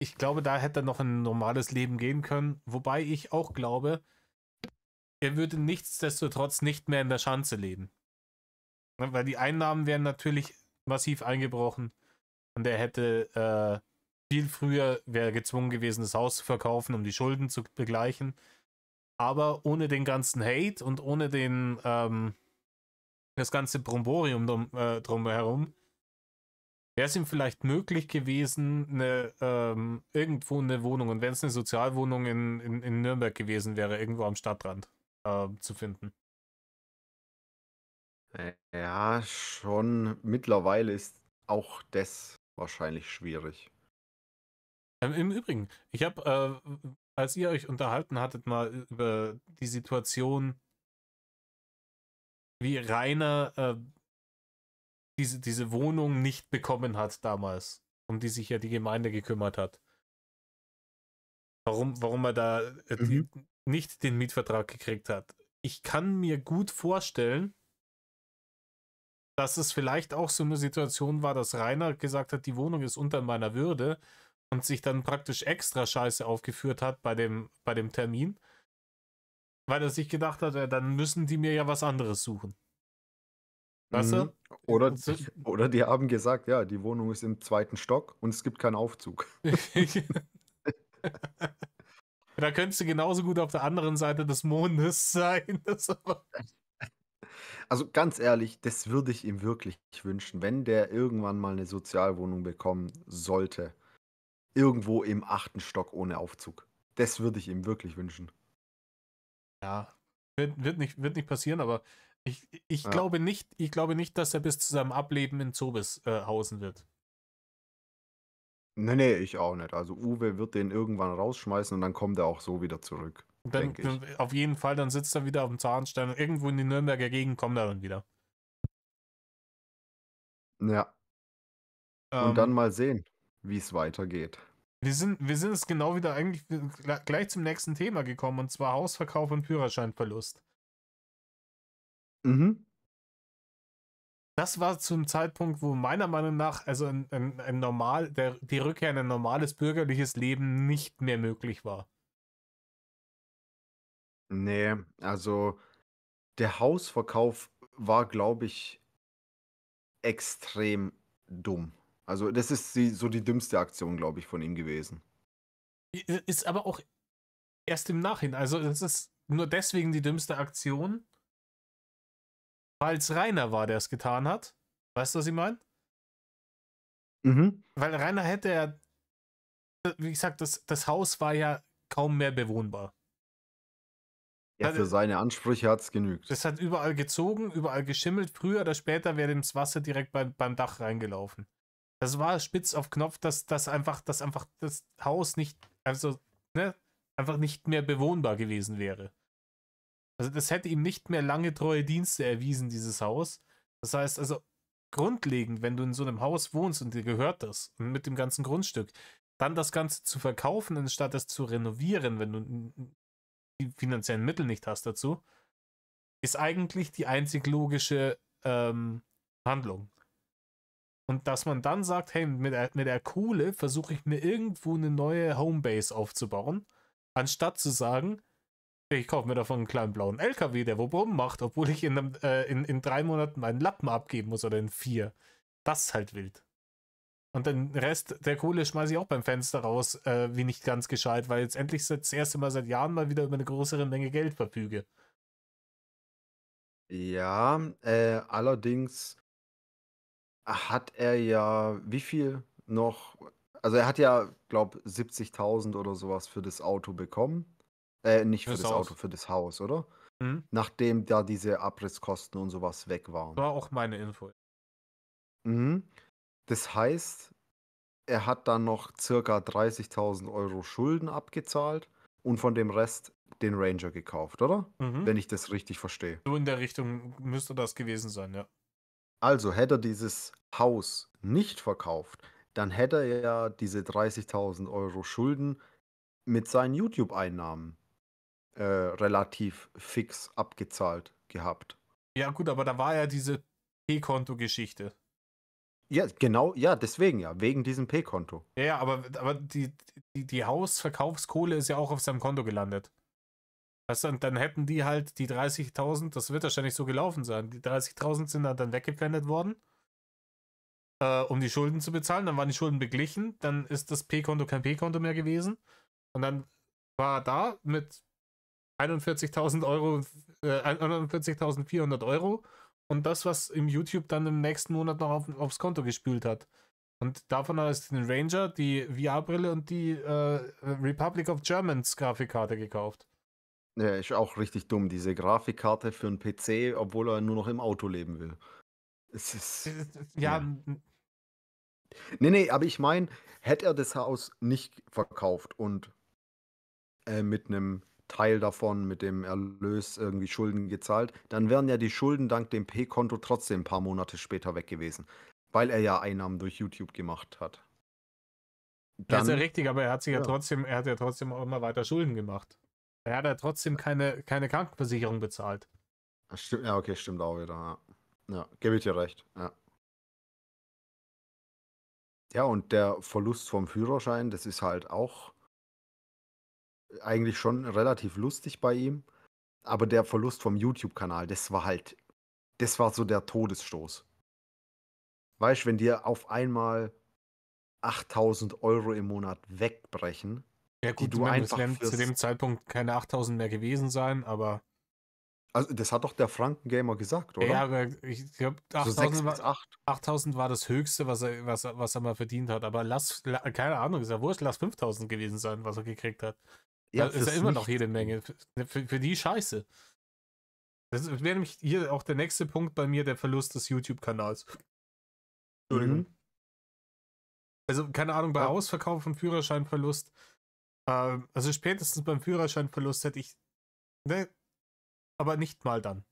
Ich glaube, da hätte er noch ein normales Leben gehen können. Wobei ich auch glaube, er würde nichtsdestotrotz nicht mehr in der Schanze leben. Ne, weil die Einnahmen wären natürlich massiv eingebrochen und er hätte viel früher, wäre gezwungen gewesen, das Haus zu verkaufen, um die Schulden zu begleichen. Aber ohne den ganzen Hate und ohne das ganze Bromborium drumherum, wäre es ihm vielleicht möglich gewesen, irgendwo eine Wohnung, und wenn es eine Sozialwohnung in Nürnberg gewesen wäre, irgendwo am Stadtrand zu finden. Ja, schon. Mittlerweile ist auch das wahrscheinlich schwierig. Im Übrigen, ich habe, als ihr euch unterhalten hattet, mal über die Situation, wie Rainer diese Wohnung nicht bekommen hat damals, um die sich ja die Gemeinde gekümmert hat. Warum er da Mhm. nicht den Mietvertrag gekriegt hat. Ich kann mir gut vorstellen, dass es vielleicht auch so eine Situation war, dass Rainer gesagt hat, die Wohnung ist unter meiner Würde und sich dann praktisch extra Scheiße aufgeführt hat bei dem Termin, weil er sich gedacht hat, dann müssen die mir ja was anderes suchen. Weißt du? Mhm. Oder, So, oder die haben gesagt, ja, die Wohnung ist im 2. Stock und es gibt keinen Aufzug. da könntest du genauso gut auf der anderen Seite des Mondes sein. Also ganz ehrlich, das würde ich ihm wirklich wünschen, wenn der irgendwann mal eine Sozialwohnung bekommen sollte. Irgendwo im 8. Stock ohne Aufzug. Das würde ich ihm wirklich wünschen. Ja, wird nicht passieren, aber Ja. ich glaube nicht, dass er bis zu seinem Ableben in Zobis hausen wird. Nee, nee, ich auch nicht. Also Uwe wird den irgendwann rausschmeißen und dann kommt er auch so wieder zurück, Und denke ich. dann auf jeden Fall, dann sitzt er wieder auf dem Zahnstein und irgendwo in die Nürnberger Gegend kommt er dann wieder. Ja, und dann Ähm, mal sehen, wie es weitergeht. wir sind es genau wieder eigentlich gleich zum nächsten Thema gekommen, und zwar Hausverkauf und Führerscheinverlust. Mhm. Das war zum Zeitpunkt, wo meiner Meinung nach also die Rückkehr in ein normales bürgerliches Leben nicht mehr möglich war. Nee, also der Hausverkauf war, glaube ich, extrem dumm. Also das ist so die dümmste Aktion, glaube ich, von ihm gewesen. Ist aber auch erst im Nachhinein. Also, das ist nur deswegen die dümmste Aktion, weil es Rainer war, der es getan hat. Weißt du, was ich meine? Mhm. Weil Rainer hätte ja, wie gesagt, das Haus war ja kaum mehr bewohnbar. Ja, für seine Ansprüche hat es genügt. Das hat überall gezogen, überall geschimmelt. Früher oder später wäre ins Wasser direkt beim Dach reingelaufen. Das war spitz auf Knopf, dass einfach das Haus nicht, also, ne, einfach nicht mehr bewohnbar gewesen wäre. Also das hätte ihm nicht mehr lange treue Dienste erwiesen, dieses Haus. Das heißt also, grundlegend, wenn du in so einem Haus wohnst und dir gehört das und mit dem ganzen Grundstück, dann das Ganze zu verkaufen, anstatt es zu renovieren, wenn du die finanziellen Mittel nicht hast dazu, ist eigentlich die einzig logische Handlung. Und dass man dann sagt, hey, mit der Kohle versuche ich mir irgendwo eine neue Homebase aufzubauen, anstatt zu sagen, ich kaufe mir davon einen kleinen blauen LKW, der wo Bumm macht, obwohl ich in 3 Monaten meinen Lappen abgeben muss oder in 4. Das ist halt wild. Und den Rest der Kohle schmeiße ich auch beim Fenster raus, wie nicht ganz gescheit, weil jetzt endlich das erste Mal seit Jahren mal wieder über eine größere Menge Geld verfüge. Ja, allerdings hat er ja wie viel noch? Also er hat ja, glaube 70.000 oder sowas für das Auto bekommen. Nicht für Fürs das Auto, Haus. für das Haus, oder? Mhm. Nachdem da diese Abrisskosten und sowas weg waren. War auch meine Info. Mhm. Das heißt, er hat dann noch circa 30.000 Euro Schulden abgezahlt und von dem Rest den Ranger gekauft, oder? Mhm. Wenn ich das richtig verstehe. So in der Richtung müsste das gewesen sein, ja. Also hätte er dieses Haus nicht verkauft, dann hätte er ja diese 30.000 Euro Schulden mit seinen YouTube-Einnahmen relativ fix abgezahlt gehabt. Ja, gut, aber da war ja diese P-Konto-Geschichte. Ja, genau, ja, deswegen ja, wegen diesem P-Konto. Ja, ja, aber die Hausverkaufskohle ist ja auch auf seinem Konto gelandet. Weißt du, und dann hätten die halt die 30.000, das wird wahrscheinlich so gelaufen sein, die 30.000 sind dann weggepfändet worden, um die Schulden zu bezahlen. Dann waren die Schulden beglichen, dann ist das P-Konto kein P-Konto mehr gewesen. Und dann war er da mit 41.000 Euro, 41.400 Euro und das, was im YouTube dann im nächsten Monat noch aufs Konto gespült hat. Und davon hat er den Ranger, die VR-Brille und die Republic of Germans Grafikkarte gekauft. Ja, ist auch richtig dumm, diese Grafikkarte für 'n PC, obwohl er nur noch im Auto leben will. Es ist Ja, ja. Ne, aber ich meine, hätte er das Haus nicht verkauft und, mit 'nem Teil davon, mit dem Erlös irgendwie Schulden gezahlt, dann wären ja die Schulden dank dem P-Konto trotzdem 'n paar Monate später weg gewesen, weil er ja Einnahmen durch YouTube gemacht hat. ja, ist ja Dann richtig, aber ja. er hat ja trotzdem auch immer weiter Schulden gemacht. Er hat ja trotzdem keine Krankenversicherung bezahlt. Stimmt, ja, okay, stimmt auch wieder, ja. Ja, gebe ich dir recht, ja. Ja, und der Verlust vom Führerschein, das ist halt auch eigentlich schon relativ lustig bei ihm, aber der Verlust vom YouTube-Kanal, das war so der Todesstoß. Weißt, wenn dir auf einmal 8.000 Euro im Monat wegbrechen, Ja die gut, ich du meine, es einfach werden zu fürs dem Zeitpunkt keine 8.000 mehr gewesen sein, aber also, das hat doch der Franken-Gamer gesagt, ja, oder? aber ich glaube, So 6 bis 8. 8.000 war das Höchste, was er mal verdient hat. Aber keine Ahnung, ist ja wurscht, lass 5.000 gewesen sein, was er gekriegt hat. Ja, Das ist ja fürs immer noch Nichts jede tun. Menge. Für die Scheiße. Das wäre nämlich hier auch der nächste Punkt bei mir, der Verlust des YouTube-Kanals. Mhm. Entschuldigung. Also, keine Ahnung, bei Ja. Ausverkauf und Führerscheinverlust, also spätestens beim Führerscheinverlust hätte ich, ne, aber nicht mal dann.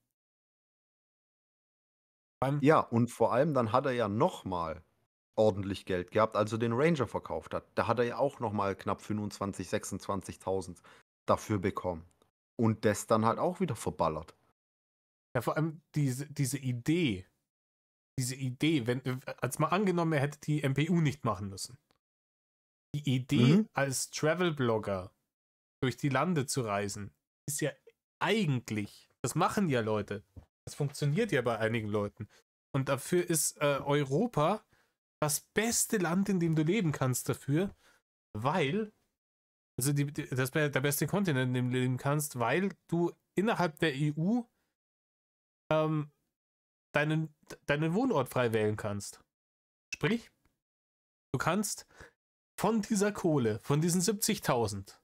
Beim, Ja, und vor allem dann hat er ja noch mal ordentlich Geld gehabt, als er den Ranger verkauft hat. Da hat er ja auch noch mal knapp 25, 26.000 dafür bekommen. Und das dann halt auch wieder verballert. ja, vor allem diese Idee, wenn, als mal angenommen, er hätte die MPU nicht machen müssen. Die Idee, Mhm. als Travel-Blogger durch die Lande zu reisen, ist ja eigentlich, das machen ja Leute. Das funktioniert ja bei einigen Leuten. Und dafür ist Europa das beste Land, in dem du leben kannst dafür, weil, also der beste Kontinent, in dem du leben kannst, weil du innerhalb der EU ähm, deinen Wohnort frei wählen kannst. Sprich, du kannst von dieser Kohle, von diesen 70.000,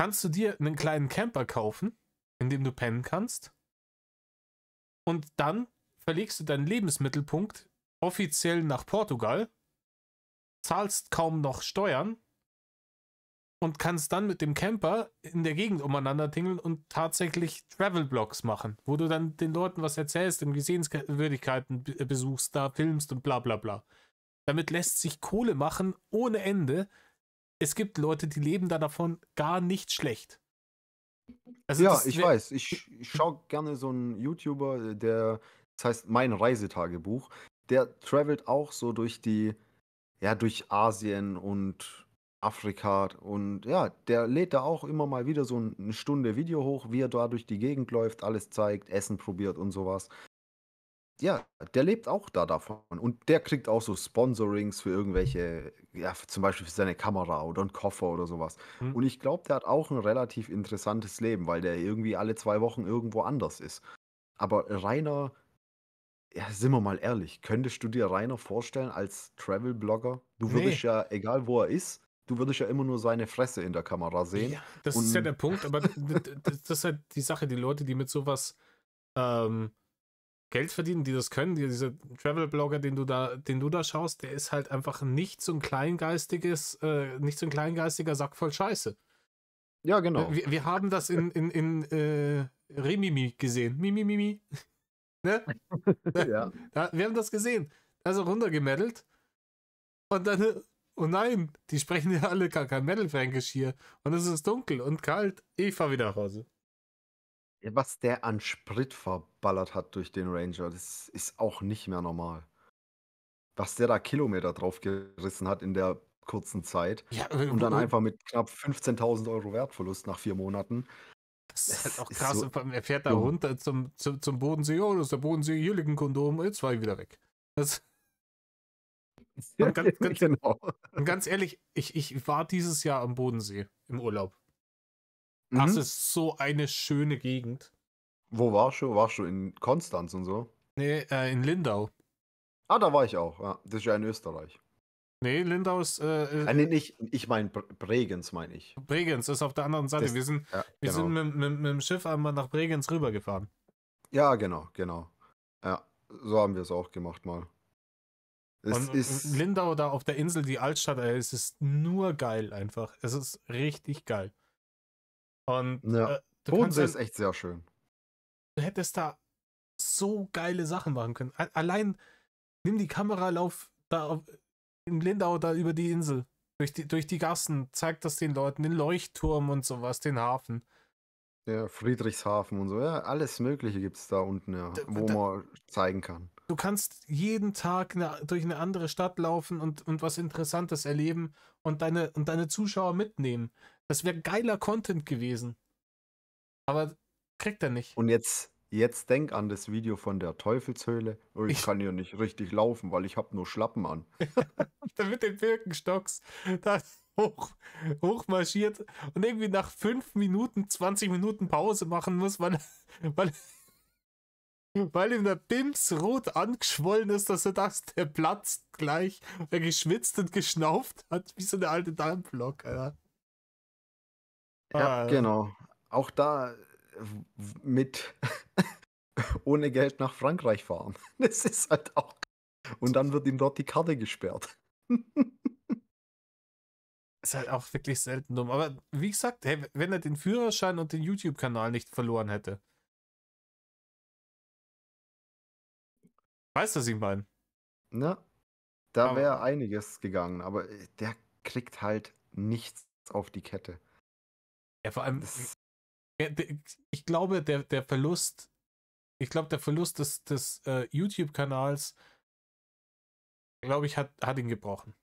kannst du dir einen kleinen Camper kaufen, in dem du pennen kannst. Und dann verlegst du deinen Lebensmittelpunkt offiziell nach Portugal, zahlst kaum noch Steuern und kannst dann mit dem Camper in der Gegend umeinander tingeln und tatsächlich Travel-Blogs machen, wo du dann den Leuten was erzählst, irgendwie Sehenswürdigkeiten besuchst, da filmst und bla bla bla. Damit lässt sich Kohle machen ohne Ende. Es gibt Leute, die leben da davon gar nicht schlecht. Also Ja, das ich wäre. weiß. Ich schaue gerne so 'n YouTuber, der das heißt „Mein Reisetagebuch“. Der travelt auch so durch Asien und Afrika und ja, der lädt da auch immer mal wieder so 'ne Stunde Video hoch, wie er da durch die Gegend läuft, alles zeigt, Essen probiert und so was. Ja, der lebt auch da davon und der kriegt auch so Sponsorings für irgendwelche ja, zum Beispiel für seine Kamera oder 'n Koffer oder so was. Hm. Und ich glaube, der hat auch 'n relativ interessantes Leben, weil der irgendwie alle 2 Wochen irgendwo anders ist. Aber reiner ja, sind wir mal ehrlich, könntest du dir Rainer vorstellen als Travel-Blogger? Du würdest Nee. ja, egal wo er ist, du würdest ja immer nur seine Fresse in der Kamera sehen Ja, das ist ja der und Punkt, aber das ist halt die Sache, die Leute, die mit sowas ähm, Geld verdienen, die das können, dieser Travel-Blogger, den du da schaust, der ist halt einfach nicht so ein nicht so ein kleingeistiger Sack voll Scheiße. ja, genau. Wir haben das in Remimi gesehen. Mimi. Ne? Ja. Wir haben das gesehen. Also runtergemeddelt und dann, oh nein, die sprechen ja alle gar kein Metal-Fränkisch hier. Und es ist dunkel und kalt. Ich fahr wieder nach Hause. Ja, was der an Sprit verballert hat durch den Ranger, das ist auch nicht mehr normal. Was der da Kilometer drauf gerissen hat in der kurzen Zeit Ja, und dann einfach mit knapp 15.000 € Wertverlust nach 4 Monaten. das ist halt Es auch ist krass. so Und vor allem, er fährt da dumm. runter zum Bodensee. Oh, das ist der Bodensee, hier liegt ein Kondom. Jetzt war ich wieder weg. Das, Ja, und, ganz, genau. und ganz ehrlich, ich war dieses Jahr am Bodensee im Urlaub. Das Mhm. ist so eine schöne Gegend. Wo warst du? Warst du in Konstanz und so? Nee, in Lindau. Ah, da war ich auch, ja. Das ist ja in Österreich. Nee, Lindau ist Ne, nicht ich meine Bregenz meine ich. Bregenz, ist auf der anderen Seite. Das ja, Wir sind genau. mit dem Schiff einmal nach Bregenz rübergefahren. Ja, genau, genau. Ja, so haben wir es auch gemacht mal. Es Und ist Lindau da auf der Insel, die Altstadt, ey, es ist nur geil einfach. Es ist richtig geil. Und ja. du kannst Bodensee ist halt, echt sehr schön. du hättest da so geile Sachen machen können. Allein nimm die Kamera, lauf da in Lindau da über die Insel, durch die Gassen, zeig das den Leuten, den Leuchtturm und sowas, den Hafen. Ja, Friedrichshafen und so, ja, alles Mögliche gibt's da unten, ja, wo man zeigen kann. Du kannst jeden Tag durch eine andere Stadt laufen und was Interessantes erleben und deine Zuschauer mitnehmen. Das wäre geiler Content gewesen. Aber kriegt er nicht. Und jetzt denk an das Video von der Teufelshöhle: „Oh, ich Ich, kann hier nicht richtig laufen, weil ich habe nur Schlappen an.“ da mit den Birkenstocks da hoch, hochmarschiert und irgendwie nach 5 Minuten, 20 Minuten Pause machen muss, weil, weil ihm der Bims rot angeschwollen ist, dass er dachte, der platzt gleich, weil er geschwitzt und geschnauft hat, wie so eine alte Dampflok, Alter. Ja, Ah, genau. Auch da mit ohne Geld nach Frankreich fahren. Das ist halt auch und dann wird ihm dort die Karte gesperrt. ist halt auch wirklich selten dumm. Aber wie gesagt, hey, wenn er den Führerschein und den YouTube-Kanal nicht verloren hätte, weißt du, was ich meine? Ja, da Aber wäre einiges gegangen, aber, der kriegt halt nichts auf die Kette. ja, vor allem, Das ich glaube, der Verlust des YouTube-Kanals, glaube ich, hat ihn gebrochen.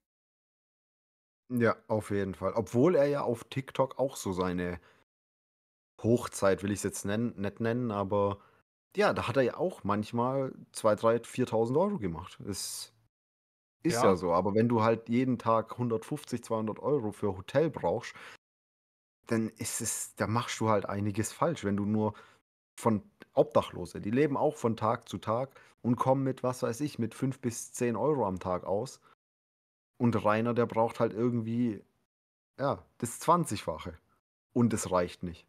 ja, auf jeden Fall. Obwohl er ja auf TikTok auch so seine Hochzeit will ich's jetzt nicht nennen, aber ja, da hat er ja auch manchmal 2, 3, 4.000 € gemacht. Es ist ja Ja, so, aber wenn du halt jeden Tag 150, 200 € für Hotel brauchst, dann ist es da machst du halt einiges falsch, wenn du nur von Obdachlose, die leben auch von Tag zu Tag und kommen mit, was weiß ich, mit 5 bis 10 € am Tag aus. Und Rainer, der braucht halt irgendwie, ja, das 20-fache und es reicht nicht.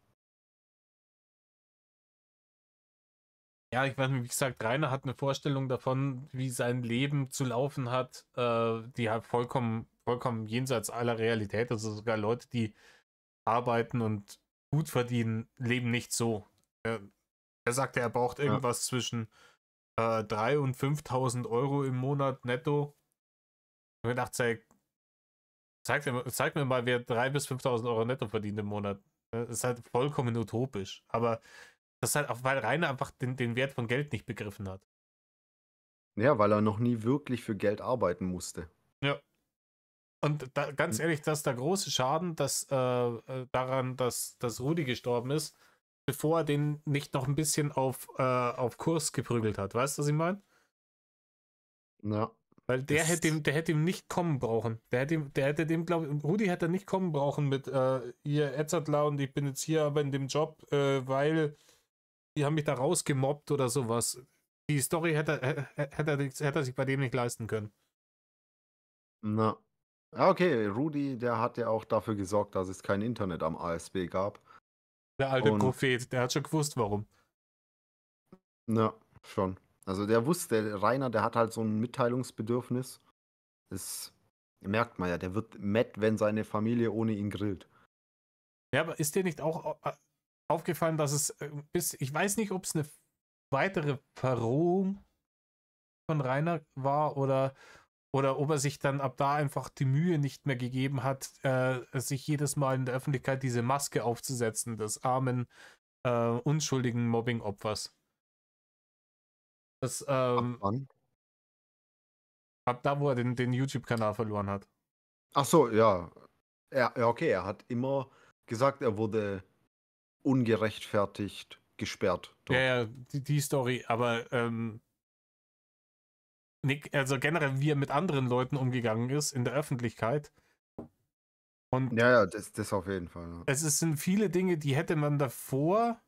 ja, ich meine, wie gesagt, Rainer hat eine Vorstellung davon, wie sein Leben zu laufen hat, die halt vollkommen jenseits aller Realität. Also sogar Leute, die arbeiten und gut verdienen, leben nicht so. Er sagte, er braucht Ja, irgendwas zwischen 3.000 und 5.000 € im Monat netto. Und ich dachte, zeig mir mal, wer 3.000 bis 5.000 € netto verdient im Monat. Das ist halt vollkommen utopisch. Aber das ist halt auch, weil Rainer einfach den Wert von Geld nicht begriffen hat. ja, weil er noch nie wirklich für Geld arbeiten musste. Ja. Und da, ganz Hm, ehrlich, das ist der große Schaden, daran, dass Rudi gestorben ist, bevor er den nicht noch ein bisschen auf Kurs geprügelt hat. Weißt du, was ich meine? ja, Weil das der hätte ihm nicht kommen brauchen. Der hätte dem, glaube ich, Rudi hätte nicht kommen brauchen mit ihr Edzardler und ich bin jetzt hier aber in dem Job, weil die haben mich da rausgemobbt oder sowas. Die Story hätte er sich bei dem nicht leisten können. Na. Ja, okay, Rudi, der hat ja auch dafür gesorgt, dass es kein Internet am ASB gab. Der alte Und Prophet, der hat schon gewusst, warum. ja, schon. Also der wusste, Rainer, der hat halt so ein Mitteilungsbedürfnis. Das merkt man ja, der wird matt, wenn seine Familie ohne ihn grillt. Ja, aber ist dir nicht auch aufgefallen, dass es ich weiß nicht, ob es eine weitere Verrohung von Rainer war oder ob er sich dann ab da einfach die Mühe nicht mehr gegeben hat, sich jedes Mal in der Öffentlichkeit diese Maske aufzusetzen, des armen, unschuldigen Mobbing-Opfers. Das, Ab wann? ab da, wo er den YouTube-Kanal verloren hat. Ach so, ja. Ja, okay, er hat immer gesagt, er wurde ungerechtfertigt gesperrt Ja, dort. ja, die Story, aber Nick, also generell, wie er mit anderen Leuten umgegangen ist in der Öffentlichkeit. Und Ja, ja, das auf jeden Fall. Ja. sind viele Dinge, die hätte man davor,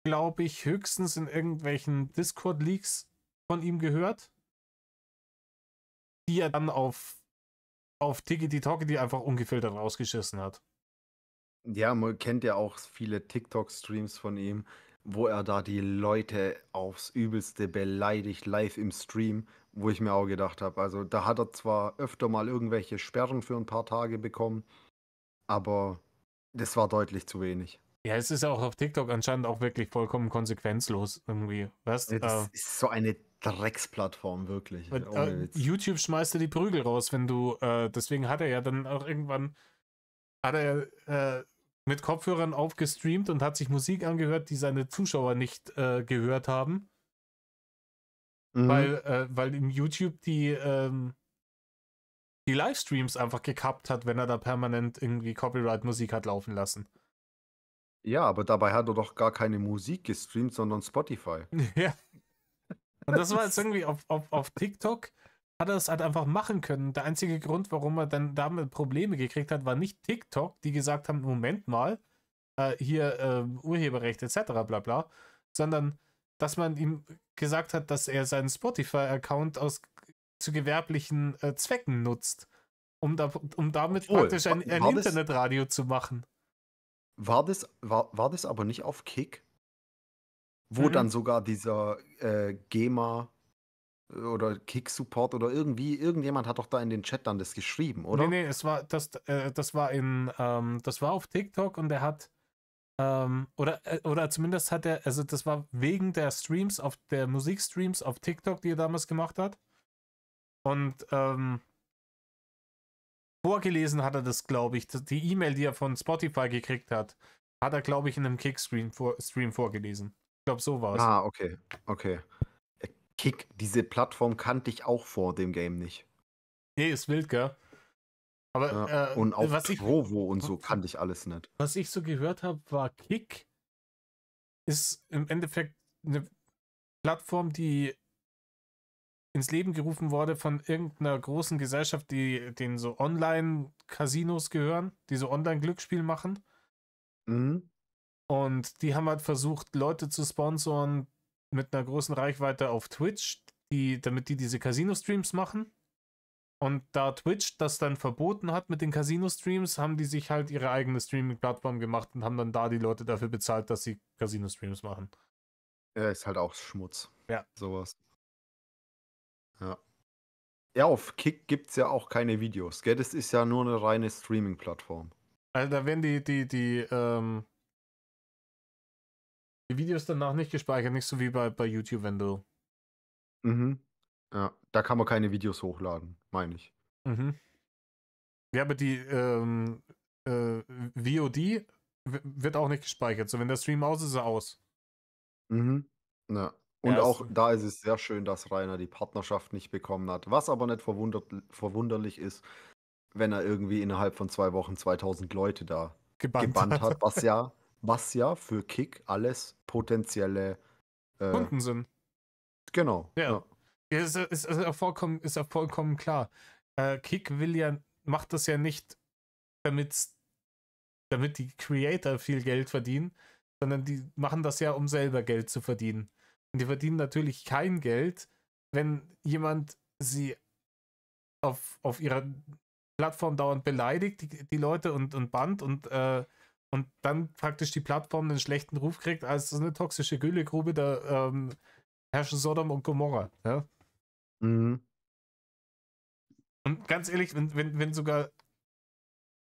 glaube ich, höchstens in irgendwelchen Discord-Leaks von ihm gehört, die er dann auf Tiki-Talkie einfach ungefiltert rausgeschissen hat. Ja, man kennt ja auch viele TikTok-Streams von ihm, wo er da die Leute aufs Übelste beleidigt, live im Stream, wo ich mir auch gedacht habe, also da hat er zwar öfter mal irgendwelche Sperren für ein paar Tage bekommen, aber das war deutlich zu wenig. Ja, es ist auch auf TikTok anscheinend auch wirklich vollkommen konsequenzlos irgendwie. Weißt, Das ist so eine Drecksplattform, wirklich, ohne Witz. YouTube schmeißt dir die Prügel raus, wenn du, deswegen hat er ja dann auch irgendwann, hat er mit Kopfhörern aufgestreamt und hat sich Musik angehört, die seine Zuschauer nicht gehört haben, Mhm. weil ihm YouTube die Livestreams einfach gekappt hat, wenn er da permanent irgendwie Copyright-Musik hat laufen lassen. Ja, aber dabei hat er doch gar keine Musik gestreamt, sondern Spotify. Ja. Und das Das war jetzt ist irgendwie auf TikTok, hat er es halt einfach machen können. Der einzige Grund, warum er dann damit Probleme gekriegt hat, war nicht TikTok, die gesagt haben, Moment mal, hier Urheberrecht etc. bla bla, sondern dass man ihm gesagt hat, dass er seinen Spotify-Account zu gewerblichen Zwecken nutzt, um damit obwohl, praktisch ein Internetradio zu machen. war das aber nicht auf Kick? Wo Mhm. dann sogar dieser, GEMA oder Kick-Support oder irgendjemand hat doch da in den Chat dann das geschrieben, Nee, oder? nee, das war das war auf TikTok und er hat oder zumindest hat er, also das war wegen der Streams, der Musikstreams auf TikTok, die er damals gemacht hat. Und vorgelesen hat er das, glaube ich. Die E-Mail, die er von Spotify gekriegt hat, hat er, glaube ich, in einem Stream vorgelesen. Ich glaube, so war es. Ah, okay, okay. Kick, diese Plattform kannte ich auch vor dem Game nicht. Nee, ist wild, gell? Aber Ja, und auch Trovo und so kannte ich alles nicht. was ich so gehört habe, war Kick ist im Endeffekt eine Plattform, die ins Leben gerufen wurde von irgendeiner großen Gesellschaft, die denen so Online-Casinos gehören, die so Online-Glücksspiel machen. Mhm. Und die haben halt versucht, Leute zu sponsoren mit einer großen Reichweite auf Twitch, damit die diese Casino-Streams machen. Und da Twitch das dann verboten hat mit den Casino-Streams, haben die sich halt ihre eigene Streaming-Plattform gemacht und haben dann da die Leute dafür bezahlt, dass sie Casino-Streams machen. Ja, ist halt auch Schmutz. Ja. Sowas. Ja. Ja, auf Kick gibt's ja auch keine Videos, gell? Das ist ja nur eine reine Streaming-Plattform. Also da werden die Videos danach nicht gespeichert, nicht so wie bei YouTube, wenn du. Mhm. Ja, da kann man keine Videos hochladen, meine ich. Mhm. Ja, aber die VOD wird auch nicht gespeichert. So, wenn der Stream aus ist, ist er aus. Mhm. Ja. Und Ja, ist, auch da ist es sehr schön, dass Rainer die Partnerschaft nicht bekommen hat. Was aber nicht verwunderlich ist, wenn er irgendwie innerhalb von 2 Wochen 2000 Leute da gebannt gebannt hat. hat, was ja für Kick alles potenzielle, äh, Kunden sind. genau, Ja. ja. Ja, ist ja vollkommen klar. Kick macht das ja nicht, damit die Creator viel Geld verdienen, sondern die machen das ja, um selber Geld zu verdienen. Und die verdienen natürlich kein Geld, wenn jemand sie auf ihrer Plattform dauernd beleidigt, die Leute und bannt und dann praktisch die Plattform einen schlechten Ruf kriegt als so eine toxische Güllegrube, da herrschen Sodom und Gomorra. Ja? Mhm. Und ganz ehrlich, wenn sogar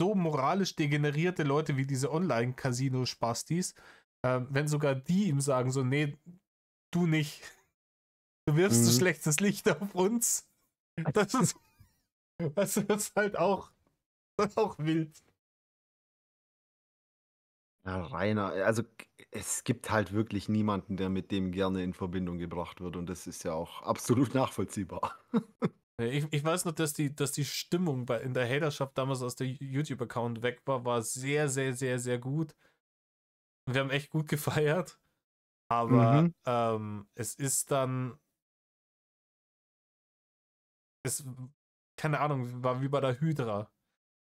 so moralisch degenerierte Leute wie diese Online-Casino-Spastis, wenn sogar die ihm sagen so, nee, du nicht, du wirfst so Mhm. schlechtes Licht auf uns, das ist, das ist halt auch wild. Ja, Rainer, also es gibt halt wirklich niemanden, der mit dem gerne in Verbindung gebracht wird und das ist ja auch absolut nachvollziehbar. Ich weiß noch, dass die Stimmung in der Haterschaft damals aus der YouTube-Account weg war sehr, sehr, sehr, sehr gut. Wir haben echt gut gefeiert, aber Mhm. es ist dann, es, keine Ahnung, war wie bei der Hydra.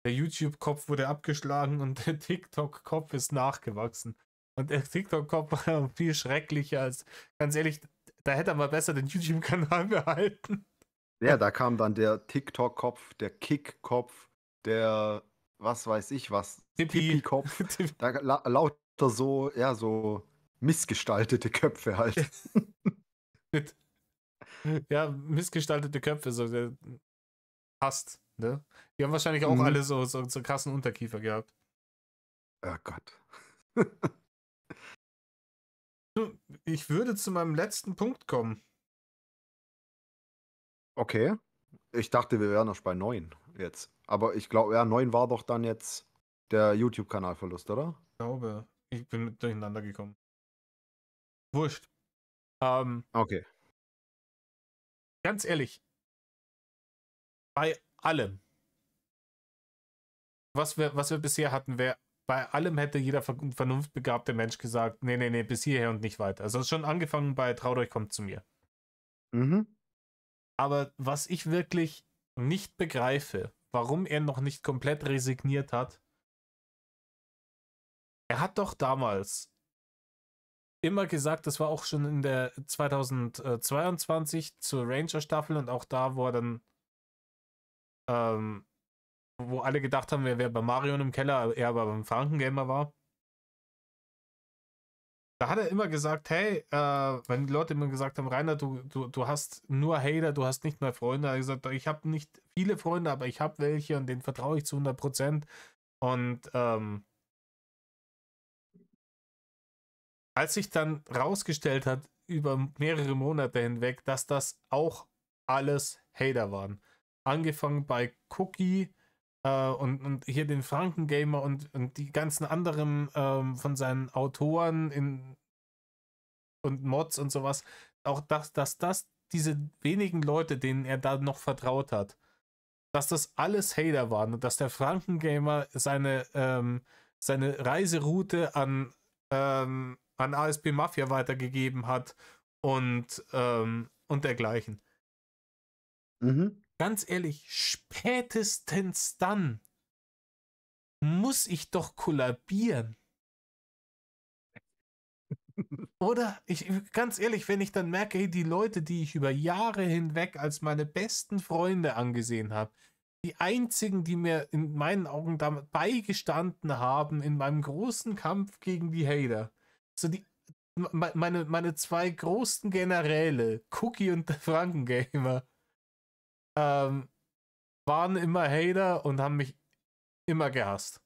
Der YouTube-Kopf wurde abgeschlagen und der TikTok-Kopf ist nachgewachsen. Und der TikTok-Kopf war viel schrecklicher als, ganz ehrlich, da hätte er mal besser den YouTube-Kanal behalten. Ja, da kam dann der TikTok-Kopf, der Kick-Kopf, der was weiß ich was, Tippi. Tippi-Kopf. Da lauter so, ja, so missgestaltete Köpfe halt. Mit, ja, missgestaltete Köpfe, so der passt, ne? Die haben wahrscheinlich auch Mhm. alle so krassen Unterkiefer gehabt. Oh Gott. Du, ich würde zu meinem letzten Punkt kommen. Okay. Ich dachte, wir wären erst bei 9 jetzt. Aber ich glaube, ja, 9 war doch dann jetzt der YouTube-Kanalverlust, oder? Ich glaube, ich bin mit durcheinander gekommen. Wurscht. Ähm, Okay. ganz ehrlich, bei allem, was wir bisher hatten, bei allem hätte jeder vernunftbegabte Mensch gesagt, nee, nee, nee, bis hierher und nicht weiter. Also schon angefangen bei Traut euch, kommt zu mir. Mhm. Aber was ich wirklich nicht begreife, warum er noch nicht komplett resigniert hat, er hat doch damals immer gesagt, das war auch schon in der 2022 zur Ranger-Staffel und auch da, wo er dann, ähm, wo alle gedacht haben, er wäre bei Marion im Keller, er aber beim Frankengamer war. Da hat er immer gesagt, hey, wenn die Leute immer gesagt haben, Rainer, du hast nur Hater, du hast nicht mehr Freunde, er hat gesagt, ich habe nicht viele Freunde, aber ich habe welche und denen vertraue ich zu 100%. Und als sich dann rausgestellt hat, über mehrere Monate hinweg, dass das auch alles Hater waren. Angefangen bei Cookie und hier den Frankengamer und die ganzen anderen von seinen Autoren und Mods und sowas. Auch dass das diese wenigen Leute, denen er da noch vertraut hat, dass das alles Hater waren und dass der Frankengamer seine Reiseroute an ASP Mafia weitergegeben hat und dergleichen. Mhm. Ganz ehrlich, spätestens dann muss ich doch kollabieren. Oder ganz ehrlich, wenn ich dann merke, hey, die Leute, die ich über Jahre hinweg als meine besten Freunde angesehen habe, die einzigen, die mir in meinen Augen damit beigestanden haben in meinem großen Kampf gegen die Hater, so meine zwei großen Generäle, Cookie und der Frankengamer, ähm, waren immer Hater und haben mich immer gehasst.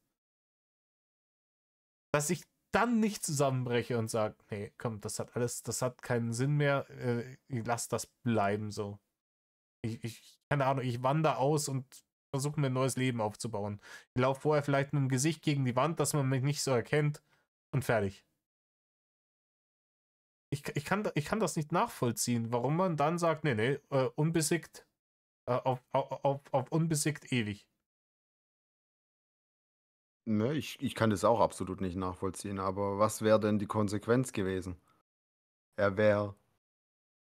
Dass ich dann nicht zusammenbreche und sage, nee, komm, das hat keinen Sinn mehr, ich lass das bleiben so. Keine Ahnung, ich wandere aus und versuche mir ein neues Leben aufzubauen. Ich laufe vorher vielleicht mit dem Gesicht gegen die Wand, dass man mich nicht so erkennt und fertig. Ich kann das nicht nachvollziehen, warum man dann sagt, nee, nee, unbesiegt, auf unbesiegt ewig. Ne, ich kann das auch absolut nicht nachvollziehen, aber was wäre denn die Konsequenz gewesen? Er wäre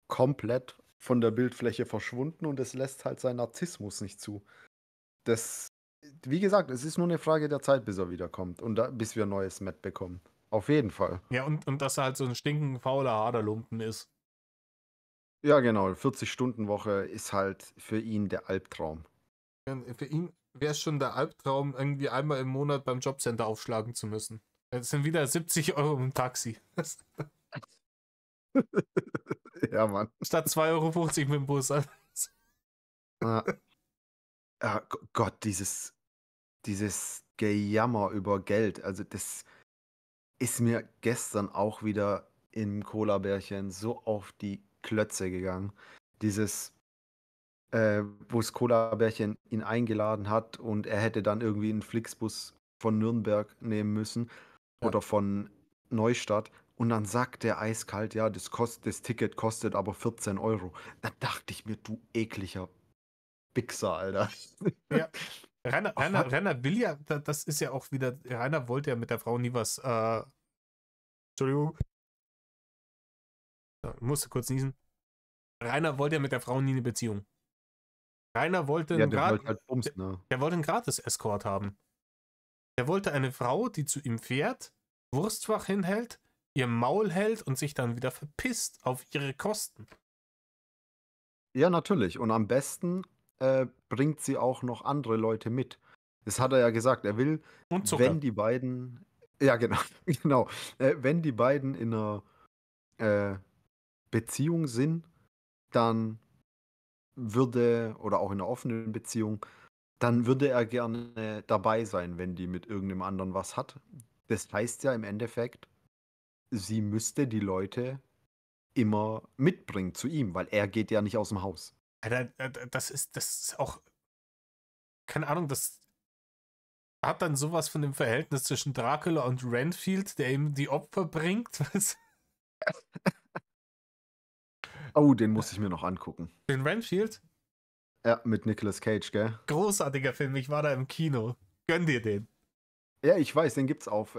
komplett von der Bildfläche verschwunden und es lässt halt seinen Narzissmus nicht zu. Das, wie gesagt, es ist nur eine Frage der Zeit, bis er wiederkommt und bis wir neues Matt bekommen. Auf jeden Fall. Ja, und dass er halt so ein stinkend fauler Aderlumpen ist. Ja, genau, 40-Stunden-Woche ist halt für ihn der Albtraum. Für ihn wäre es schon der Albtraum, irgendwie einmal im Monat beim Jobcenter aufschlagen zu müssen. Es sind wieder 70 € im Taxi. Ja, Mann. Statt 2,50 € mit dem Bus. Ja. Ja, Gott, dieses Gejammer über Geld, also das ist mir gestern auch wieder im Colabärchen so auf die Klötze gegangen. Dieses, wo das Colabärchen ihn eingeladen hat und er hätte dann irgendwie einen Flixbus von Nürnberg nehmen müssen Ja. oder von Neustadt. Und dann sagt der eiskalt, ja, das Ticket kostet aber 14 €. Da dachte ich mir, du ekliger Wichser, Alter. Ja. Rainer, Rainer, Hat, Rainer will ja, das ist ja auch wieder, Rainer wollte ja mit der Frau nie was, Entschuldigung, ich musste kurz niesen. Rainer wollte ja mit der Frau nie eine Beziehung. Rainer wollte ja, einen, der wollte halt bumsen, ne? der wollte einen Gratis-Escort haben. Der wollte eine Frau, die zu ihm fährt, Wurstfach hinhält, ihr Maul hält und sich dann wieder verpisst auf ihre Kosten. Ja, natürlich. Und am besten bringt sie auch noch andere Leute mit. Das hat er ja gesagt. Er will, Und Zucker. wenn die beiden, ja, genau, genau, wenn die beiden in einer äh, Beziehung sind, dann oder auch in einer offenen Beziehung, dann würde er gerne dabei sein, wenn die mit irgendeinem anderen was hat. Das heißt ja im Endeffekt, sie müsste die Leute immer mitbringen zu ihm, weil er geht ja nicht aus dem Haus. Alter, das ist auch, keine Ahnung, das hat dann sowas von dem Verhältnis zwischen Dracula und Renfield, der ihm die Opfer bringt. Oh, den muss ich mir noch angucken. Den Renfield? Ja, mit Nicolas Cage, gell? Großartiger Film, ich war da im Kino. Gönn dir den. Ja, ich weiß, den gibt's auf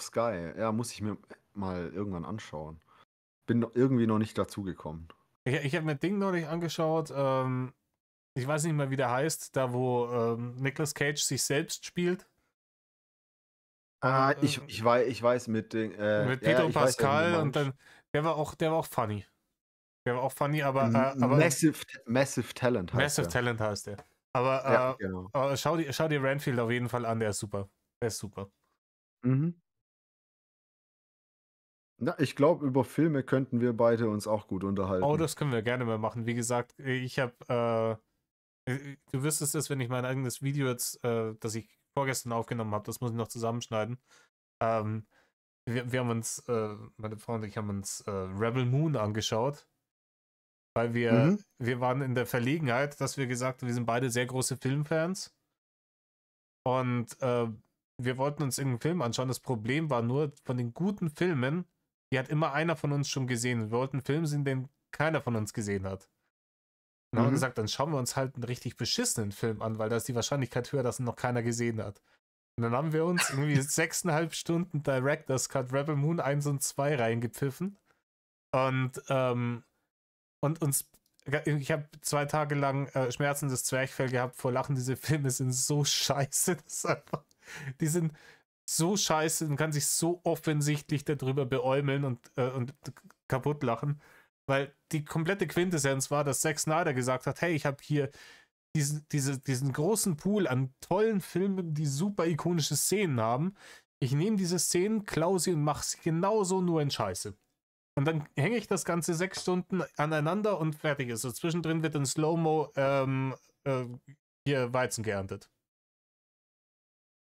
Sky. Ja, muss ich mir mal irgendwann anschauen. Bin irgendwie noch nicht dazu gekommen. Ich habe mir Ding neulich angeschaut, ich weiß nicht mehr, wie der heißt, da wo Nicolas Cage sich selbst spielt. Ich weiß mit den, Mit ja, Pedro ich weiß, welchen du Pascal und meinst. dann, der war auch funny. Der war auch funny, aber Massive Talent heißt Massive der. Talent heißt der. Ja, Aber, genau. schau dir Renfield auf jeden Fall an, der ist super. Der ist super. Mhm. Na, ich glaube, über Filme könnten wir beide uns auch gut Oh, unterhalten. das können wir gerne mal machen. Wie gesagt, du wüsstest es, wenn ich mein eigenes Video jetzt, das ich vorgestern aufgenommen habe, das muss ich noch zusammenschneiden. Ähm, wir haben uns, meine Frau und ich haben uns Rebel Moon angeschaut, weil Mhm. wir waren in der Verlegenheit, dass wir gesagt haben, wir sind beide sehr große Filmfans und wir wollten uns irgendeinen Film anschauen. Das Problem war nur, von den guten Filmen, die hat immer einer von uns schon gesehen. Wir wollten einen Film sehen, den keiner von uns gesehen hat. Dann haben wir Mhm. gesagt, dann schauen wir uns halt einen richtig beschissenen Film an, weil da ist die Wahrscheinlichkeit höher, dass ihn noch keiner gesehen hat. Und dann haben wir uns irgendwie 6,5 Stunden Director's Cut Rebel Moon 1 und 2 reingepfiffen. Und, uns, ich habe 2 Tage lang Schmerzen des Zwerchfell gehabt vor Lachen. Diese Filme sind so scheiße. Das ist einfach, die sind so scheiße und kann sich so offensichtlich darüber beäumeln und kaputt lachen. Weil die komplette Quintessenz war, dass Zack Snyder gesagt hat, hey, ich habe hier diesen großen Pool an tollen Filmen, die super ikonische Szenen haben. Ich nehme diese Szenen, klaue sie und mache sie genauso nur in Scheiße. Und dann hänge ich das Ganze 6 Stunden aneinander und fertig ist. So zwischendrin wird in Slow-Mo hier Weizen geerntet.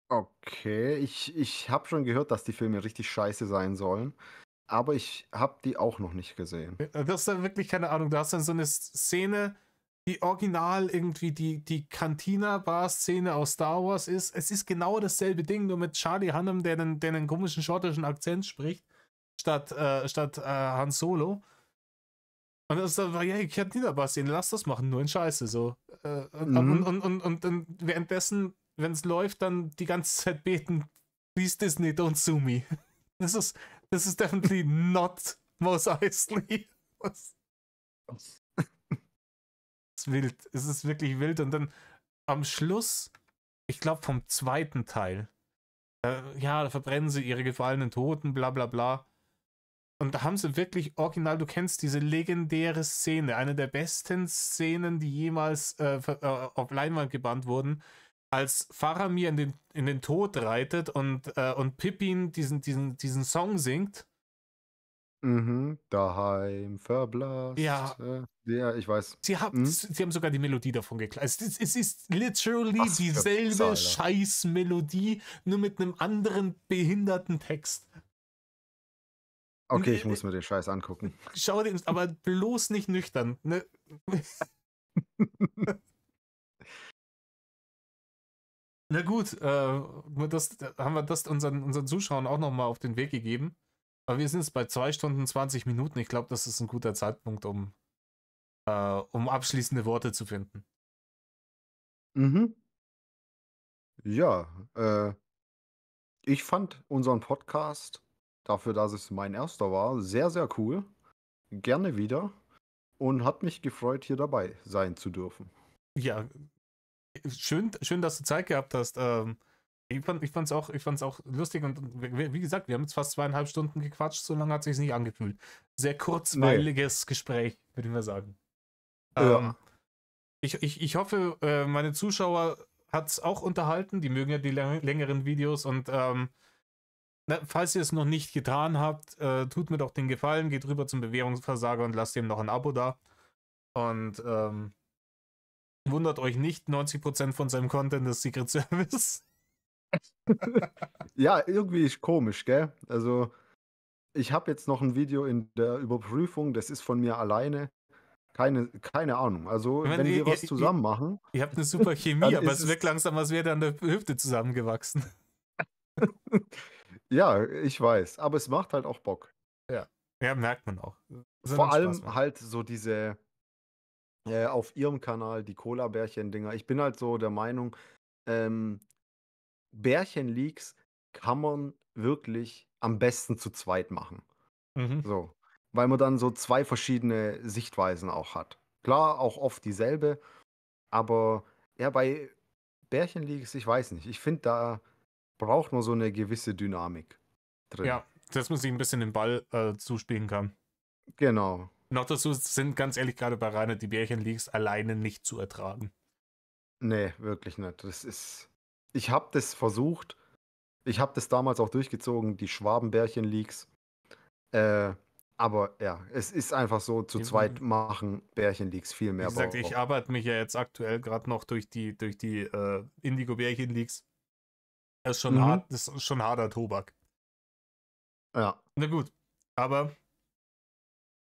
Okay, ich habe schon gehört, dass die Filme richtig scheiße sein sollen, aber ich habe die auch noch nicht gesehen. Das ist dann wirklich keine Ahnung. Du hast dann so eine Szene, die original irgendwie die Cantina-Bar-Szene aus Star Wars ist. Es ist genau dasselbe Ding, nur mit Charlie Hunnam, der einen komischen schottischen Akzent spricht, statt Han Solo. Und das ist dann, ja, die Cantina-Bar-Szene, lass das machen, nur in Scheiße. So. Mhm. Und dann währenddessen, wenn es läuft, dann die ganze Zeit beten, please Disney, don't sue me. Das ist definitely not Mos Eisley. Das ist wild. Es ist wirklich wild. Und dann am Schluss, ich glaube vom zweiten Teil, ja, da verbrennen sie ihre gefallenen Toten, bla bla bla. Und da haben sie wirklich original, du kennst diese legendäre Szene, eine der besten Szenen, die jemals auf Leinwand gebannt wurden, als Faramir in den Tod reitet und Pippin diesen Song singt. Mhm. Daheim verblasst. Ja, Ja, ich weiß. Mhm. sie haben sogar die Melodie davon geklaut. Es ist literally Was für dieselbe Wichser, Alter. Scheiß-Melodie, nur mit einem anderen behinderten Text. Okay, ich muss mir den Scheiß angucken. Schau dir, aber bloß nicht nüchtern. Ne? Na gut, haben wir das unseren Zuschauern auch nochmal auf den Weg gegeben. Aber wir sind jetzt bei 2 Stunden 20 Minuten. Ich glaube, das ist ein guter Zeitpunkt, um abschließende Worte zu finden. Mhm. Ja, ich fand unseren Podcast, dafür, dass es mein erster war, sehr, sehr cool. Gerne wieder und hat mich gefreut, hier dabei sein zu dürfen. Ja, schön, dass du Zeit gehabt hast. Ich fand's auch lustig und wie gesagt, wir haben jetzt fast 2,5 Stunden gequatscht, so lange hat es sich nicht angefühlt. Sehr Nee, kurzweiliges Gespräch, würde ich mal sagen. ja. Ähm, ich hoffe, meine Zuschauer hat es auch unterhalten, die mögen ja die längeren Videos und falls ihr es noch nicht getan habt, tut mir doch den Gefallen, geht rüber zum Bewährungsversager und lasst ihm noch ein Abo da. Und wundert euch nicht, 90% von seinem Content ist Secret Service. Ja, irgendwie ist komisch, gell? Also, ich habe jetzt noch ein Video in der Überprüfung, das ist von mir alleine. Keine Ahnung. Ich Also, meine, wenn wir was zusammen machen, ihr habt eine super Chemie, dann aber ist es es wirkt langsam, als wäre der an der Hüfte zusammengewachsen. ja, ich weiß, aber es macht halt auch Bock. Ja. Ja, merkt man auch. Soll Vor dann Spaß allem machen. halt so diese auf ihrem Kanal, die Cola-Bärchen-Dinger. Ich bin halt so der Meinung, ähm, Bärchen-Leaks kann man wirklich am besten zu zweit machen. Mhm. So, weil man dann so 2 verschiedene Sichtweisen auch hat. Klar, auch oft dieselbe, aber ja, bei Bärchen-Leaks, ich weiß nicht. Ich finde, da braucht man so eine gewisse Dynamik drin. Ja, dass man sich ein bisschen den Ball zuspielen kann. Genau. Noch dazu sind ganz ehrlich gerade bei Rainer die Bärchen-Leaks alleine nicht zu ertragen. Ne, wirklich nicht. Das ist ich habe das versucht. Ich habe das damals auch durchgezogen, die Schwaben-Bärchen-Leaks. Äh, aber ja, es ist einfach so, zu zweit Wie machen Bärchen-Leaks viel mehr gesagt, ich Bock. arbeite mich ja jetzt aktuell gerade noch durch die Indigo-Bärchen-Leaks. Mhm. Das ist schon harter Tobak. Ja, Na gut, aber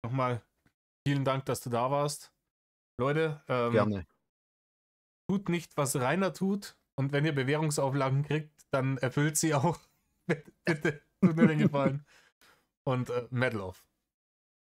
nochmal vielen Dank, dass du da warst. Leute, gerne. tut nicht, was Rainer tut. Und wenn ihr Bewährungsauflagen kriegt, dann erfüllt sie auch. Bitte, tut mir den Gefallen. Und Medal off.